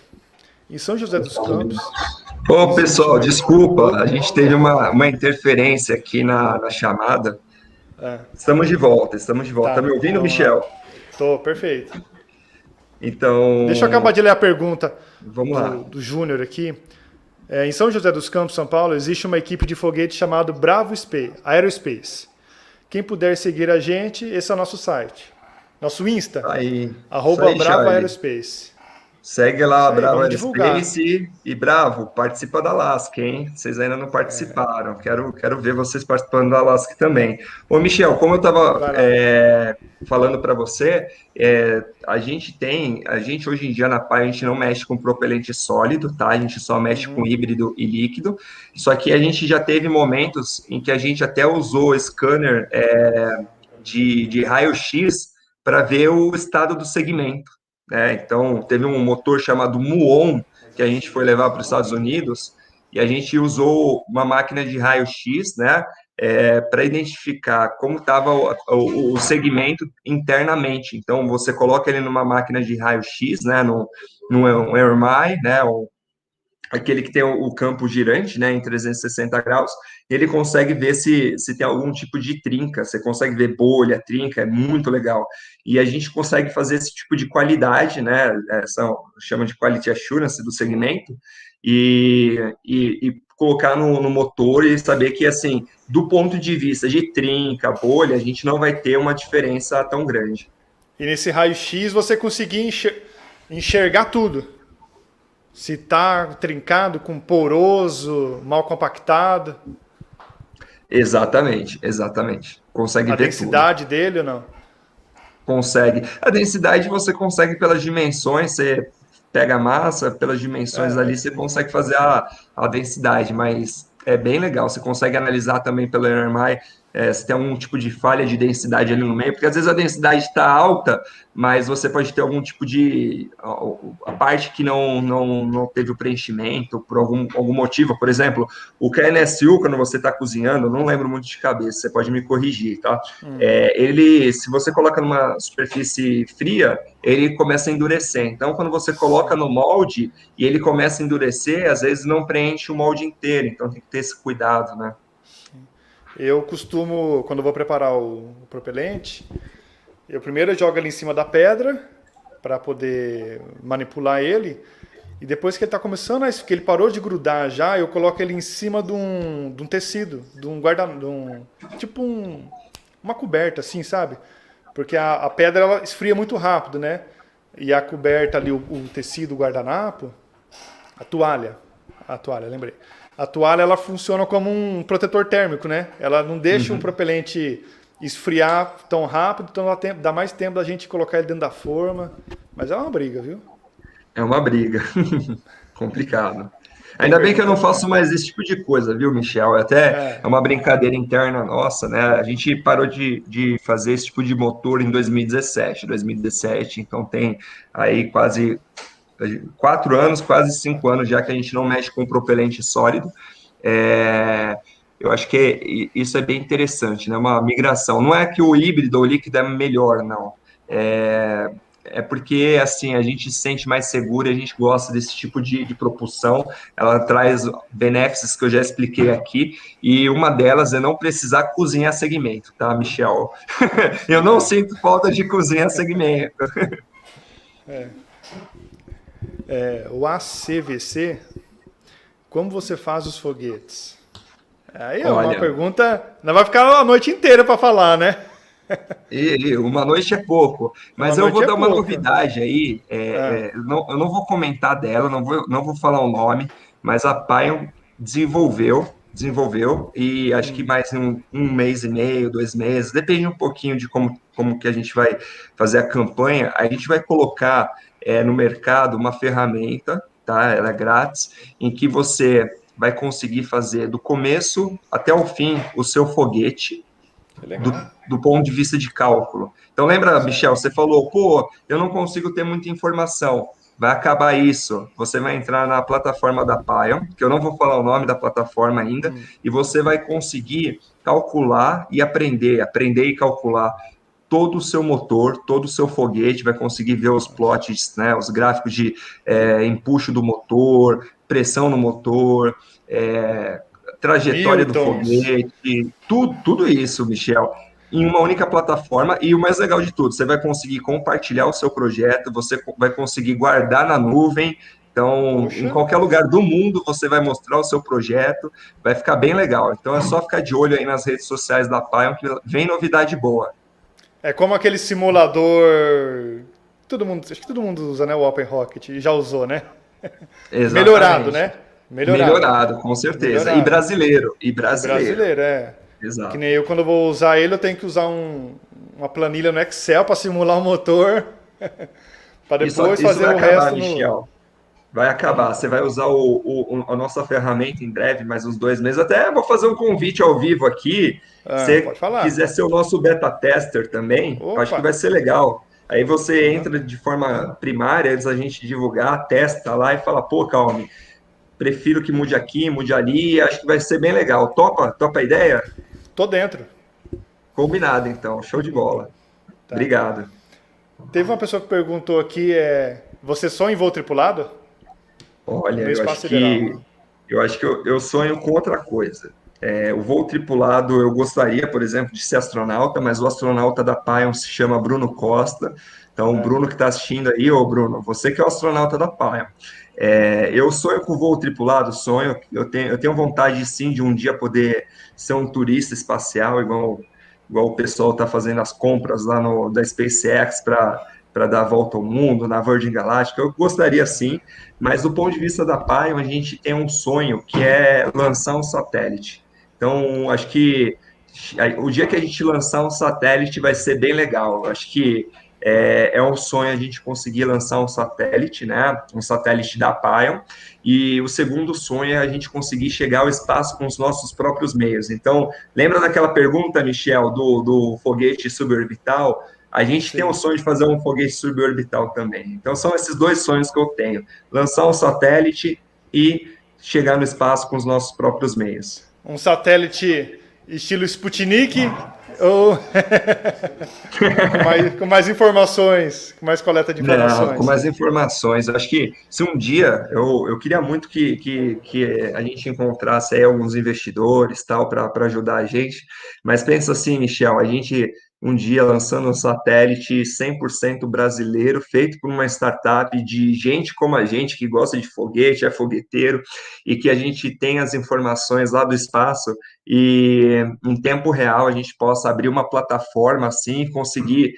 Speaker 1: Em São José dos Campos.
Speaker 3: Ô, pessoal, desculpa, a gente teve uma interferência aqui na chamada. Estamos de volta. Tá me ouvindo,
Speaker 1: vamos
Speaker 3: Michel?
Speaker 1: lá. Tô, perfeito.
Speaker 3: Então,
Speaker 1: Deixa eu acabar de ler a pergunta
Speaker 3: vamos lá.
Speaker 1: do Júnior aqui. Em São José dos Campos, São Paulo, existe uma equipe de foguete chamada Bravo Aerospace. Quem puder seguir a gente, esse é o nosso site. Nosso Insta,
Speaker 3: Aí,
Speaker 1: @
Speaker 3: isso aí,
Speaker 1: Bravo
Speaker 3: Charlie.
Speaker 1: Aerospace.
Speaker 3: Segue lá,
Speaker 1: Isso aí,
Speaker 3: Bravo
Speaker 1: vamos divulgar.
Speaker 3: Aerospace e Bravo, participa da LASC, hein? Vocês ainda não participaram. Quero ver vocês participando da LASC também. Ô, Michel, como eu estava
Speaker 1: Vai lá.
Speaker 3: falando para você, a gente hoje em dia na PAI, a gente não mexe com propelente sólido, tá? A gente só mexe com
Speaker 1: Uhum.
Speaker 3: híbrido e líquido. Só que a gente já teve momentos em que a gente até usou scanner de raio-x para ver o estado do segmento, né? Então, teve um motor chamado Muon, que a gente foi levar para os Estados Unidos, e a gente usou uma máquina de raio-x, né, para identificar como estava o segmento internamente. Então, você coloca ele numa máquina de raio-x, né, num AirMi, né, aquele que tem o campo girante, né, em 360 graus, ele consegue ver se tem algum tipo de trinca, você consegue ver bolha, trinca, é muito legal. E a gente consegue fazer esse tipo de qualidade, né, chama de quality assurance do segmento, e colocar no motor e saber que, assim, do ponto de vista de trinca, bolha, a gente não vai ter uma diferença tão grande.
Speaker 1: E nesse raio-x você conseguir enxergar tudo. Se tá trincado, com poroso, mal compactado,
Speaker 3: Exatamente, exatamente. Consegue
Speaker 1: a
Speaker 3: ver tudo.
Speaker 1: densidade dele ou não.
Speaker 3: Consegue. A densidade você consegue pelas dimensões, você pega a massa, pelas dimensões ali você
Speaker 1: Uhum.
Speaker 3: consegue fazer a densidade, mas é bem legal. Você consegue analisar também pelo NMI se tem algum tipo de falha de densidade ali no meio, porque às vezes a densidade está alta, mas você pode ter algum tipo de. A parte que não teve o preenchimento por algum motivo. Por exemplo, o KNSU, quando você está cozinhando, eu não lembro muito de cabeça, você pode me corrigir, tá? Se você coloca numa superfície fria, ele começa a endurecer. Então, quando você coloca no molde e ele começa a endurecer, às vezes não preenche o molde inteiro. Então, tem que ter esse cuidado, né?
Speaker 1: Eu costumo, quando eu vou preparar o propelente, eu primeiro jogo ele em cima da pedra para poder manipular ele. E depois que ele está começando, que ele parou de grudar já, eu coloco ele em cima de um tecido, de um guarda, tipo uma coberta, assim, sabe? Porque a pedra ela esfria muito rápido, né? E a coberta ali, o tecido, o guardanapo, a toalha, lembrei. A toalha ela funciona como um protetor térmico, né? Ela não deixa o propelente esfriar tão rápido, então dá mais tempo da gente colocar ele dentro da forma. Mas é uma briga, viu?
Speaker 3: É uma briga. Complicado.
Speaker 1: Tem
Speaker 3: Ainda bem que eu
Speaker 1: pergunta
Speaker 3: não
Speaker 1: aí?
Speaker 3: faço mais esse tipo de coisa, viu, Michel? É
Speaker 1: É.
Speaker 3: uma brincadeira interna nossa, né? A gente parou de fazer esse tipo de motor em 2017, então tem aí quase 4 anos, quase 5 anos já que a gente não mexe com propelente sólido. Eu acho que isso é bem interessante, né? Uma migração. Não é que o híbrido ou o líquido é melhor, não. É porque, assim, a gente se sente mais seguro e a gente gosta desse tipo de propulsão. Ela traz benefícios que eu já expliquei aqui, e uma delas é não precisar cozinhar segmento, tá, Michel? Eu não sinto falta de cozinhar segmento.
Speaker 1: O ACVC, como você faz os foguetes? Aí é uma
Speaker 3: Olha,
Speaker 1: pergunta. Não vai ficar a noite inteira para falar, né?
Speaker 3: uma noite é pouco,
Speaker 1: Uma
Speaker 3: mas eu
Speaker 1: noite
Speaker 3: vou
Speaker 1: é
Speaker 3: dar uma
Speaker 1: pouco.
Speaker 3: novidade aí.
Speaker 1: Ah,
Speaker 3: Eu não vou comentar dela, não vou falar o nome, mas a Pion desenvolveu, e acho que mais um mês e meio, 2 meses, depende um pouquinho de como que a gente vai fazer a campanha. A gente vai colocar no mercado uma ferramenta, tá? Ela é grátis, em que você vai conseguir fazer do começo até o fim o seu foguete
Speaker 1: que
Speaker 3: do,
Speaker 1: legal.
Speaker 3: do ponto de vista de cálculo. Então, lembra,
Speaker 1: Certo.
Speaker 3: Michel, você falou, pô, eu não consigo ter muita informação. Vai acabar isso. Você vai entrar na plataforma da Pion, que eu não vou falar o nome da plataforma ainda, e você vai conseguir calcular e aprender e calcular todo o seu motor, todo o seu foguete, vai conseguir ver os plots, né, os gráficos de empuxo do motor, pressão no motor, trajetória do
Speaker 1: Newtons.
Speaker 3: foguete, tudo isso, Michel, em uma única plataforma. E o mais legal de tudo, você vai conseguir compartilhar o seu projeto, você vai conseguir guardar na nuvem. Então, em
Speaker 1: Poxa.
Speaker 3: qualquer lugar do mundo, você vai mostrar o seu projeto, vai ficar bem legal. Então, é só ficar de olho aí nas redes sociais da Pion, que vem novidade boa.
Speaker 1: É como aquele simulador acho que todo mundo usa, né, o Open Rocket, e já usou, né?
Speaker 3: Exatamente.
Speaker 1: Melhorado, né?
Speaker 3: Melhorado, com certeza.
Speaker 1: Melhorado.
Speaker 3: E brasileiro.
Speaker 1: E brasileiro, é. Que
Speaker 3: Exato.
Speaker 1: nem eu, quando eu vou usar ele, eu tenho que usar uma planilha no Excel para simular o motor, para depois
Speaker 3: Isso
Speaker 1: fazer
Speaker 3: vai
Speaker 1: o
Speaker 3: acabar,
Speaker 1: resto no...
Speaker 3: Michel. Vai acabar. Você vai usar a nossa ferramenta em breve, mais uns 2 meses. Até vou fazer um convite ao vivo aqui. Se
Speaker 1: Ah,
Speaker 3: você
Speaker 1: pode falar.
Speaker 3: quiser ser o nosso beta tester também, eu acho que
Speaker 1: Opa!
Speaker 3: vai ser legal. Aí você
Speaker 1: Aham.
Speaker 3: entra de forma primária, antes da gente divulgar, testa lá e fala, pô, Calme, prefiro que mude aqui, mude ali, acho que vai ser bem legal. Topa a ideia?
Speaker 1: Tô dentro.
Speaker 3: Combinado, então. Show de bola.
Speaker 1: Tá.
Speaker 3: Obrigado.
Speaker 1: Teve uma pessoa que perguntou aqui, você sonha em voo tripulado?
Speaker 3: Olha,
Speaker 1: No espaço sideral.
Speaker 3: eu acho que eu sonho com outra coisa. O voo tripulado, eu gostaria, por exemplo, de ser astronauta, mas o astronauta da Pion se chama Bruno Costa. Então, o
Speaker 1: É.
Speaker 3: Bruno que está assistindo aí, ô Bruno, você que é o astronauta da Pion. Eu sonho com voo tripulado, eu tenho vontade, sim, de um dia poder ser um turista espacial, igual o pessoal está fazendo as compras lá da SpaceX para dar a volta ao mundo, na Virgin Galactic. Eu gostaria, sim, mas do ponto de vista da Pion, a gente tem um sonho que é lançar um satélite. Então, acho que o dia que a gente lançar um satélite vai ser bem legal. Acho que é um sonho a gente conseguir lançar um satélite, né? Um satélite da Pion. E o segundo sonho é a gente conseguir chegar ao espaço com os nossos próprios meios. Então, lembra daquela pergunta, Michel, do foguete suborbital? A gente tem o
Speaker 1: Sim.
Speaker 3: sonho de fazer um foguete suborbital também. Então, são esses dois sonhos que eu tenho: lançar um satélite e chegar no espaço com os nossos próprios meios.
Speaker 1: Um satélite estilo Sputnik ou com mais informações, com mais coleta de
Speaker 3: Não, com
Speaker 1: informações?
Speaker 3: mais informações. Eu acho que se um dia eu queria muito que a gente encontrasse aí alguns investidores tal para ajudar a gente, mas pensa assim, Michel, a gente um dia lançando um satélite 100% brasileiro, feito por uma startup de gente como a gente, que gosta de foguete, é fogueteiro, e que a gente tem as informações lá do espaço e em tempo real a gente possa abrir uma plataforma assim e conseguir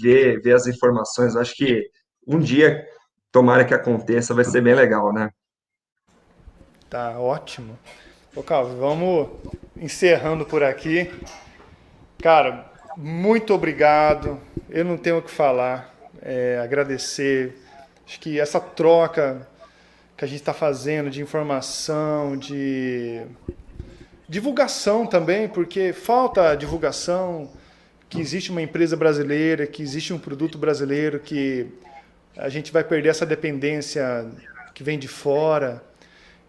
Speaker 3: ver as informações. Eu acho que um dia, tomara que aconteça, vai ser bem legal, né?
Speaker 1: Tá ótimo. Ô, Calvo, vamos encerrando por aqui. Cara, muito obrigado. Eu não tenho o que falar. Agradecer. Acho que essa troca que a gente está fazendo de informação, de divulgação também, porque falta divulgação, que existe uma empresa brasileira, que existe um produto brasileiro, que a gente vai perder essa dependência que vem de fora.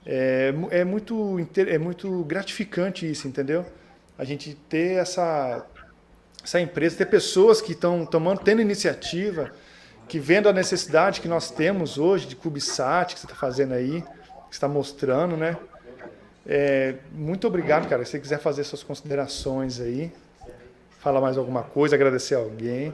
Speaker 1: É muito gratificante isso, entendeu? A gente ter essa empresa, ter pessoas que estão tendo iniciativa, que vendo a necessidade que nós temos hoje de CubeSat, que você está fazendo aí, que está mostrando, né? Muito obrigado, cara. Se você quiser fazer suas considerações aí, falar mais alguma coisa, agradecer alguém.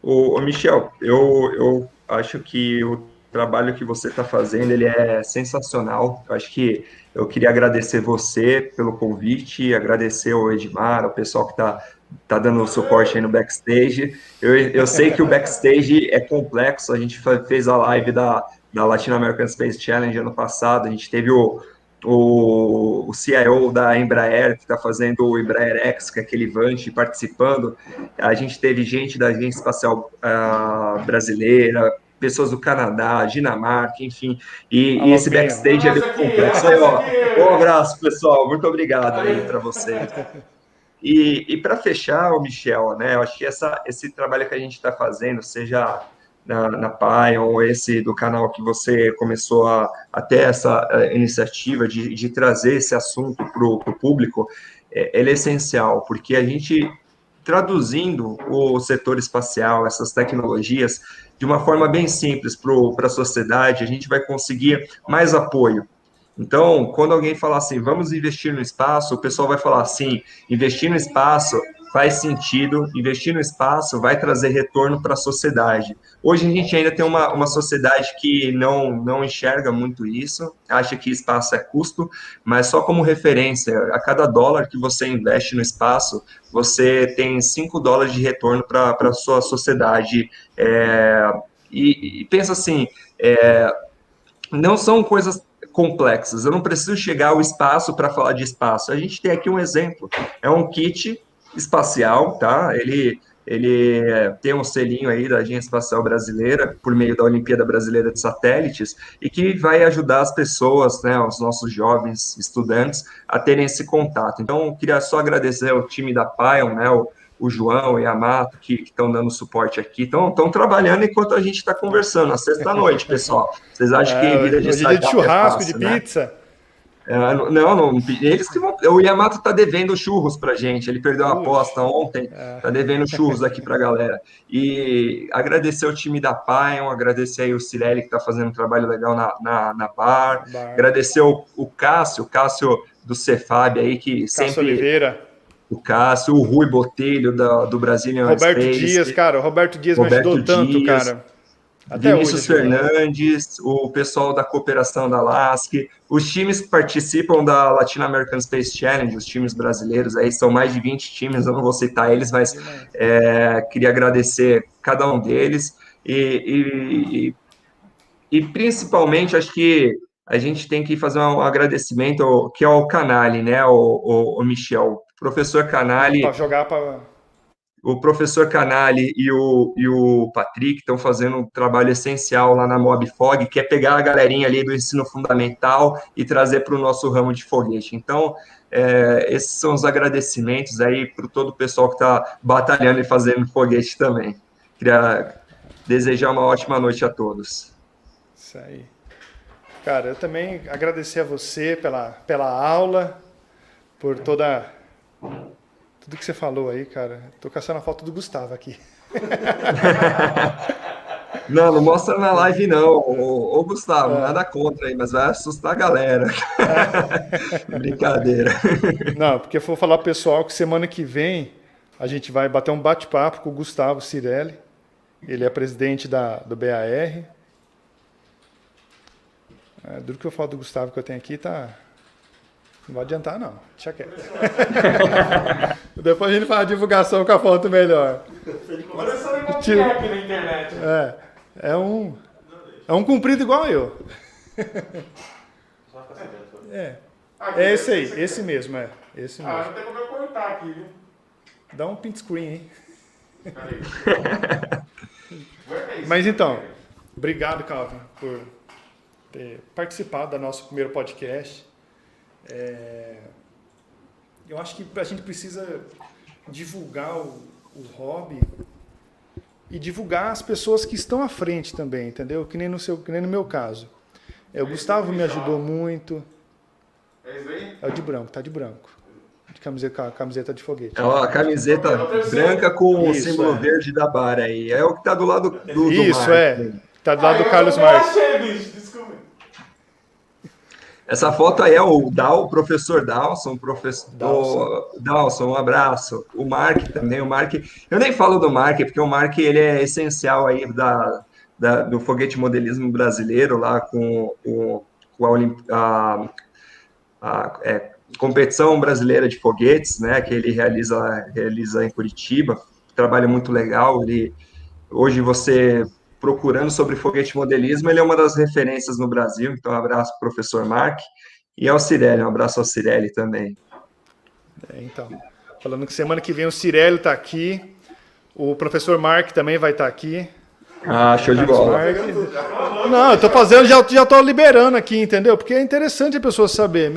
Speaker 3: Ô Michel, eu acho que o trabalho que você está fazendo, ele é sensacional. Eu acho que eu queria agradecer você pelo convite, agradecer ao Edmar, ao pessoal que tá dando o suporte aí no backstage. Eu sei que o backstage é complexo, a gente fez a live da Latin American Space Challenge ano passado, a gente teve o CIO da Embraer, que está fazendo o Embraer X, que é aquele Vante, participando. A gente teve gente da Agência Espacial Brasileira, pessoas do Canadá, Dinamarca, enfim, e
Speaker 1: Alô,
Speaker 3: esse
Speaker 1: Pinho.
Speaker 3: backstage é bem complexo. Aí, ó, um abraço, pessoal, muito obrigado aí para vocês. E para fechar, o Michel, né, eu acho que esse trabalho que a gente está fazendo, seja na Pion, ou esse do canal que você começou a ter essa iniciativa de trazer esse assunto para o público, ele é essencial, porque a gente, traduzindo o setor espacial, essas tecnologias, de uma forma bem simples para a sociedade, a gente vai conseguir mais apoio. Então, quando alguém falar assim, vamos investir no espaço, o pessoal vai falar assim, investir no espaço faz sentido, investir no espaço vai trazer retorno para a sociedade. Hoje a gente ainda tem uma sociedade que não enxerga muito isso, acha que espaço é custo, mas só como referência, a cada dólar que você investe no espaço, você tem $5 de retorno para a sua sociedade. E pensa assim, não são coisas complexas, eu não preciso chegar ao espaço para falar de espaço. A gente tem aqui um exemplo, é um kit espacial, tá? Ele tem um selinho aí da Agência Espacial Brasileira, por meio da Olimpíada Brasileira de Satélites, e que vai ajudar as pessoas, né, os nossos jovens estudantes, a terem esse contato. Então, eu queria só agradecer ao time da Pion, né, o João, o Yamato, que estão dando suporte aqui, estão trabalhando enquanto a gente está conversando, na sexta-noite, pessoal. Vocês acham que vida de
Speaker 1: hoje é dia de churrasco,
Speaker 3: fácil,
Speaker 1: de
Speaker 3: né?
Speaker 1: pizza?
Speaker 3: Não, eles que vão. O Yamato tá devendo churros pra gente. Ele perdeu a aposta ontem, tá devendo churros aqui pra galera. E agradecer o time da Pion, agradecer aí o Cirelli, que tá fazendo um trabalho legal na bar. Agradecer o Cássio do Cefab aí, que
Speaker 1: Cássio
Speaker 3: sempre.
Speaker 1: Oliveira.
Speaker 3: O Cássio, o Rui Botelho do Brazilian
Speaker 1: Roberto
Speaker 3: Space.
Speaker 1: Dias, cara. O Roberto Dias me ajudou tanto, cara. Até
Speaker 3: Vinícius
Speaker 1: hoje,
Speaker 3: Fernandes, o pessoal da cooperação da LASC, os times que participam da Latin American Space Challenge, os times brasileiros, aí são mais de 20 times, eu não vou citar eles, mas queria agradecer cada um deles, e principalmente, acho que a gente tem que fazer um agradecimento que é ao Canali, né, o Michel, professor Canali.
Speaker 1: Para jogar para...
Speaker 3: O professor Canali e o Patrick estão fazendo um trabalho essencial lá na MobFog, que é pegar a galerinha ali do ensino fundamental e trazer para o nosso ramo de foguete. Então, esses são os agradecimentos aí para todo o pessoal que está batalhando e fazendo foguete também. Queria desejar uma ótima noite a todos.
Speaker 1: Isso aí. Cara, eu também agradecer a você pela aula, por tudo que você falou aí, cara. Tô caçando a foto do Gustavo aqui.
Speaker 3: Não mostra na live não, ô Gustavo, nada contra aí, mas vai assustar a galera. Brincadeira.
Speaker 1: Não, porque eu vou falar pro pessoal que semana que vem a gente vai bater um bate-papo com o Gustavo Cirelli. Ele é presidente do BAR. Duro que eu falo do Gustavo que eu tenho aqui, tá... Não vai adiantar, não. Deixa quieto. Depois a gente faz a divulgação com a foto melhor.
Speaker 2: Olha só igual que é aqui na internet.
Speaker 1: É um comprido igual eu. É esse aí, esse mesmo, esse mesmo.
Speaker 2: Não tem como eu cortar aqui, viu?
Speaker 1: Dá um print screen, hein? Mas então, obrigado, Calvin, por ter participado do nosso primeiro podcast. Eu acho que a gente precisa divulgar o hobby e divulgar as pessoas que estão à frente também, entendeu? Que nem no meu caso. O Gustavo me ajudou muito.
Speaker 2: É isso aí?
Speaker 1: É o de branco, tá de branco. De camiseta de foguete.
Speaker 3: A camiseta branca com o símbolo verde da Bar aí. É o que tá do lado do
Speaker 1: Isso,
Speaker 3: Mark.
Speaker 1: Tá do lado do Carlos Marques.
Speaker 2: Desculpa.
Speaker 3: Essa foto aí é o professor Dawson, Dawson, um abraço. O Mark também, eu nem falo do Mark, porque o Mark ele é essencial aí do foguete modelismo brasileiro, lá com a competição brasileira de foguetes, né, que ele realiza em Curitiba, trabalho muito legal. Hoje você... procurando sobre foguete modelismo, ele é uma das referências no Brasil, então um abraço para o professor Mark, e ao Cirelli, um abraço ao Cirelli também.
Speaker 1: Então, falando que semana que vem o Cirelli está aqui, o professor Mark também vai estar aqui.
Speaker 3: Show de bola.
Speaker 1: Não, eu tô fazendo, já tô liberando aqui, entendeu? Porque é interessante a pessoa saber,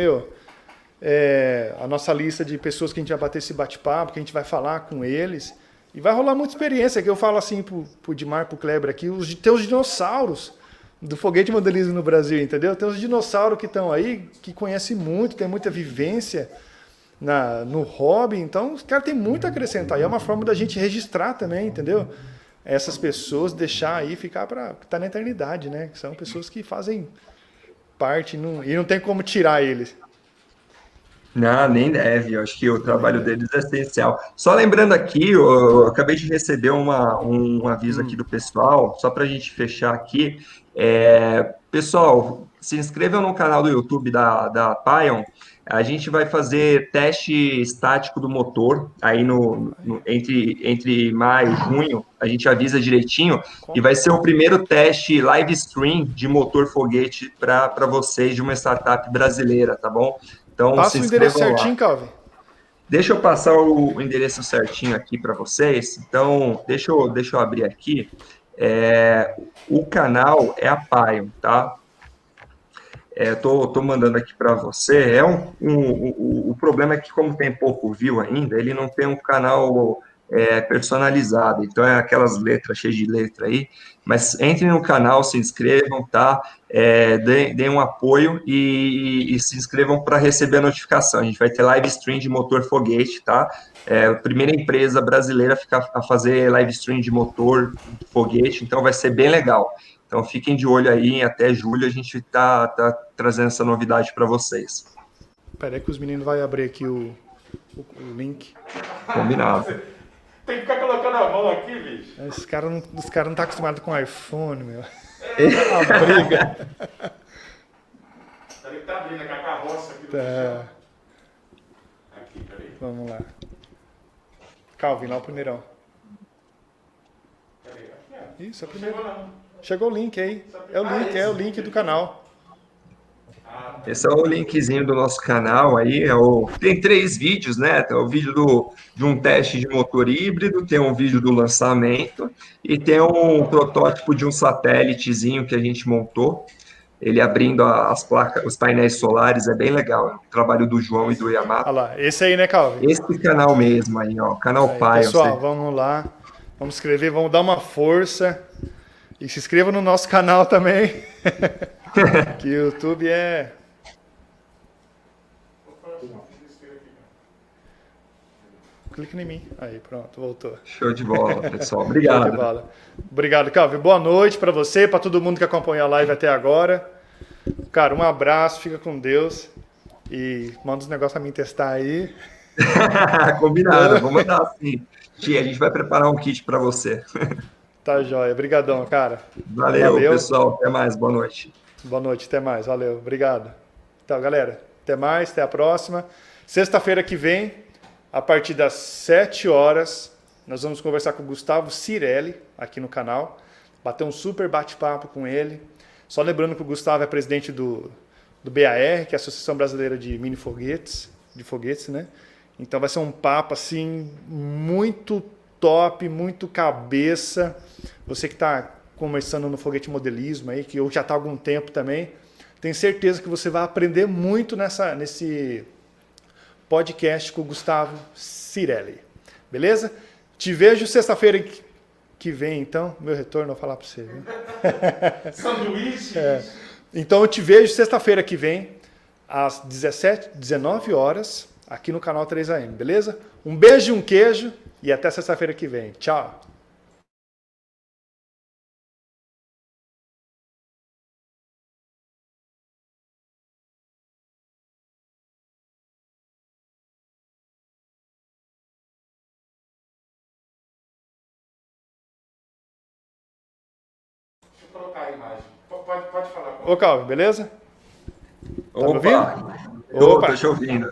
Speaker 1: a nossa lista de pessoas que a gente vai bater esse bate-papo, que a gente vai falar com eles. E vai rolar muita experiência, que eu falo assim pro Dimar, pro Kleber aqui, tem os dinossauros do foguete modelismo no Brasil, entendeu? Tem os dinossauros que estão aí, que conhecem muito, tem muita vivência no hobby, então os caras têm muito a acrescentar. E é uma forma da gente registrar também, entendeu? Essas pessoas, deixar aí, ficar para estar na eternidade, né? Que são pessoas que fazem parte e não tem como tirar eles.
Speaker 3: Não, nem deve. Eu acho que o trabalho deles é essencial. Só lembrando aqui, eu acabei de receber um aviso aqui
Speaker 1: Hum,
Speaker 3: do pessoal, só para a gente fechar aqui. Pessoal, se inscrevam no canal do YouTube da Pion. A gente vai fazer teste estático do motor aí entre maio e junho. A gente avisa direitinho e
Speaker 1: como?
Speaker 3: vai ser o primeiro teste live stream de motor foguete para vocês de uma startup brasileira, tá bom? Então se
Speaker 1: Passa o endereço
Speaker 3: inscrevam lá.
Speaker 1: certinho, Calvin.
Speaker 3: Deixa eu passar o endereço certinho aqui para vocês. Então, deixa eu abrir aqui. O canal é a Pion, tá? Tô mandando aqui para você. O problema é que, como tem pouco view ainda, ele não tem um canal personalizado. Então, é aquelas letras, cheias de letra aí. Mas entrem no canal, se inscrevam, tá? Deem um apoio e se inscrevam para receber a notificação. A gente vai ter live stream de motor foguete, tá? A primeira empresa brasileira a fazer live stream de motor foguete, então vai ser bem legal. Então fiquem de olho aí, até julho a gente tá trazendo essa novidade para vocês.
Speaker 1: Pera aí que os meninos vão abrir aqui o link.
Speaker 3: Combinado.
Speaker 2: Tem que ficar colocando a mão aqui, bicho.
Speaker 1: Os caras não estão acostumados com iPhone, meu. A briga.
Speaker 2: Peraí que tá abrindo aqui a carroça aqui do
Speaker 1: Tá,
Speaker 2: Aqui, peraí.
Speaker 1: vamos lá. Calvin, lá o primeirão.
Speaker 2: Peraí, aqui, ó.
Speaker 1: Isso, é o
Speaker 2: Não
Speaker 1: primeiro.
Speaker 2: chegou não.
Speaker 1: Chegou o link aí. É o link do canal.
Speaker 3: Esse é o linkzinho do nosso canal aí. Tem 3 vídeos, né? Tem o vídeo de um teste de motor híbrido, tem um vídeo do lançamento e tem um protótipo de um satélitezinho que a gente montou. Ele abrindo as placas, os painéis solares, é bem legal. É o trabalho do João e do Yamato.
Speaker 1: Olha lá, esse aí, né, Calvin?
Speaker 3: Esse canal mesmo aí, ó, canal
Speaker 1: Aí,
Speaker 3: Pai.
Speaker 1: pessoal, vamos lá. Vamos inscrever, vamos dar uma força. E se inscreva no nosso canal também. Que o YouTube é... Clique em mim. Aí, pronto, voltou.
Speaker 3: Show de bola, pessoal.
Speaker 1: Show de
Speaker 3: Obrigado.
Speaker 1: bola. Obrigado, Calvin. Boa noite para você, para todo mundo que acompanhou a live até agora. Cara, um abraço, fica com Deus. E manda os negócios para mim testar aí.
Speaker 3: Combinado, vou mandar assim. Tia, a gente vai preparar um kit para você.
Speaker 1: Tá joia. Obrigadão, cara.
Speaker 3: Valeu, pessoal. Até mais. Boa noite.
Speaker 1: Boa noite, até mais. Valeu, obrigado. Então, galera, até mais, até a próxima. Sexta-feira que vem, a partir das 7 horas, nós vamos conversar com o Gustavo Cirelli, aqui no canal. Bater um super bate-papo com ele. Só lembrando que o Gustavo é presidente do BAR, que é a Associação Brasileira de Mini Foguetes, né? Então vai ser um papo, assim, muito top, muito cabeça. Você que está começando no foguete modelismo aí, que eu já está há algum tempo também, tenho certeza que você vai aprender muito nesse podcast com o Gustavo Cirelli. Beleza? Te vejo sexta-feira que vem, então. Meu retorno, eu vou falar para você. Viu?
Speaker 2: Sanduíche?
Speaker 1: Então eu te vejo sexta-feira que vem, às 19 horas, aqui no canal 3AM, beleza? Um beijo e um queijo e até sexta-feira que vem. Tchau!
Speaker 2: Deixa eu colocar a imagem. Pode falar.
Speaker 1: Ô, Calvin, beleza? Tá me ouvindo?
Speaker 3: Opa,
Speaker 1: Opa.
Speaker 3: tô te ouvindo.